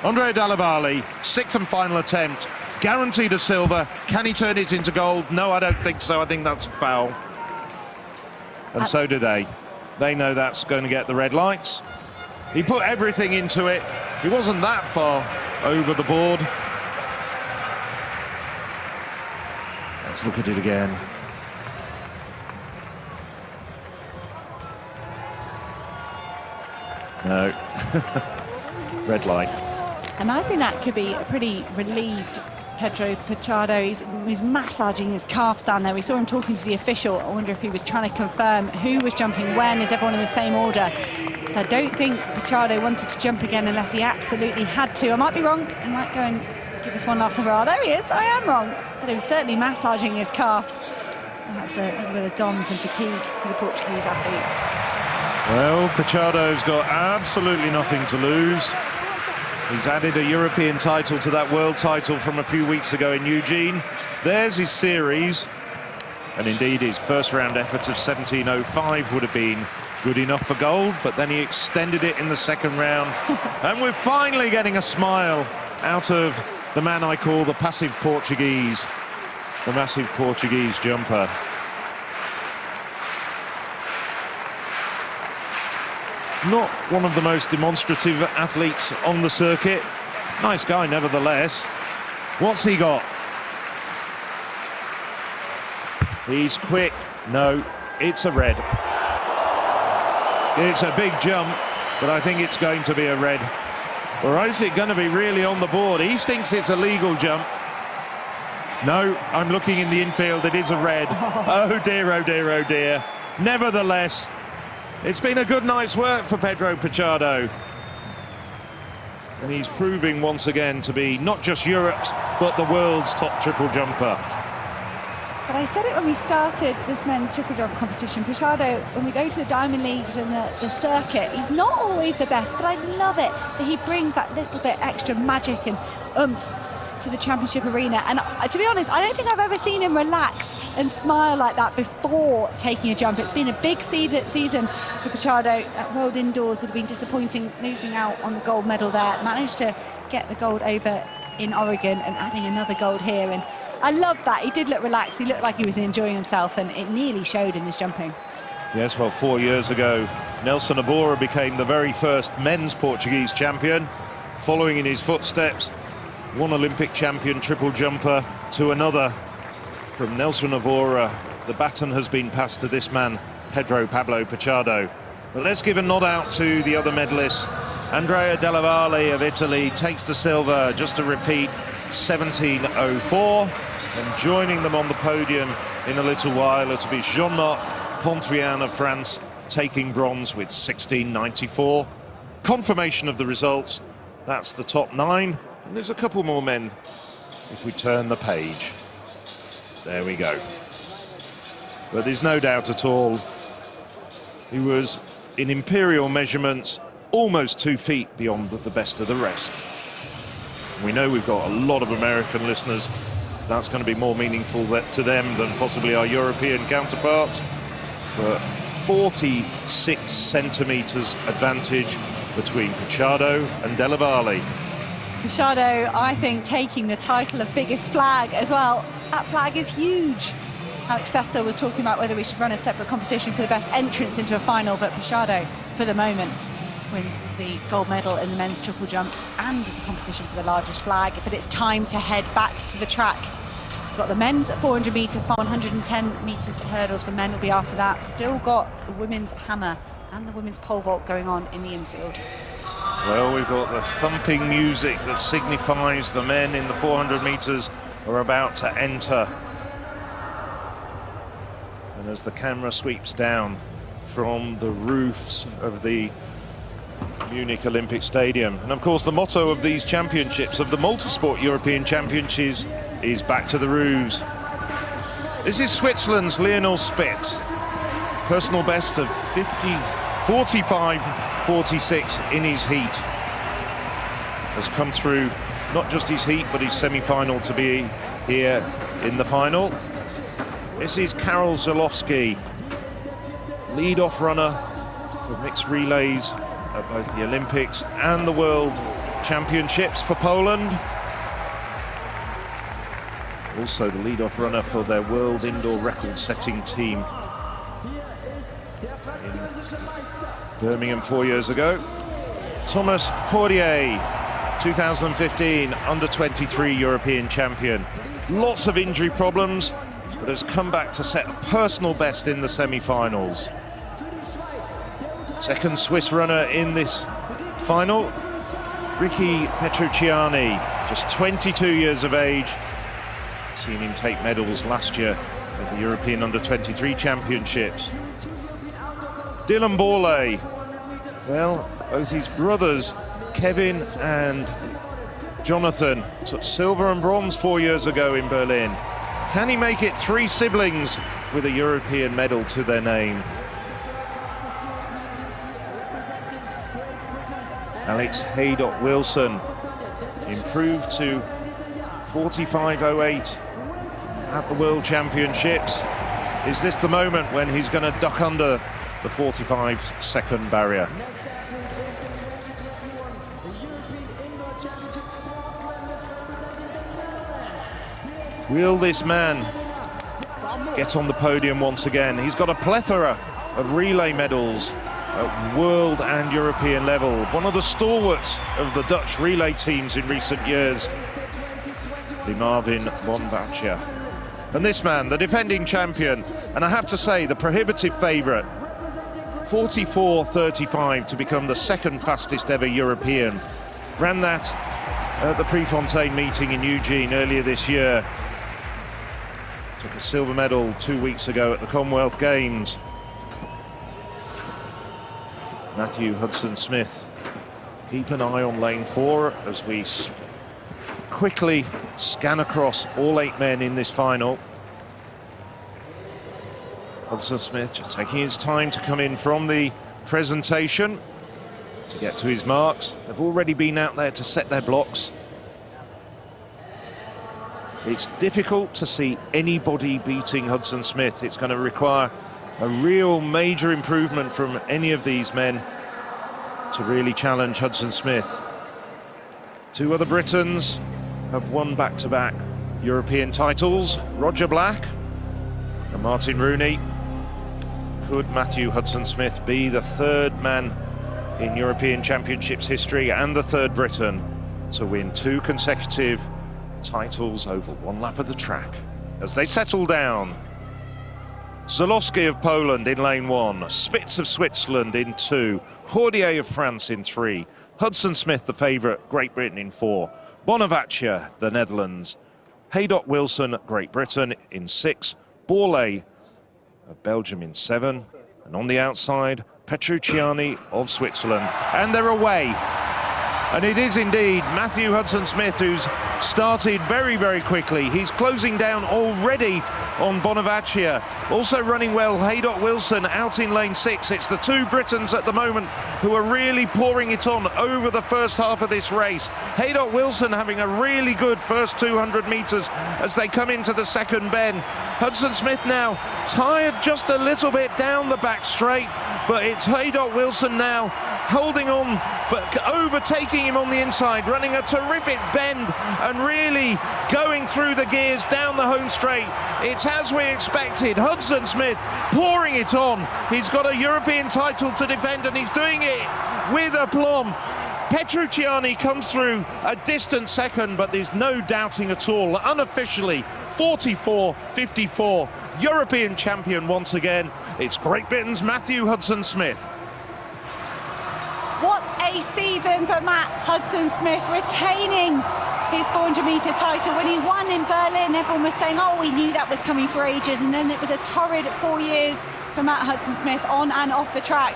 Andrea Della Valle, sixth and final attempt, guaranteed a silver. Can he turn it into gold? No, I don't think so. I think that's a foul. And so do they. They know that's going to get the red lights. He put everything into it. He wasn't that far over the board. Let's look at it again. No. Red light. And I think that could be a pretty relieved Pedro Pichardo. He's massaging his calves down there. We saw him talking to the official. I wonder if he was trying to confirm who was jumping when. Is everyone in the same order? So I don't think Pichardo wanted to jump again unless he absolutely had to. I might be wrong. He might go and give us one last hurrah. There he is. I am wrong. But he was certainly massaging his calves. Perhaps a little bit of DOMS and fatigue for the Portuguese athlete. Well, Pichardo's got absolutely nothing to lose. He's added a European title to that world title from a few weeks ago in Eugene. There's his series. And indeed, his first round effort of 17.05 would have been good enough for gold, but then he extended it in the second round. And we're finally getting a smile out of the man I call the passive Portuguese, the massive Portuguese jumper. Not one of the most demonstrative athletes on the circuit. Nice guy, nevertheless. What's he got? He's quick. No, it's a red. It's a big jump, but I think it's going to be a red. Or is it going to be really on the board? He thinks it's a legal jump. No, I'm looking in the infield. It is a red. Oh dear, oh dear, oh dear. Nevertheless, it's been a good night's work for Pedro Pichardo. And he's proving once again to be not just Europe's, but the world's top triple jumper. But I said it when we started this men's triple jump competition. Pichardo, when we go to the Diamond Leagues and the circuit, he's not always the best, but I love it that he brings that little bit extra magic and oomph to the championship arena. And to be honest, I don't think I've ever seen him relax and smile like that before taking a jump. It's been a big season for Pichardo. At World Indoors would have been disappointing, losing out on the gold medal there. Managed to get the gold over in Oregon and adding another gold here. And I love that. He did look relaxed. He looked like he was enjoying himself, and it nearly showed in his jumping. Yes, well, 4 years ago, Nelson Abora became the very first men's Portuguese champion, following in his footsteps. One Olympic champion triple jumper to another. From Nelson Abora, the baton has been passed to this man, Pedro Pablo Pichardo. But let's give a nod out to the other medalists. Andrea Della Valle of Italy takes the silver, just to repeat, 17.04. And joining them on the podium in a little while, it'll be Jean-Marc Pontvian of France taking bronze with 16.94. Confirmation of the results. That's the top 9. And there's a couple more men if we turn the page. There we go. But there's no doubt at all, he was in imperial measurements almost 2 feet beyond the best of the rest. We know we've got a lot of American listeners. That's going to be more meaningful to them than possibly our European counterparts. But 46 centimetres advantage between Pichardo and Della Valle. Pichardo, I think, taking the title of biggest flag as well. That flag is huge. Alex Sefter was talking about whether we should run a separate competition for the best entrance into a final, but Pichardo, for the moment, wins the gold medal in the men's triple jump and the competition for the largest flag. But it's time to head back to the track. We've got the men's 400 metre, 110 metres hurdles for men will be after that. Still got the women's hammer and the women's pole vault going on in the infield. Well, we've got the thumping music that signifies the men in the 400 metres are about to enter. And as the camera sweeps down from the roofs of the Munich Olympic Stadium. And of course, the motto of these championships, of the multi-sport European Championships, is back to the roofs. This is Switzerland's Lionel Spitz. Personal best of 45.46 in his heat. Has come through not just his heat, but his semi-final to be here in the final. This is Karol Zalowski, lead-off runner for mixed relays at both the Olympics and the World Championships for Poland. Also the lead-off runner for their world indoor record-setting team in Birmingham 4 years ago. Thomas Portier, 2015 under-23 European champion. Lots of injury problems, but has come back to set a personal best in the semi-finals. Second Swiss runner in this final, Ricky Petrucciani, just 22 years of age. Seen him take medals last year at the European Under-23 Championships. Dylan Borlée, well, both his brothers, Kevin and Jonathan, took silver and bronze 4 years ago in Berlin. Can he make it 3 siblings with a European medal to their name? Alex Haydock Wilson improved to 45.08 at the World Championships. Is this the moment when he's going to duck under the 45-second barrier? Will this man get on the podium once again? He's got a plethora of relay medals at world and European level. One of the stalwarts of the Dutch relay teams in recent years, the Marvin von Batje. And this man, the defending champion, and I have to say, the prohibitive favourite, 44.35 to become the second fastest ever European. Ran that at the Prefontaine meeting in Eugene earlier this year. Took a silver medal 2 weeks ago at the Commonwealth Games. Matthew Hudson-Smith. Keep an eye on lane 4 as we quickly scan across all 8 men in this final. Hudson-Smith just taking his time to come in from the presentation to get to his marks. They've already been out there to set their blocks. It's difficult to see anybody beating Hudson-Smith. It's going to require a real major improvement from any of these men to really challenge Hudson-Smith. 2 other Britons have won back-to-back European titles, Roger Black and Martin Rooney. Could Matthew Hudson-Smith be the 3rd man in European Championships history and the 3rd Briton to win 2 consecutive titles over 1 lap of the track? As they settle down, Zalowski of Poland in lane 1, Spitz of Switzerland in 2, Portier of France in 3, Hudson-Smith, the favourite, Great Britain in 4, Bonavacia, the Netherlands, Haydock Wilson, Great Britain in 6, Borlée of Belgium in 7, and on the outside, Petrucciani of Switzerland. And they're away. And it is indeed Matthew Hudson-Smith who's started very, very quickly. He's closing down already on Bonavacia. Also running well, Haydock Wilson out in lane 6. It's the 2 Britons at the moment who are really pouring it on over the first half of this race. Haydock Wilson having a really good first 200 metres as they come into the second bend. Hudson-Smith now tired just a little bit down the back straight, but it's Haydock Wilson now holding on, but overtaking him on the inside, running a terrific bend and really going through the gears down the home straight. It's as we expected. Hudson-Smith pouring it on. He's got a European title to defend and he's doing it with aplomb. Petrucciani comes through a distant second, but there's no doubting at all. Unofficially, 44.54, European champion once again. It's Great Britain's Matthew Hudson-Smith. What a season for Matt Hudson-Smith, retaining his 400-metre title. When he won in Berlin, everyone was saying, oh, we knew that was coming for ages, and then it was a torrid 4 years for Matt Hudson-Smith on and off the track.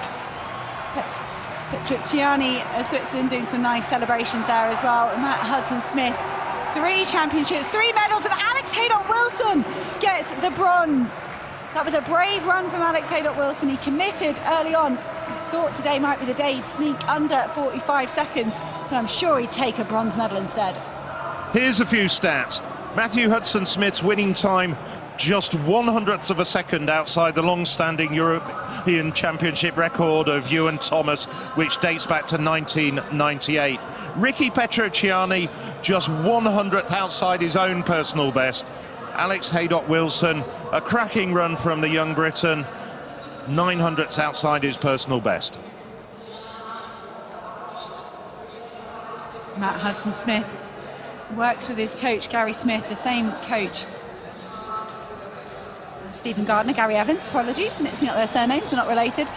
Petrucciani of Switzerland doing some nice celebrations there as well. Matt Hudson-Smith, 3 championships, 3 medals, and Alex Haydock Wilson gets the bronze. That was a brave run from Alex Haydock Wilson. He committed early on. Thought today might be the day he'd sneak under 45 seconds, but I'm sure he'd take a bronze medal instead. Here's a few stats. Matthew Hudson-Smith's winning time just 1/100th of a second outside the long-standing European Championship record of Ewan Thomas, which dates back to 1998. Ricky Petrociani just 1/100th outside his own personal best. Alex Haydock-Wilson, a cracking run from the young Briton, 9/100ths outside his personal best. Matt Hudson-Smith works with his coach, Gary Smith, the same coach. Stephen Gardner, Gary Evans, apologies, mixing up their surnames, they're not related.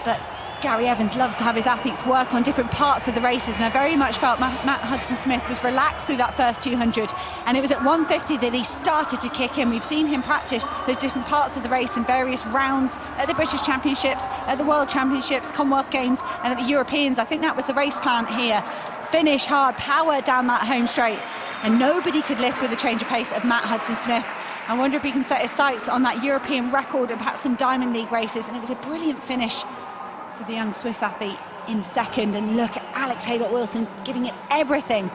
But Gary Evans loves to have his athletes work on different parts of the races, and I very much felt Matt Hudson-Smith was relaxed through that first 200, and it was at 150 that he started to kick in. We've seen him practice those different parts of the race in various rounds at the British Championships, at the World Championships, Commonwealth Games, and at the Europeans. I think that was the race plan here. Finish hard, power down that home straight, and nobody could lift with the change of pace of Matt Hudson-Smith. I wonder if he can set his sights on that European record and perhaps some Diamond League races. And it was a brilliant finish for the young Swiss athlete in second. And look at Alex Haydock-Wilson giving it everything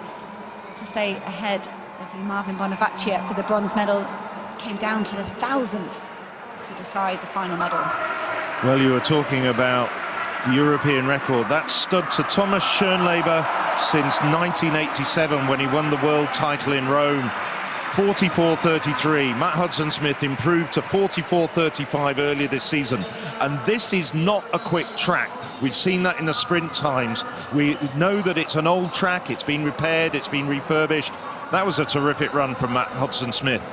to stay ahead of Marvin Bonavaccia for the bronze medal. It came down to the thousandth to decide the final medal. Well, you were talking about the European record. That stood to Thomas Schönleber since 1987 when he won the world title in Rome. 44.33. Matt Hudson-Smith improved to 44.35 earlier this season, and this is not a quick track. We've seen that in the sprint times. We know that it's an old track, it's been repaired, it's been refurbished. That was a terrific run from Matt Hudson-Smith.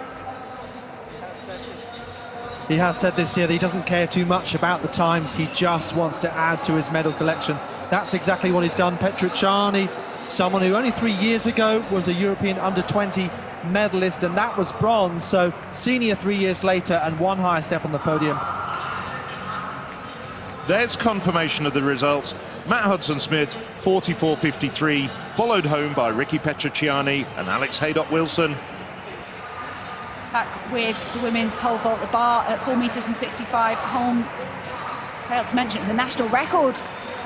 He has said this year that he doesn't care too much about the times, he just wants to add to his medal collection. That's exactly what he's done. Petrociani, someone who only 3 years ago was a European under-20 medalist, and that was bronze, so senior 3 years later and one higher step on the podium. There's confirmation of the results. Matt Hudson-Smith, 44.53, followed home by Ricky Petrociani and Alex Haydock-Wilson. Back with the women's pole vault, the bar at 4 meters and 65. Holm, failed to mention, it was a national record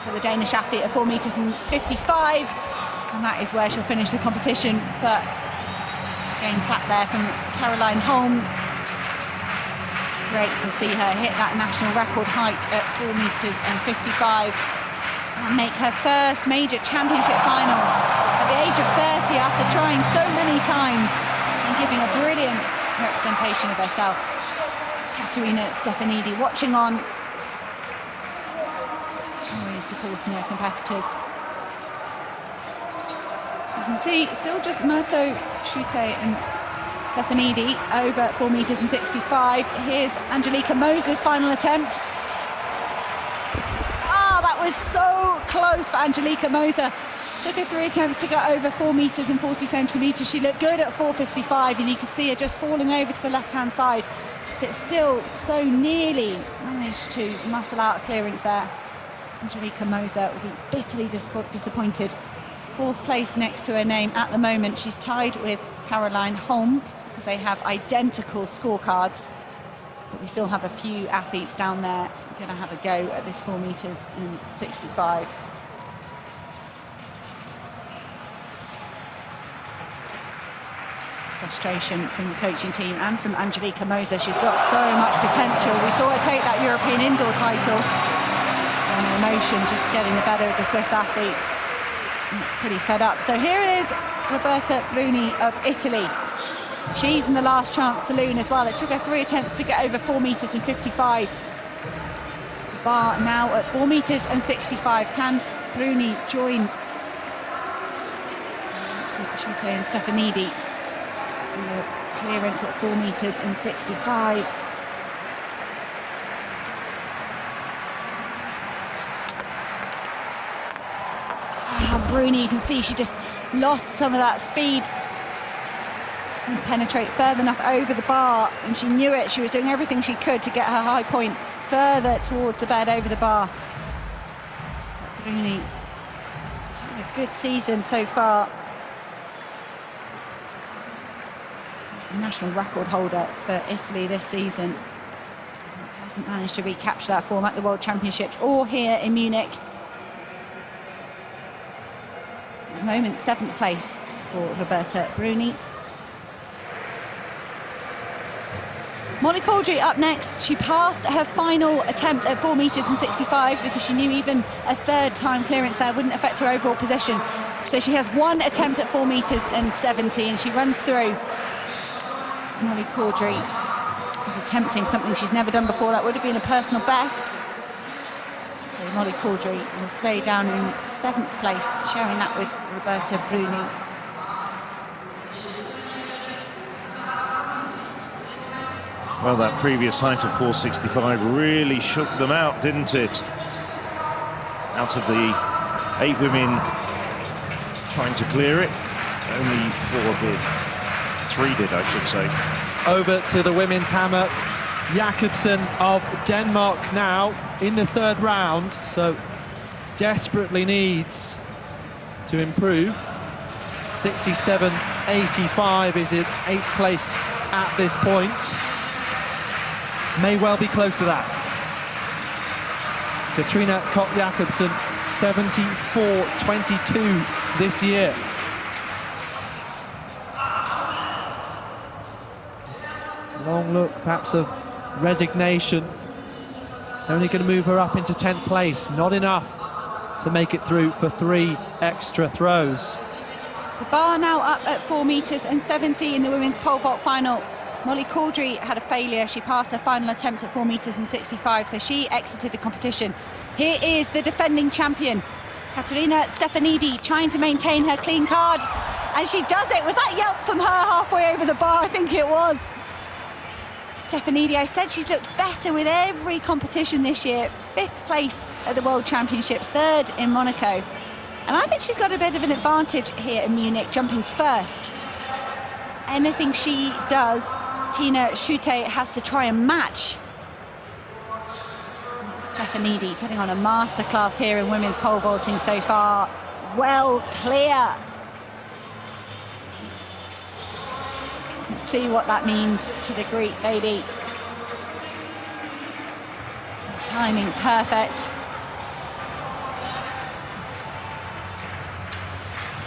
for the Danish athlete at 4 meters and 55, and that is where she'll finish the competition. But again, clap there from Caroline Holm. Great to see her hit that national record height at 4 meters and 55 and make her first major championship final at the age of 30 after trying so many times and giving a brilliant representation of herself. Katerina Stefanidi watching on, always supporting her competitors. You can see still just Murto, Schute and Stefanidi over 4 meters and 65. Here's Angelika Moser's final attempt. Ah, that was so close for Angelika Moser. Took her 3 attempts to go over 4 meters and 40 centimeters. She looked good at 4.55, and you could see her just falling over to the left-hand side, but still so nearly managed to muscle out a clearance there. Angelika Moser will be bitterly disappointed. 4th place next to her name at the moment. She's tied with Caroline Holm because they have identical scorecards, but we still have a few athletes down there going to have a go at this 4 meters and 65. Frustration from the coaching team and from Angelika Moser. She's got so much potential. We saw her take that European indoor title, and emotion just getting the better of the Swiss athlete. And it's pretty fed up. So here it is, Roberta Bruni of Italy. She's in the last chance saloon as well. It took her 3 attempts to get over 4 meters and 55. The bar now at 4 meters and 65. Can Bruni join Schute and Stefanidi? The clearance at 4 meters and 65. Bruni, you can see she just lost some of that speed and penetrate further enough over the bar, and she knew it. She was doing everything she could to get her high point further towards the bed over the bar. Bruni has had a good season so far. The national record holder for Italy this season. Hasn't managed to recapture that form at the World Championships or here in Munich. At the moment, 7th place for Roberta Bruni. Molly Caudry up next. She passed her final attempt at 4 metres and 65 because she knew even a third time clearance there wouldn't affect her overall position. So she has one attempt at 4 metres and 70, and she runs through. Molly Caudry is attempting something she's never done before. That would have been a personal best. So Molly Caudry will stay down in 7th place, sharing that with Roberta Bruni. Well, that previous height of 465 really shook them out, didn't it? Out of the 8 women trying to clear it, only 4 did. 3 did, I should say. Over to the women's hammer. Jakobsen of Denmark now in the 3rd round, so desperately needs to improve. 67.85 is in 8th place at this point. May well be close to that. Katrina Koch-Jakobsen, 74.22 this year. Long look, perhaps of resignation. It's only going to move her up into 10th place. Not enough to make it through for 3 extra throws. The bar now up at 4 metres and 70 in the women's pole vault final. Molly Caudry had a failure. She passed her final attempt at 4 metres and 65, so she exited the competition. Here is the defending champion, Katerina Stefanidi, trying to maintain her clean card, and she does it. Was that yelp from her halfway over the bar? I think it was. Stefanidi, I said she's looked better with every competition this year. 5th place at the World Championships, 3rd in Monaco. And I think she's got a bit of an advantage here in Munich, jumping first. Anything she does, Tina Schutte has to try and match. Stefanidi putting on a masterclass here in women's pole vaulting so far. Well clear. Let's see what that means to the Greek lady. Timing perfect.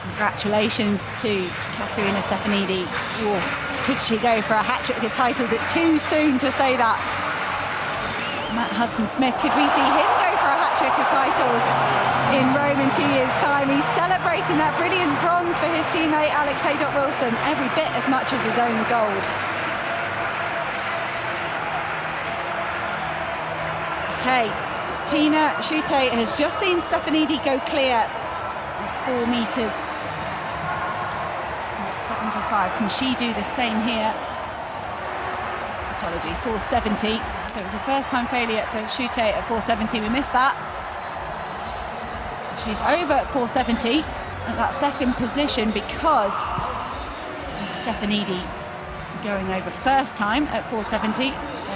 Congratulations to Katerina Stefanidi. Ooh, could she go for a hat-trick of titles? It's too soon to say that. Matt Hudson-Smith, could we see him go for a hat-trick of titles in Rome in 2 years' time? He's celebrating that brilliant bronze for his teammate Alex Haydock-Wilson, every bit as much as his own gold. Okay, Tina Schutte has just seen Stefanidi go clear at 4 metres. 75. Can she do the same here? Apologies, 470. So it was a first-time failure for Schutte at 470. We missed that. She's over at 470 at that 2nd position because of Stefanidi going over first time at 470. So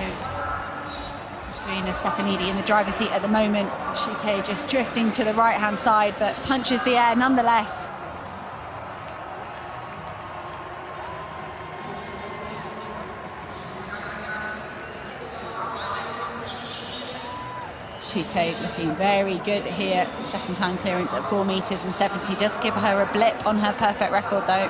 Katerina Stefanidi in the driver's seat at the moment. Schutte just drifting to the right-hand side, but punches the air nonetheless. Schutte looking very good here. 2nd time clearance at 4 metres and 70 does give her a blip on her perfect record though.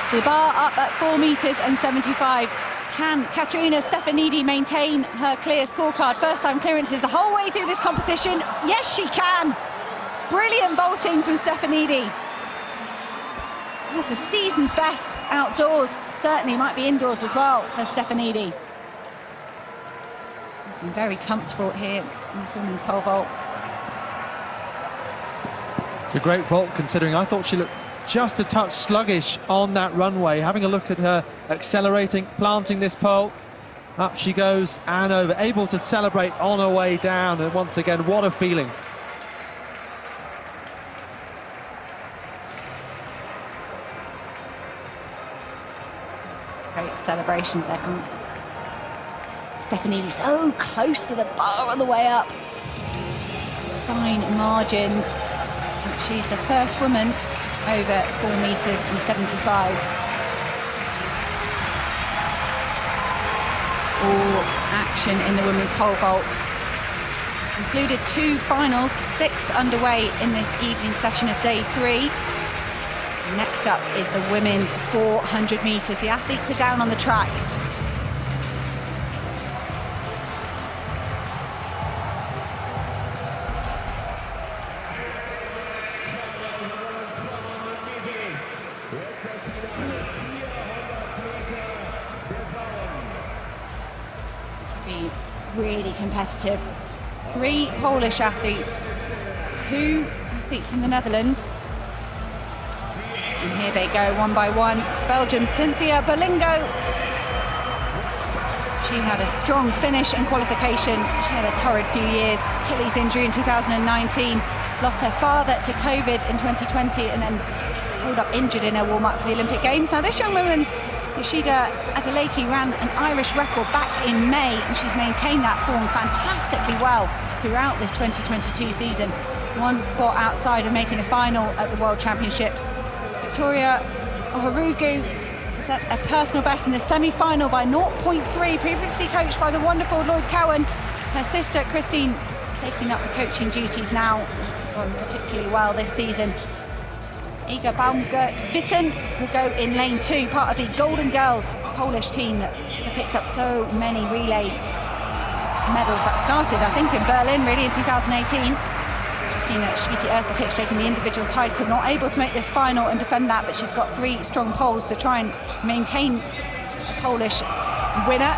So the bar up at 4 metres and 75. Can Katerina Stefanidi maintain her clear scorecard? First time clearances the whole way through this competition. Yes, she can. Brilliant vaulting from Stefanidi. That's a season's best outdoors. Certainly might be indoors as well for Stefanidi. Looking very comfortable here in this women's pole vault. It's a great vault considering I thought she looked just a touch sluggish on that runway. Having a look at her accelerating, planting this pole. Up she goes and over, able to celebrate on her way down. And once again, what a feeling. Great celebrations there from Stefanidi, so close to the bar on the way up. Fine margins. She's the first woman over 4 metres and 75. All action in the women's pole vault. Included 2 finals, 6 underway in this evening session of day 3. Next up is the women's 400 metres. The athletes are down on the track. Be really competitive. 3 Polish athletes, 2 athletes from the Netherlands. And here they go, one by one. It's Belgium's Cynthia Berlingo. She had a strong finish in qualification. She had a torrid few years. Achilles injury in 2019. Lost her father to COVID in 2020 and then pulled up injured in her warm-up for the Olympic Games. Now this young woman, Yoshida Adeleke, ran an Irish record back in May, and she's maintained that form fantastically well throughout this 2022 season. 1 spot outside of making a final at the World Championships. Victoria Ohorugu sets a personal best in the semi-final by 0.3, previously coached by the wonderful Lloyd Cowan. Her sister Christine taking up the coaching duties now. It's gone particularly well this season. Iga Baumgart-Witten will go in lane 2, part of the Golden Girls Polish team that picked up so many relay medals. That started, I think, in Berlin, really, in 2018. Christina Święty-Ersatic taking the individual title, not able to make this final and defend that, but she's got 3 strong poles to try and maintain a Polish winner.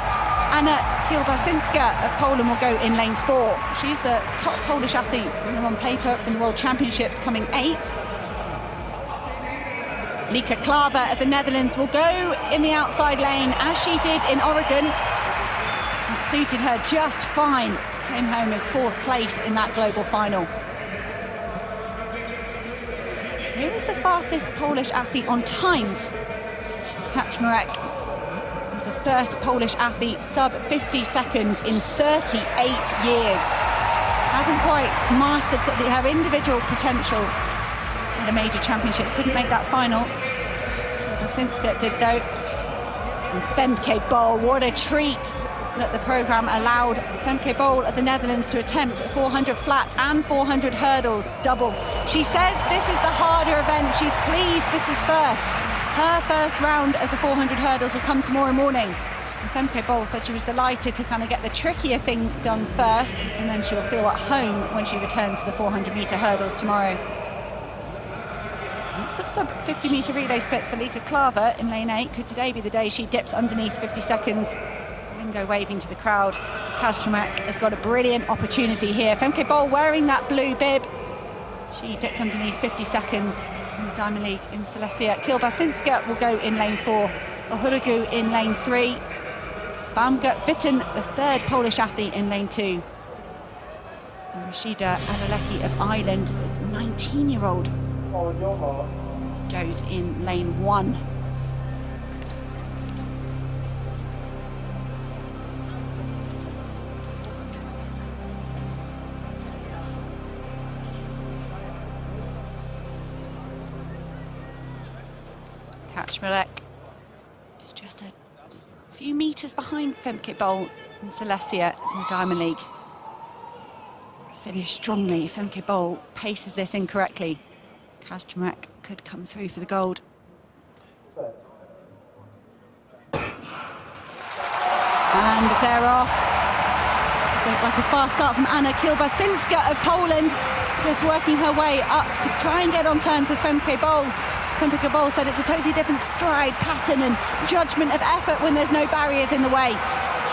Anna Kielbaszynska of Poland will go in lane 4. She's the top Polish athlete on paper in the World Championships, coming 8th. Lieke Klaver of the Netherlands will go in the outside lane, as she did in Oregon. It suited her just fine. Came home in 4th place in that global final. Here is the fastest Polish athlete on times. Kaczmarek is the first Polish athlete sub 50 seconds in 38 years. Hasn't quite mastered sort of her individual potential in the major championships. Couldn't make that final. Basinska did though. And Femke Bol, what a treat that the programme allowed Femke Bol of the Netherlands to attempt 400 flat and 400 hurdles double. She says this is the harder event. She's pleased this is first. Her first round of the 400 hurdles will come tomorrow morning. And Femke Bol said she was delighted to kind of get the trickier thing done first, and then she'll feel at home when she returns to the 400-metre hurdles tomorrow. Lots of sub-50-metre relay splits for Lieke Klaver in lane 8. Could today be the day she dips underneath 50 seconds? Lingo waving to the crowd. Kaczmarek has got a brilliant opportunity here. Femke Bol wearing that blue bib. She dipped underneath 50 seconds in the Diamond League in Silesia. Kielbaszynska will go in lane 4. Ohorugu in lane 3. Baumgart-Witten, the 3rd Polish athlete, in lane 2. And Yoshida Adeleke of Ireland, 19-year-old, goes in lane 1. Kaczmarek is just a few metres behind Femke Bol in Silesia in the Diamond League. Finished strongly. Femke Bol paces this incorrectly. Kaczmarek could come through for the gold. And they're off. It's like a fast start from Anna Kielbaszynska of Poland, just working her way up to try and get on terms with Femke Bol. Femke Bol said it's a totally different stride pattern and judgment of effort when there's no barriers in the way.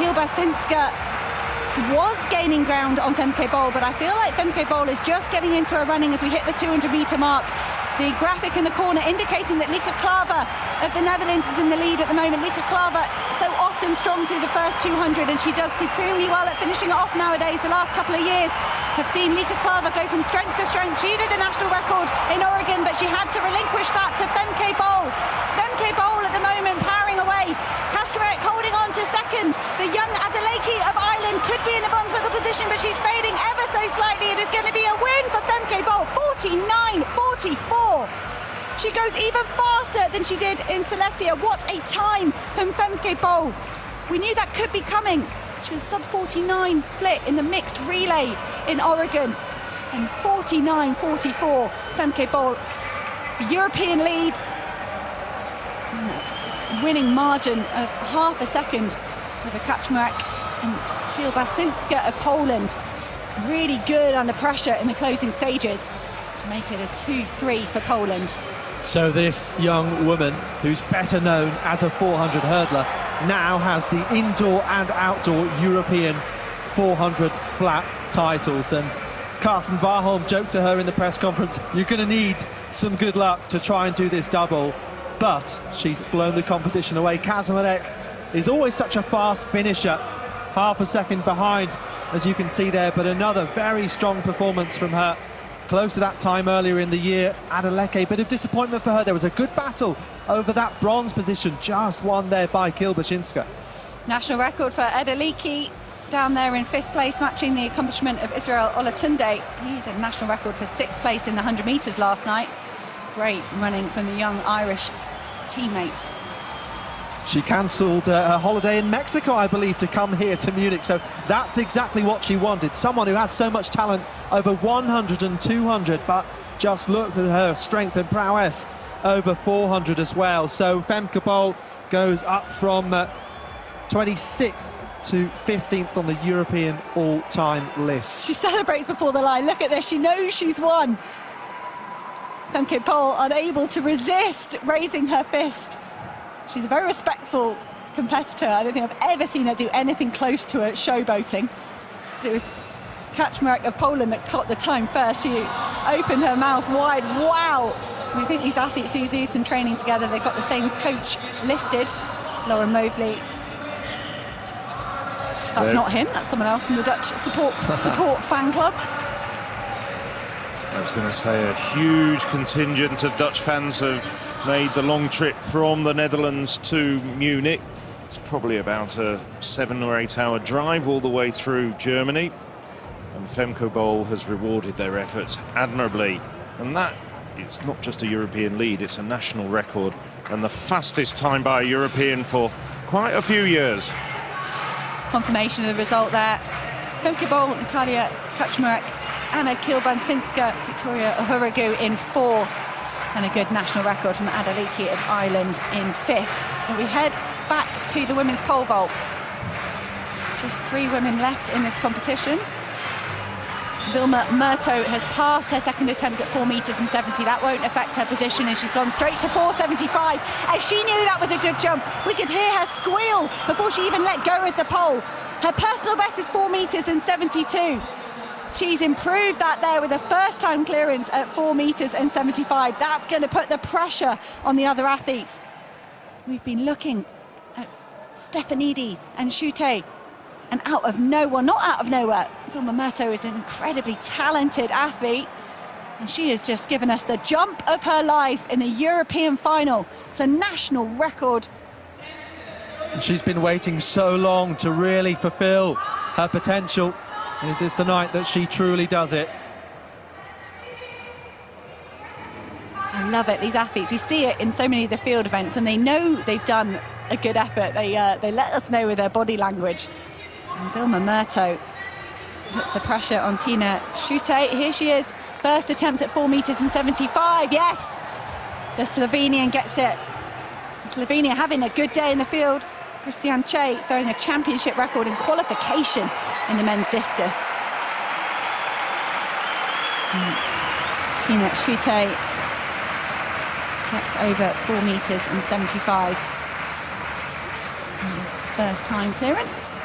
Kielbaszynska was gaining ground on Femke Bol, but I feel like Femke Bol is just getting into her running as we hit the 200-metre mark. The graphic in the corner indicating that Lieke Klaver of the Netherlands is in the lead at the moment. Lieke Klaver so often strong through the first 200, and she does supremely well at finishing it off nowadays. The last couple of years have seen Lieke Klaver go from strength to strength. She did the national record in Oregon, but she had to relinquish that to Femke Bol. Femke Bol at the moment powering away. Kaczmarek holding on to second. The young Adeleke of Ireland could be in the bronze medal position, but she's fading ever so slightly. It is going to be a win for Femke Bol, 49.44. She goes even faster than she did in Silesia. What a time from Femke Bol. We knew that could be coming. She was sub-49 split in the mixed relay in Oregon. And 49.44, Femke Bol, the European lead. Winning margin of half a second over Kaczmarek and Kielbaszynska of Poland. Really good under pressure in the closing stages to make it a 2-3 for Poland. So this young woman, who's better known as a 400 hurdler, now has the indoor and outdoor European 400 flat titles. And Carsten Warholm joked to her in the press conference, you're going to need some good luck to try and do this double. But she's blown the competition away. Kaczmarek is always such a fast finisher, half a second behind, as you can see there, but another very strong performance from her. Close to that time earlier in the year. Adeleke, bit of disappointment for her. There was a good battle over that bronze position, just won there by Kielbaszynska. National record for Adeleke, down there in 5th place, matching the accomplishment of Israel Olatunde. He had a national record for 6th place in the 100 metres last night. Great running from the young Irish teammates. She cancelled her holiday in Mexico, I believe, to come here to Munich, so that's exactly what she wanted. Someone who has so much talent over 100 and 200, but just looked at her strength and prowess over 400 as well. So Femke Bol goes up from 26th to 15th on the European all-time list. She celebrates before the line. Look at this, she knows she's won. Femke Bol unable to resist raising her fist. She's a very respectful competitor. I don't think I've ever seen her do anything close to a showboating. It was Kaczmarek of Poland that clocked the time first. She opened her mouth wide. Wow! And I think these athletes do some training together. They've got the same coach listed, Lauren Mobley. That's not him, that's someone else from the Dutch support fan club. I was going to say a huge contingent of Dutch fans have made the long trip from the Netherlands to Munich. It's probably about a 7 or 8 hour drive all the way through Germany. And Femke Bol has rewarded their efforts admirably. And that, it's not just a European lead, it's a national record. And the fastest time by a European for quite a few years. Confirmation of the result there. Femke Bol, Natalia Kaczmarek, Anna Kielbaszynska, Victoria Uhuragu in 4th, and a good national record from Adeleke of Ireland in 5th. And we head back to the women's pole vault. Just 3 women left in this competition. Vilma Murto has passed her second attempt at 4 metres and 70. That won't affect her position, and she's gone straight to 4.75. And she knew that was a good jump. We could hear her squeal before she even let go of the pole. Her personal best is 4 metres and 72. She's improved that there with a first-time clearance at 4 metres and 75. That's going to put the pressure on the other athletes. We've been looking at Stefanidi and Schutte, and not out of nowhere, Vilma Murto is an incredibly talented athlete, and she has just given us the jump of her life in the European final. It's a national record. She's been waiting so long to really fulfill her potential. Is this the night that she truly does it? I love it, these athletes. We see it in so many of the field events. When they know they've done a good effort, they let us know with their body language. And Vilma Murto puts the pressure on Tina Schutte. Here she is, first attempt at 4 metres and 75. Yes, the Slovenian gets it. Slovenia having a good day in the field. Christian Che throwing a championship record in qualification in the men's discus. Tina Schutte gets over 4 metres and 75. First time clearance.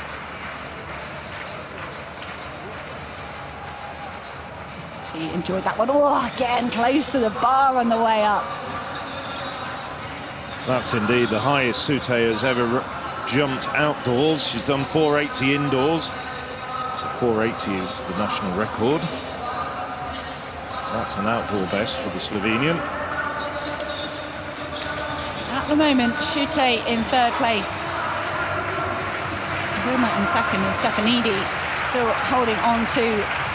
She enjoyed that one. Oh, again, close to the bar on the way up. That's indeed the highest Schutte has ever jumped outdoors. She's done 480 indoors. So 480 is the national record. That's an outdoor best for the Slovenian. At the moment, Schutte in 3rd place. Vilma in 2nd, and Stefanidi still holding on to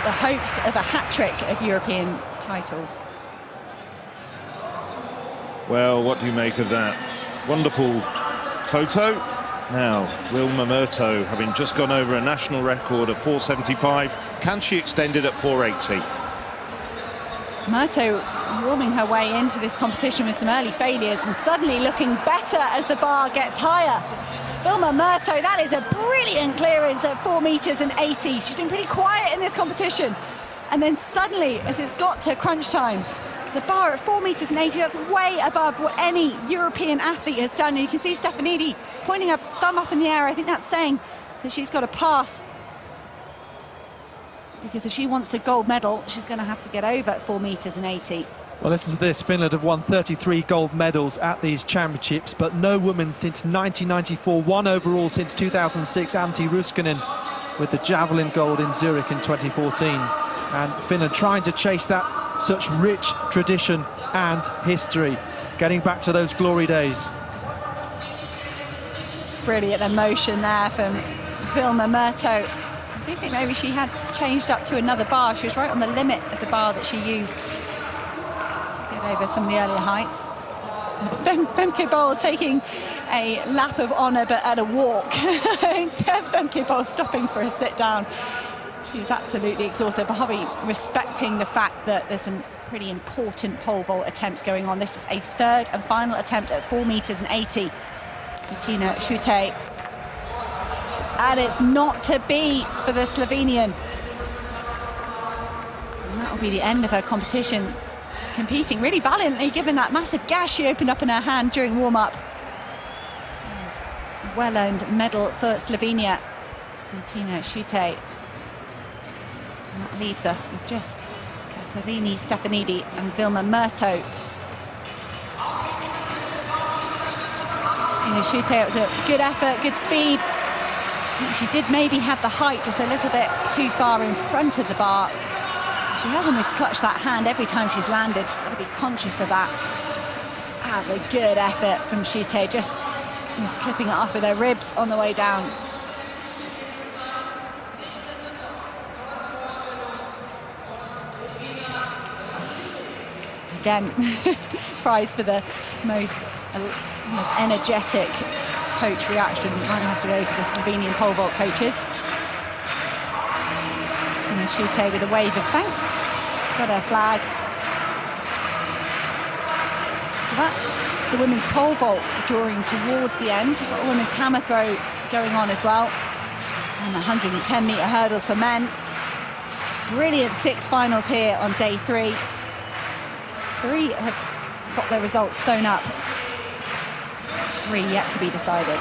the hopes of a hat-trick of European titles. Well, what do you make of that? Wonderful photo. Now, Wilma Murto, having just gone over a national record of 475, can she extend it at 480? Murto warming her way into this competition with some early failures and suddenly looking better as the bar gets higher. Wilma Murto, that is a brilliant clearance at 4 meters and 80. She's been pretty quiet in this competition. And then suddenly, as it's got to crunch time, the bar at 4 meters and 80, that's way above what any European athlete has done. And you can see Stefanidi pointing her thumb up in the air. I think that's saying that she's got to pass, because if she wants the gold medal, she's going to have to get over at 4 meters and 80. Well, listen to this. Finland have won 33 gold medals at these championships, but no woman since 1994, one overall since 2006, Antti Ruskinen, with the javelin gold in Zurich in 2014. And Finland trying to chase that such rich tradition and history, getting back to those glory days. Brilliant emotion there from Wilma Murto. I do think maybe she had changed up to another bar. She was right on the limit of the bar that she used to get over some of the earlier heights. Femke Bol taking a lap of honour, but at a walk. Femke Bol stopping for a sit down. She's absolutely exhausted, but probably respecting the fact that there's some pretty important pole vault attempts going on. This is a third and final attempt at 4 meters and 80. Bettina Schutte. And it's not to be for the Slovenian. And that'll be the end of her competition. Competing really valiantly, given that massive gash she opened up in her hand during warm-up. Well-earned medal for Slovenia. Bettina Schutte. And that leaves us with just Katerini Stefanidi and Wilma Murto. Schutte, it was a good effort, good speed. She did maybe have the height just a little bit too far in front of the bar. She has almost clutched that hand every time she's landed. She's got to be conscious of that. That was a good effort from Schutte, just clipping it off with her ribs on the way down. Again, prize for the most energetic coach reaction. We might have to go to the Slovenian pole vault coaches. Schutte with a wave of thanks. She's got her flag. So that's the women's pole vault drawing towards the end. We've got a women's hammer throw going on as well. And 110 metre hurdles for men. Brilliant 6 finals here on day 3. 3 have got their results sewn up. 3 yet to be decided.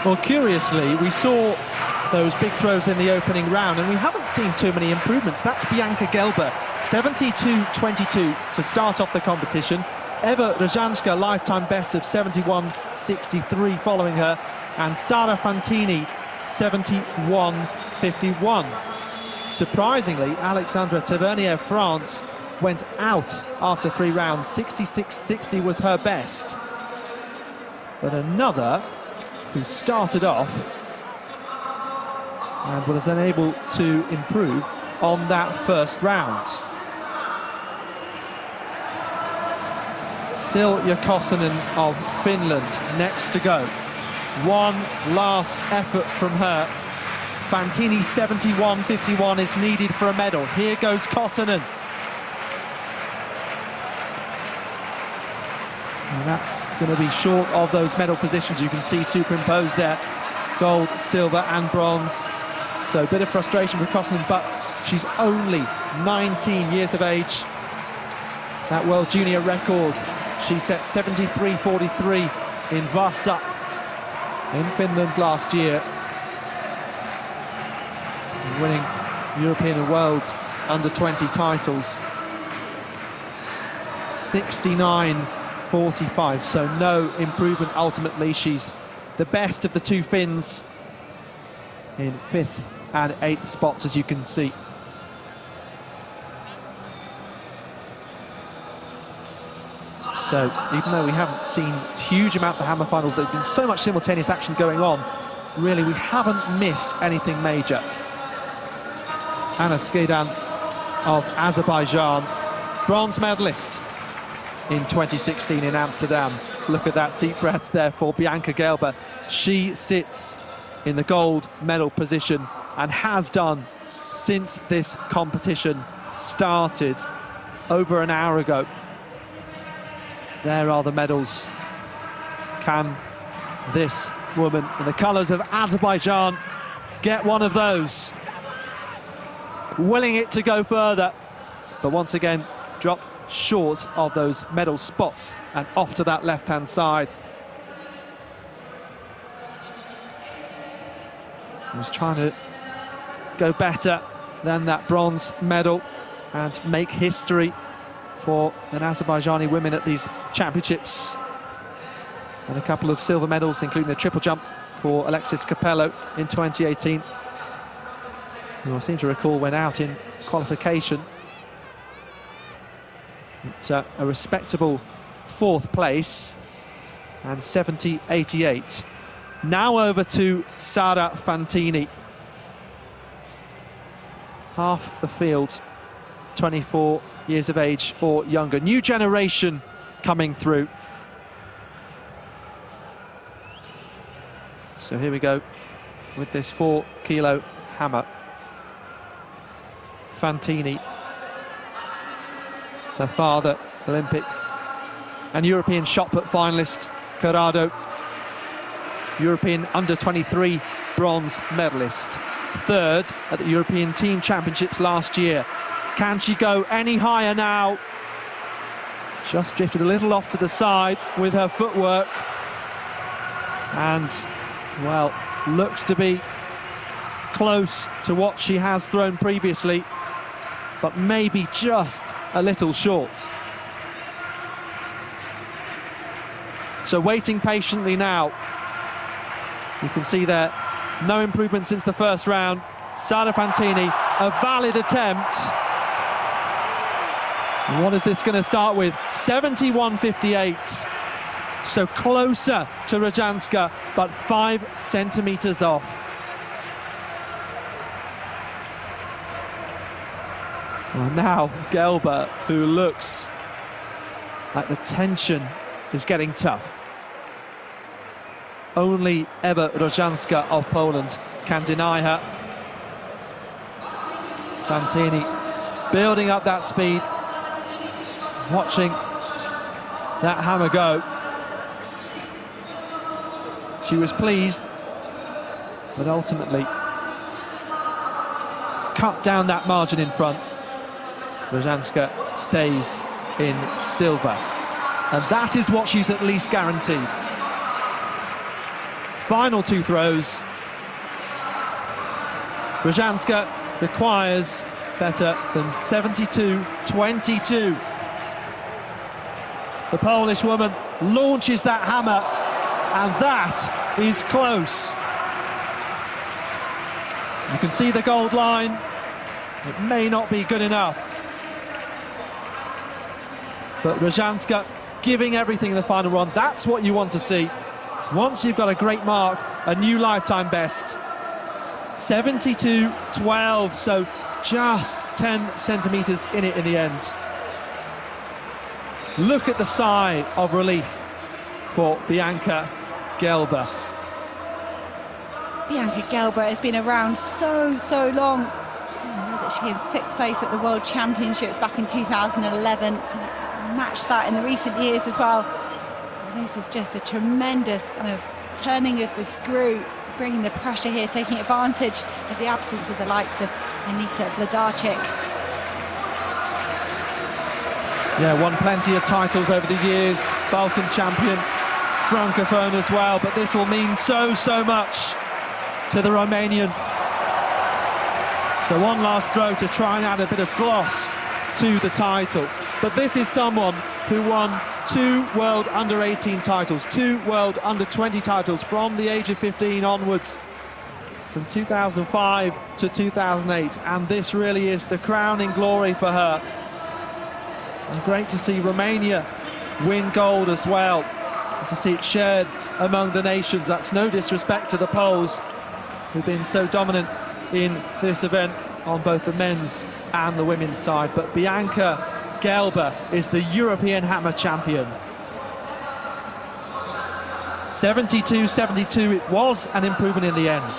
Well, curiously, we saw those big throws in the opening round, and we haven't seen too many improvements. That's Bianca Gelber, 72.22 to start off the competition. Eva Rozanska, lifetime best of 71.63 following her, and Sara Fantini, 71.51. Surprisingly, Alexandra Tavernier, France, went out after 3 rounds. 66.60 was her best. But another who started off and was unable to improve on that first round. Silja Kosonen of Finland next to go. One last effort from her. Fantini 71.51 is needed for a medal. Here goes Kosonen. And that's going to be short of those medal positions you can see superimposed there. Gold, silver and bronze. So a bit of frustration for Kosonen, but she's only 19 years of age. That World Junior record, she set 73.43 in Vasa in Finland last year. Winning European and World under-20 titles. 69.45, so no improvement ultimately. She's the best of the 2 Finns in 5th and 8th spots, as you can see. So even though we haven't seen a huge amount of the hammer finals, there's been so much simultaneous action going on, really we haven't missed anything major. Anna Skedan of Azerbaijan, bronze medalist in 2016 in Amsterdam. Look at that, deep breaths there for Bianca Gelber. She sits in the gold medal position and has done since this competition started over an hour ago. There are the medals. Can this woman in the colours of Azerbaijan get one of those? Willing it to go further, but once again dropped short of those medal spots and off to that left-hand side. He was trying to go better than that bronze medal and make history for an Azerbaijani women at these championships. And a couple of silver medals, including the triple jump for Alexis Capello in 2018. Who I seem to recall went out in qualification. It's a respectable 4th place and 70.88. Now over to Sara Fantini. Half the field, 24 years of age or younger. New generation coming through. So here we go with this 4-kilo hammer. Fantini, her father, Olympic and European shot put finalist, Corrado, European under-23 bronze medalist, 3rd at the European Team Championships last year. Can she go any higher now? Just drifted a little off to the side with her footwork, and, well, looks to be close to what she has thrown previously, but maybe just a little short. So waiting patiently now. You can see there, no improvement since the first round. Sara Fantini, a valid attempt. And what is this going to start with? 71.58. So closer to Rajanska, but 5 centimetres off. Well, now Gelber, who looks like the tension is getting tough. Only Ewa Rożanska of Poland can deny her. Fantini building up that speed, watching that hammer go. She was pleased, but ultimately cut down that margin in front. Rożanska stays in silver, and that is what she's at least guaranteed. Final 2 throws. Rożanska requires better than 72.22. The Polish woman launches that hammer, and that is close. You can see the gold line. It may not be good enough, but Rożanska giving everything in the final run. That's what you want to see. Once you've got a great mark, a new lifetime best. 72.12, so just 10 centimetres in it in the end. Look at the sigh of relief for Bianca Gelber. Bianca Gelber has been around so long. I know that she came 6th place at the World Championships back in 2011. Matched that in the recent years as well. This is just a tremendous kind of turning of the screw, bringing the pressure here, taking advantage of the absence of the likes of Anita Wlodarczyk. Yeah, won plenty of titles over the years, Balkan champion, Francophone as well, but this will mean so much to the Romanian. So one last throw to try and add a bit of gloss to the title. But this is someone who won 2 World Under-18 titles, 2 World Under-20 titles from the age of 15 onwards, from 2005 to 2008, and this really is the crowning glory for her. And great to see Romania win gold as well, and to see it shared among the nations. That's no disrespect to the Poles, who've been so dominant in this event on both the men's and the women's side. But Bianca Gelber is the European hammer champion. 72.72. It was an improvement in the end.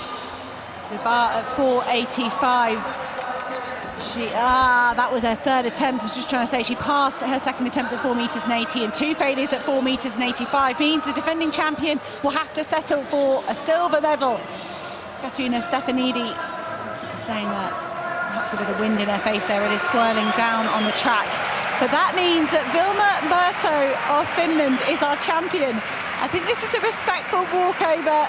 The bar at 4.85. That was her third attempt. I was just trying to say she passed her second attempt at 4 metres and 80, and 2 failures at 4 metres and 85 means the defending champion will have to settle for a silver medal. Katerina Stefanidi saying that perhaps a bit of wind in her face there. It is swirling down on the track. But that means that Vilma Murto of Finland is our champion. I think this is a respectful walkover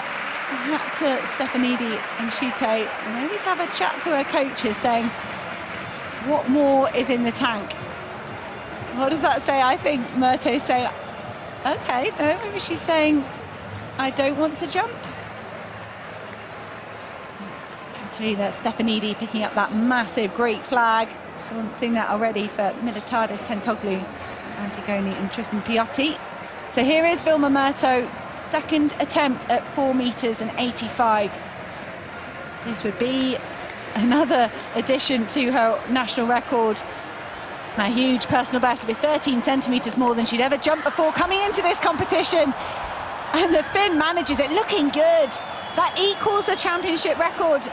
to Stefanidi and Shite. Maybe to have a chat to her coaches saying, what more is in the tank? What does that say? I think Murto's saying, okay, no, maybe she's saying, I don't want to jump. Katerina Stefanidi picking up that massive Greek flag. Something that already for Militades Tentoglu, Antigone and Tristan Piotti. So here is Vilma Murto, second attempt at 4 metres and 85. This would be another addition to her national record. A huge personal best with 13 centimetres more than she'd ever jumped before coming into this competition. And the Finn manages it, looking good. That equals the championship record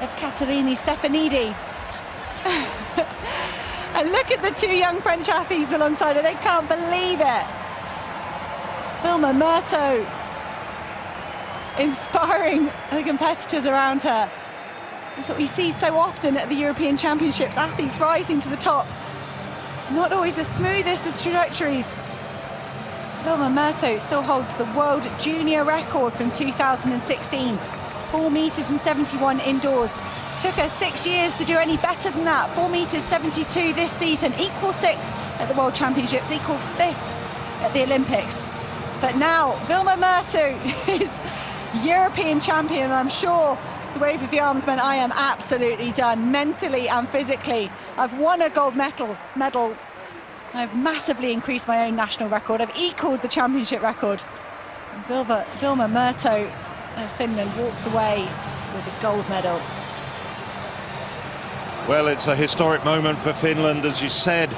of Katerini Stefanidi. And look at the 2 young French athletes alongside her, they can't believe it. Vilma Murto inspiring the competitors around her. That's what we see so often at the European Championships, athletes rising to the top. Not always the smoothest of trajectories. Vilma Murto still holds the world junior record from 2016, 4 metres and 71 indoors. Took her 6 years to do any better than that. 4 metres 72 this season, equal 6th at the World Championships, equal 5th at the Olympics. But now Vilma Murto is European champion, and I'm sure the wave of the arms meant I am absolutely done, mentally and physically. I've won a gold medal. I've massively increased my own national record. I've equalled the championship record. And Vilma Murto of Finland walks away with a gold medal. Well, it's a historic moment for Finland, as you said.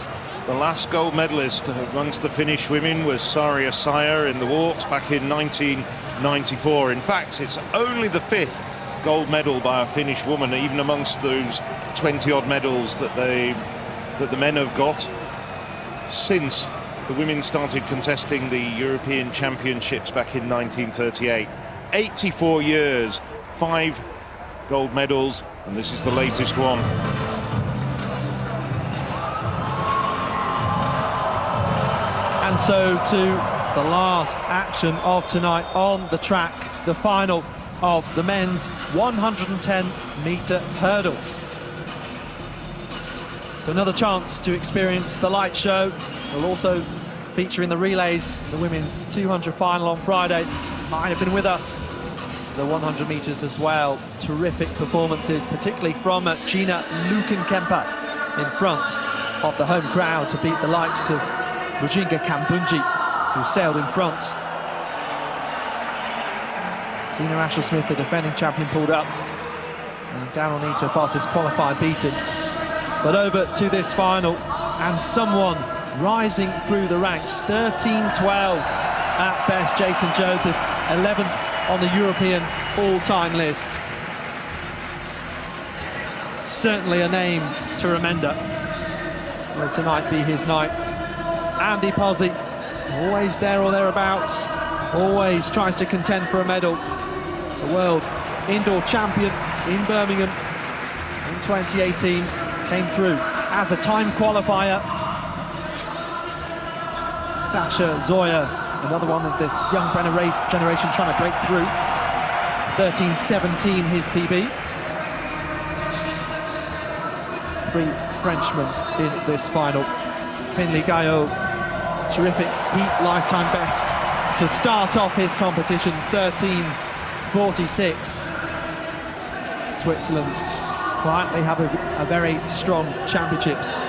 The last gold medalist amongst the Finnish women was Sari Essayah in the walks back in 1994. In fact, it's only the 5th gold medal by a Finnish woman, even amongst those 20-odd medals that the men have got since the women started contesting the European Championships back in 1938. 84 years, 5 gold medals, and this is the latest one. And so to the last action of tonight on the track, the final of the men's 110-metre hurdles. So another chance to experience the light show. We'll also feature in the relays the women's 200 final on Friday. Might have been with us the 100 metres as well. Terrific performances, particularly from Gina Lukenkemper in front of the home crowd to beat the likes of Rujinga Kambunji, who sailed in front. Dina Asher-Smith, the defending champion, pulled up. And Daryl Nito, fastest qualified, beaten. But over to this final, and someone rising through the ranks. 13-12 at best. Jason Joseph, 11th on the European all-time list. Certainly a name to remember. Will tonight be his night? Andy Pozzi, always there or thereabouts, always tries to contend for a medal. The world indoor champion in Birmingham in 2018, came through as a time qualifier. Sasha Zoya, another one of this young generation trying to break through. 13.17 his PB. 3 Frenchmen in this final. Finley Gaillot, terrific heat lifetime best to start off his competition, 13.46. Switzerland quietly have a very strong championships.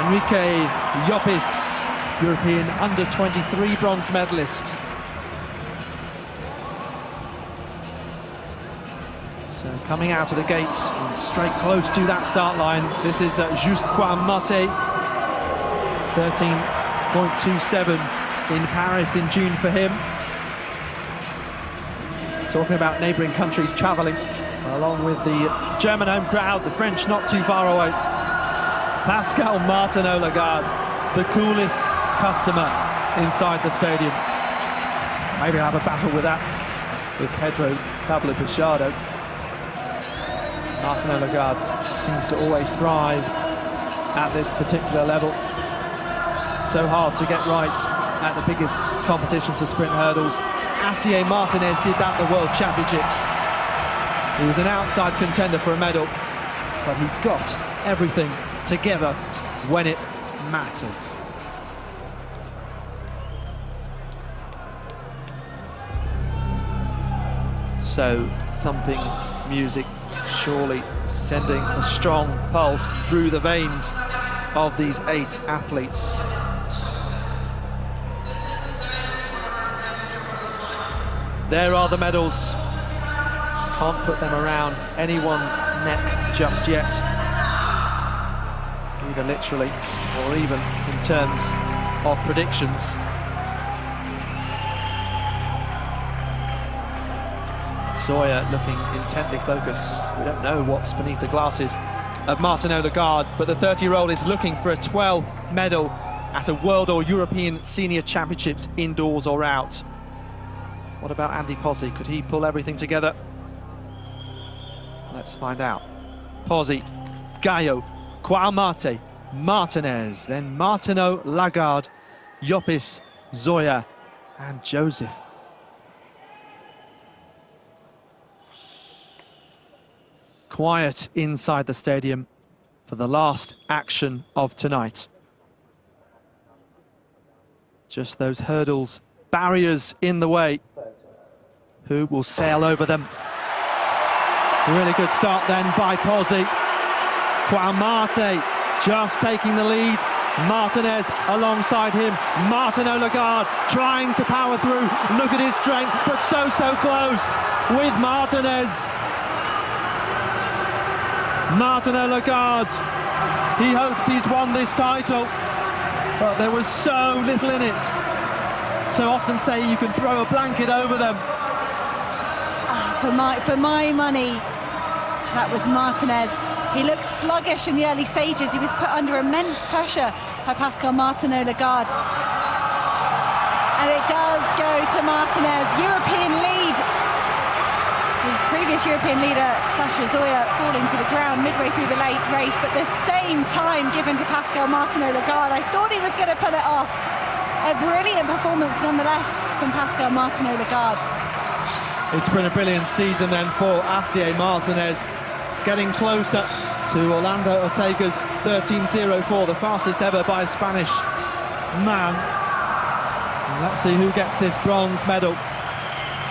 Enrique Llopis, European under-23 bronze medalist. So coming out of the gates, straight close to that start line, this is Juste Mate. 13.27 in Paris in June for him. Talking about neighbouring countries travelling, along with the German home crowd, the French not too far away. Pascal Martinot-Lagarde, the coolest customer inside the stadium. Maybe I'll have a battle with that, with Pedro Pablo Pichardo. Martinot-Lagarde seems to always thrive at this particular level. So hard to get right at the biggest competitions, the sprint hurdles. Asier Martinez did that at the World Championships. He was an outside contender for a medal, but he got everything together when it mattered. So, thumping music surely sending a strong pulse through the veins of these 8 athletes. There are the medals. Can't put them around anyone's neck just yet, either literally or even in terms of predictions. Zoya looking intently focused. We don't know what's beneath the glasses of Martinot-Lagarde, but the 30-year-old is looking for a 12th medal at a World or European Senior Championships, indoors or out. What about Andy Pozzi? Could he pull everything together? Let's find out. Pozzi, Gaio, Kouamate, Martinez, then Martinot-Lagarde, Llopis, Zoya and Joseph. Quiet inside the stadium for the last action of tonight. Just those hurdles, barriers in the way. Who will sail over them? Really good start then by Pozzi. Kouamate just taking the lead. Martinez alongside him. Martinot-Lagarde trying to power through. Look at his strength, but so close with Martinez. Martinot-Lagarde, he hopes he's won this title, but there was so little in it. So often say you can throw a blanket over them. For my money, that was Martinez. He looked sluggish in the early stages. He was put under immense pressure by Pascal Martinot-Lagarde. And it does go to Martinez, European lead. The previous European leader, Sasha Zoya, falling to the ground midway through the late race, but the same time given to Pascal Martinot-Lagarde. I thought he was going to pull it off. A brilliant performance nonetheless from Pascal Martinot-Lagarde. It's been a brilliant season then for Asier Martinez, getting closer to Orlando Ortega's 13.04, the fastest ever by a Spanish man. And let's see who gets this bronze medal.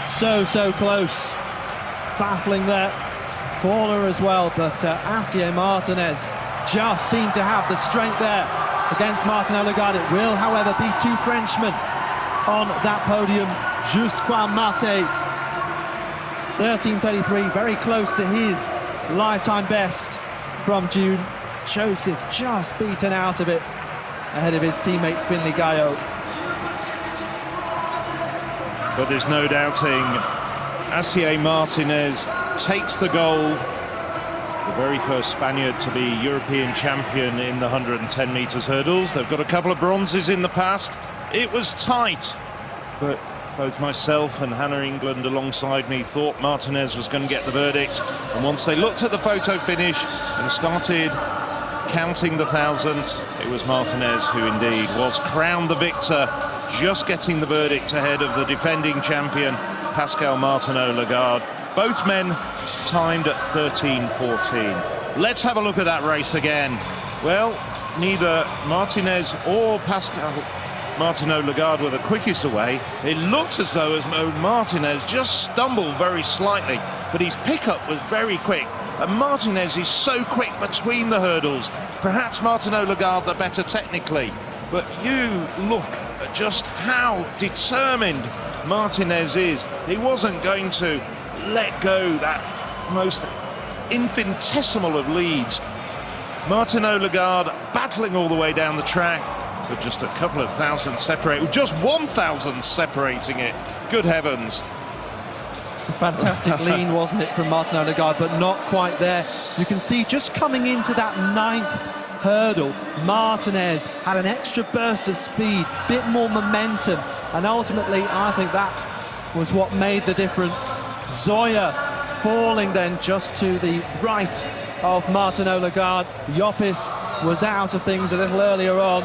So close. Battling there for her as well, but Asier Martinez just seemed to have the strength there against Martinot-Lagarde. It will, however, be 2 Frenchmen on that podium. Just Kouamate, 13.33, very close to his lifetime best from June. Joseph just beaten out of it ahead of his teammate Finlay Gaio. But there's no doubting Asier Martinez takes the gold, the very first Spaniard to be European champion in the 110 metres hurdles. They've got a couple of bronzes in the past. It was tight, but both myself and Hannah England alongside me thought Martinez was going to get the verdict. And once they looked at the photo finish and started counting the thousands, it was Martinez who indeed was crowned the victor, just getting the verdict ahead of the defending champion, Pascal Martinot-Lagarde. Both men timed at 13.14. Let's have a look at that race again. Well, neither Martinez or Pascal Martinot-Lagarde were the quickest away. It looked as though Martinez just stumbled very slightly, but his pickup was very quick. And Martinez is so quick between the hurdles. Perhaps Martinot-Lagarde the better technically, but you look at just how determined Martinez is. He wasn't going to let go that most infinitesimal of leads. Martinot-Lagarde battling all the way down the track, but just a couple of thousand separate, just 1,000 separating it. Good heavens. It's a fantastic lean, wasn't it, from Martin Odegaard, but not quite there. You can see just coming into that 9th hurdle, Martinez had an extra burst of speed, bit more momentum, and ultimately I think that was what made the difference. Zoya falling then just to the right of Martin Odegaard. Llopis was out of things a little earlier on.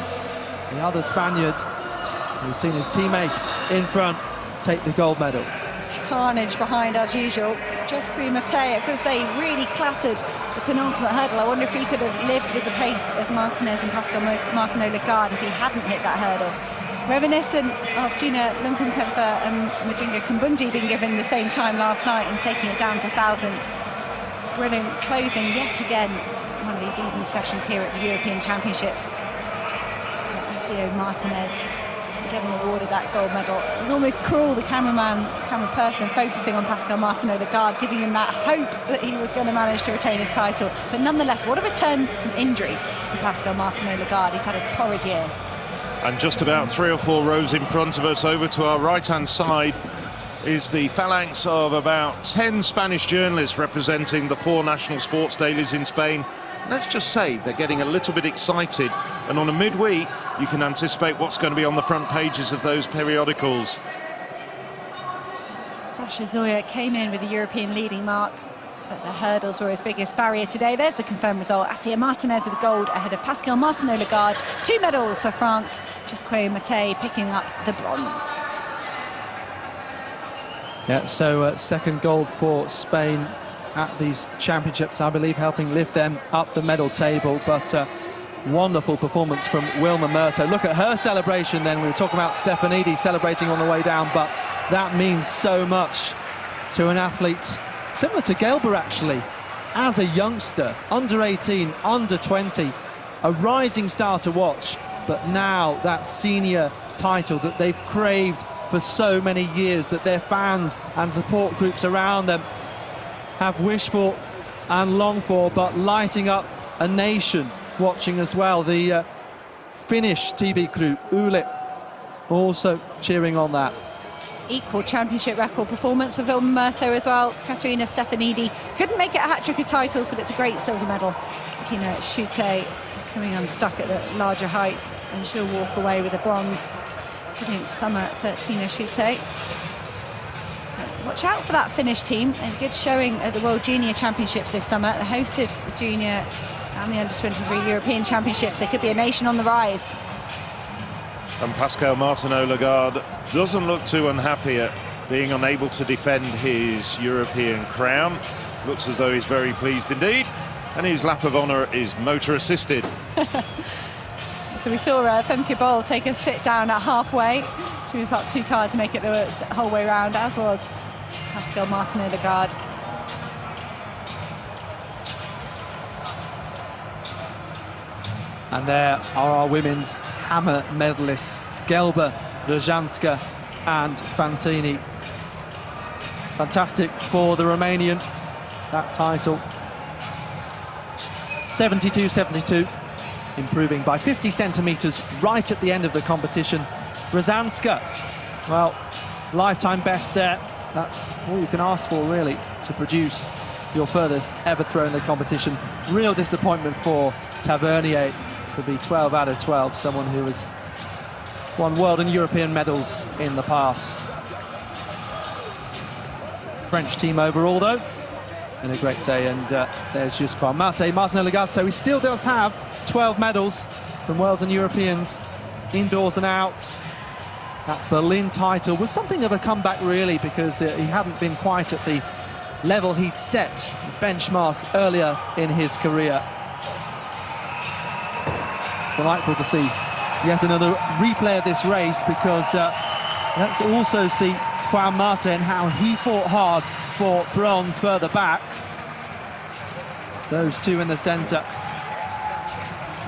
The other Spaniard, who's seen his teammate in front take the gold medal. Carnage behind as usual. Just Matei, I could say, really clattered the penultimate hurdle. I wonder if he could have lived with the pace of Martinez and Pascal Martin Odegaard if he hadn't hit that hurdle. Reminiscent of Gina Lumpenkämper and Majinga Kumbunji being given the same time last night and taking it down to thousandths. Brilliant closing yet again, one of these evening sessions here at the European Championships. Alessio Martinez getting awarded that gold medal. It was almost cruel, the camera person focusing on Pascal Martin Odegaard, giving him that hope that he was going to manage to retain his title. But nonetheless, what a return from injury for Pascal Martin Odegaard. He's had a torrid year. And just about 3 or 4 rows in front of us, over to our right-hand side, is the phalanx of about 10 Spanish journalists representing the 4 national sports dailies in Spain. Let's just say they're getting a little bit excited, and on a midweek you can anticipate what's going to be on the front pages of those periodicals. Sasha Zoya came in with a European leading mark, but the hurdles were his biggest barrier today. There's the confirmed result. Alessio Martinez with the gold ahead of Pascal Martin Odegaard. 2 medals for France. Just Matei picking up the bronze. Yeah, so second gold for Spain at these championships, I believe, helping lift them up the medal table. But wonderful performance from Wilma Murto. Look at her celebration then. We were talking about Stefanidi celebrating on the way down, but that means so much to an athlete similar to Gelber, actually. As a youngster, under 18, under 20, a rising star to watch, but now that senior title that they've craved for so many years, that their fans and support groups around them have wished for and longed for, but lighting up a nation watching as well. The Finnish TV crew, Yle, also cheering on that. Equal championship record performance for Wilma Murto as well. Katerina Stefanidi couldn't make it a hat-trick of titles, but it's a great silver medal. Tina Schutte is coming unstuck at the larger heights, and she'll walk away with a bronze. Brilliant summer for Tina Schutte. Watch out for that Finnish team. A good showing at the World Junior Championships this summer. They hosted the Junior and the Under-23 European Championships. They could be a nation on the rise. And Pascal Martin Odegaard doesn't look too unhappy at being unable to defend his European crown. Looks as though he's very pleased indeed. And his lap of honour is motor assisted. So we saw Femke Bol take a sit down at halfway. She was perhaps too tired to make it the whole way round, as was Pascal Martin Odegaard. And there are our women's hammer medalists, Gelber, Rozhanska and Fantini. Fantastic for the Romanian, that title. 72-72, improving by 50 centimetres right at the end of the competition. Rozhanska, well, lifetime best there. That's all you can ask for, really, to produce your furthest ever throw in the competition. Real disappointment for Tavernier to be 12 out of 12, someone who has won world and European medals in the past. French team overall, though, and a great day. And there's just Martin Odegaard. So he still does have 12 medals from worlds and Europeans, indoors and outs. That Berlin title was something of a comeback, really, because he hadn't been quite at the level he'd set, the benchmark, earlier in his career. Delightful to see yet another replay of this race, because let's also see Juan Martin, how he fought hard for bronze further back. Those two in the centre.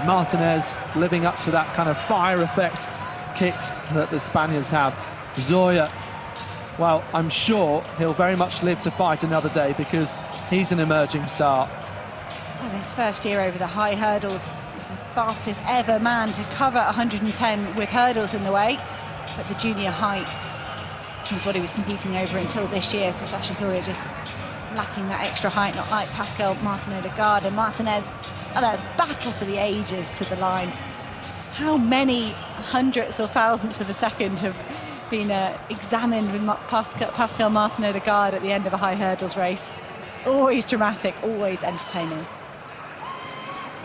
Martinez living up to that kind of fire effect kit that the Spaniards have. Zoya, well, I'm sure he'll very much live to fight another day, because he's an emerging star. And his first year over the high hurdles, he's the fastest ever man to cover 110 with hurdles in the way. But the junior height Americans what he was competing over until this year. So Sasha Zoya just lacking that extra height, not like Pascal Martinot-Lagarde. And Martinez at a battle for the ages to the line. How many hundredths or thousandths of a second have been examined with Pascal Martinot-Lagarde at the end of a high hurdles race? Always dramatic, always entertaining.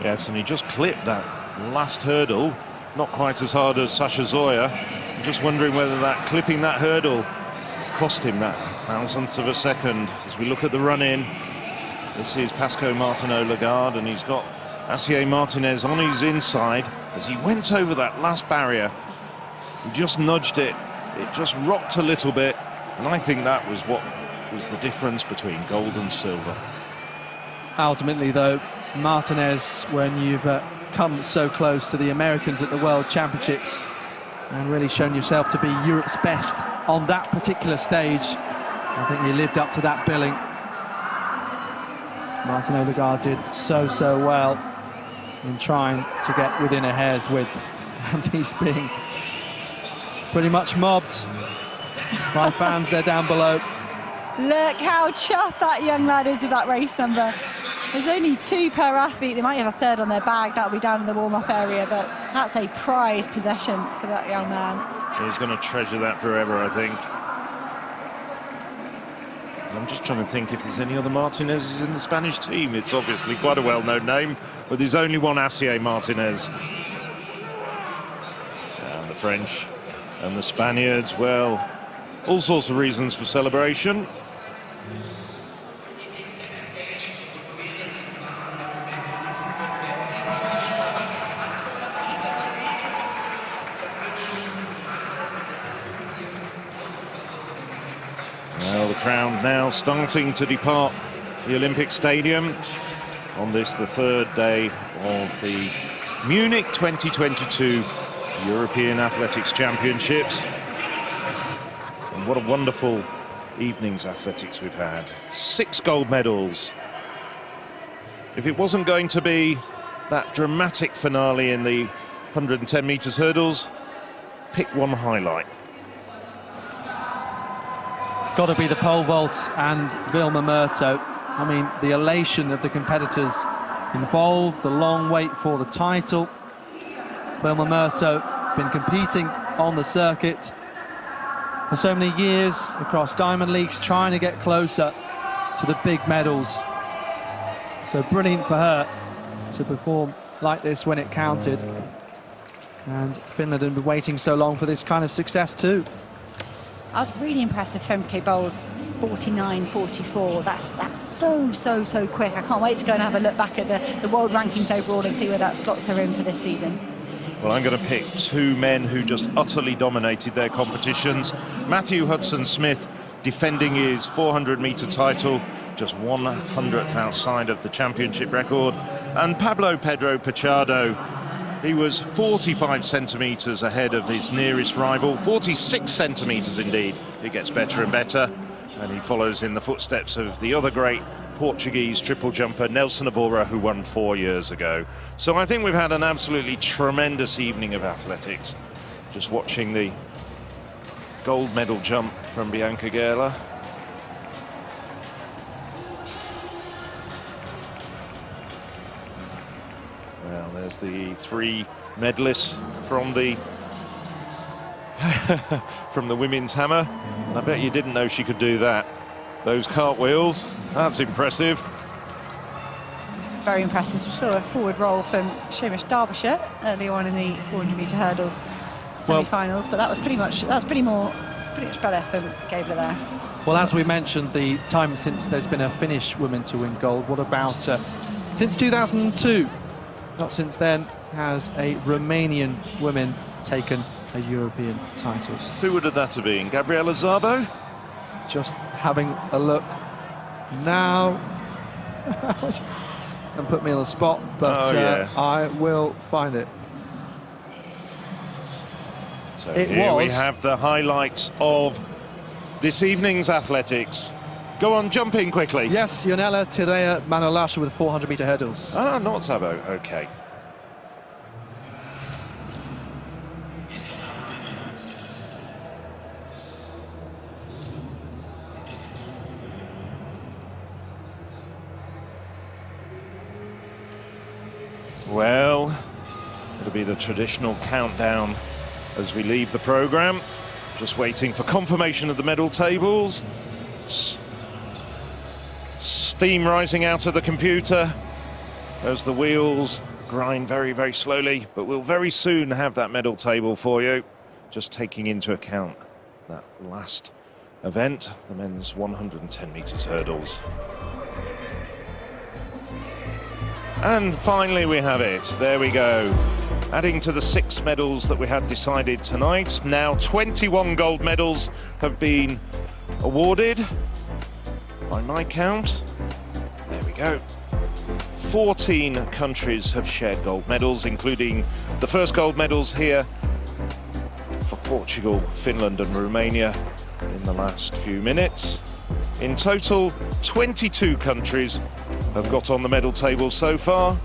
Yes, and he just clipped that last hurdle, not quite as hard as Sasha Zoya. I'm just wondering whether that clipping that hurdle cost him that thousandth of a second. As we look at the run-in, this is Pascal Martinot-Lagarde, and he's got Asier Martinez on his inside. As he went over that last barrier, he just nudged it. It just rocked a little bit, and I think that was what was the difference between gold and silver. Ultimately, though, Martinez, when you've come so close to the Americans at the World Championships and really shown yourself to be Europe's best on that particular stage, I think you lived up to that billing. Martinot-Lagarde did so well in trying to get within a hair's width, and he's being pretty much mobbed by fans there down below. Look how chuffed that young lad is with that race number. There's only 2 per athlete. They might have a third on their bag. That'll be down in the warm-up area, but that's a prized possession for that young man. He's going to treasure that forever, I think. I'm just trying to think if there's any other Martinez's in the Spanish team. It's obviously quite a well-known name, but there's only one Asier Martinez. And the French and the Spaniards, well, all sorts of reasons for celebration. Well, the crowd now starting to depart the Olympic Stadium on this, the 3rd day of the Munich 2022 European Athletics Championships. And what a wonderful evening's athletics we've had. 6 gold medals. If it wasn't going to be that dramatic finale in the 110 meters hurdles, pick one highlight. Got to be the pole vault and Vilma Murto. I mean, the elation of the competitors involved, the long wait for the title. Vilma Murto been competing on the circuit for so many years across Diamond Leagues, trying to get closer to the big medals. So brilliant for her to perform like this when it counted. And Finland had been waiting so long for this kind of success too. I was really impressed with Femke Bowles, 49.44. That's so quick. I can't wait to go and have a look back at the world rankings overall and see where that slots her in for this season. Well, I'm going to pick 2 men who just utterly dominated their competitions. Matthew Hudson-Smith defending his 400-meter title, just 1/100th outside of the championship record. And Pablo Pedro Pichardo, he was 45 centimetres ahead of his nearest rival, 46 centimetres indeed. It gets better and better, and he follows in the footsteps of the other great Portuguese triple jumper, Nelson Abora, who won 4 years ago. So I think we've had an absolutely tremendous evening of athletics. Just watching the gold medal jump from Bianca Gerler. Well, there's the 3 medalists from the from the women's hammer. I bet you didn't know she could do that. Those cartwheels, that's impressive. Very impressive. We saw a forward roll from Seamus Derbyshire earlier on in the 400-meter hurdles semi-finals, but that was pretty much better for Gabler there. Well, as we mentioned, the time since there's been a Finnish woman to win gold. What about since 2002? Not since then has a Romanian woman taken a European title. Who would that have been? Gabriela Szabo? Just having a look now. And put me on the spot, but I will find it. So here we have the highlights of this evening's athletics. Go on, jump in quickly. Yes, Ionela Tirea Manolasha with 400-meter hurdles. Ah, not Szabo, okay. Well, it'll be the traditional countdown as we leave the programme. Just waiting for confirmation of the medal tables. Steam rising out of the computer as the wheels grind very, very slowly, but we'll very soon have that medal table for you. Just taking into account that last event, the men's 110 metres hurdles. And finally we have it, there we go. Adding to the 6 medals that we had decided tonight, now 21 gold medals have been awarded, by my count. There we go. 14 countries have shared gold medals, including the first gold medals here for Portugal, Finland and Romania in the last few minutes. In total, 22 countries have got on the medal table so far.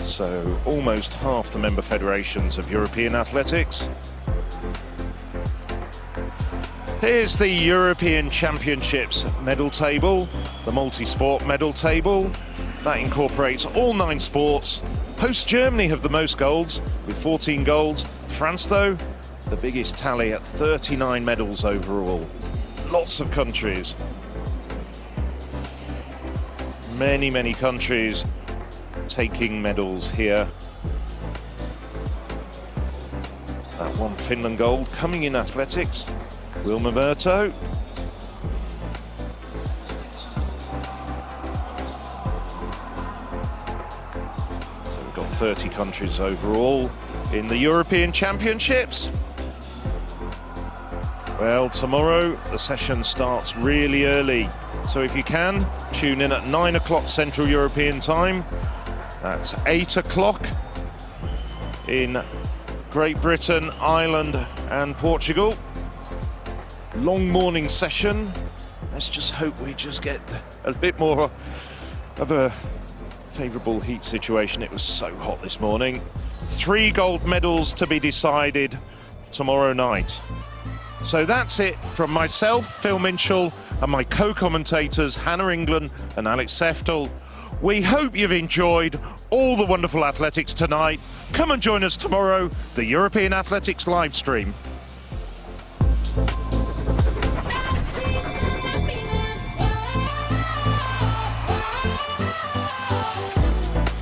So almost half the member federations of European athletics. Here's the European Championships medal table, the multi-sport medal table. That incorporates all 9 sports. Host Germany have the most golds with 14 golds. France, though, the biggest tally at 39 medals overall. Lots of countries. Many, many countries taking medals here. That one Finland gold coming in athletics. Wilma Murto. So we've got 30 countries overall in the European Championships. Well, tomorrow the session starts really early. So if you can, tune in at 9 o'clock Central European time. That's 8 o'clock in Great Britain, Ireland and Portugal. Long morning session. Let's just hope we just get a bit more of a favourable heat situation. It was so hot this morning. 3 gold medals to be decided tomorrow night. So that's it from myself, Phil Minchell, and my co-commentators Hannah England and Alex Seftel. We hope you've enjoyed all the wonderful athletics tonight. Come and join us tomorrow, the European Athletics live stream.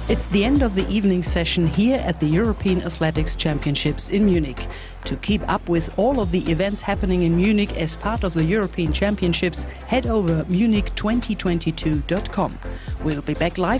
It's the end of the evening session here at the European Athletics Championships in Munich. To keep up with all of the events happening in Munich as part of the European Championships, head over munich2022.com. We'll be back live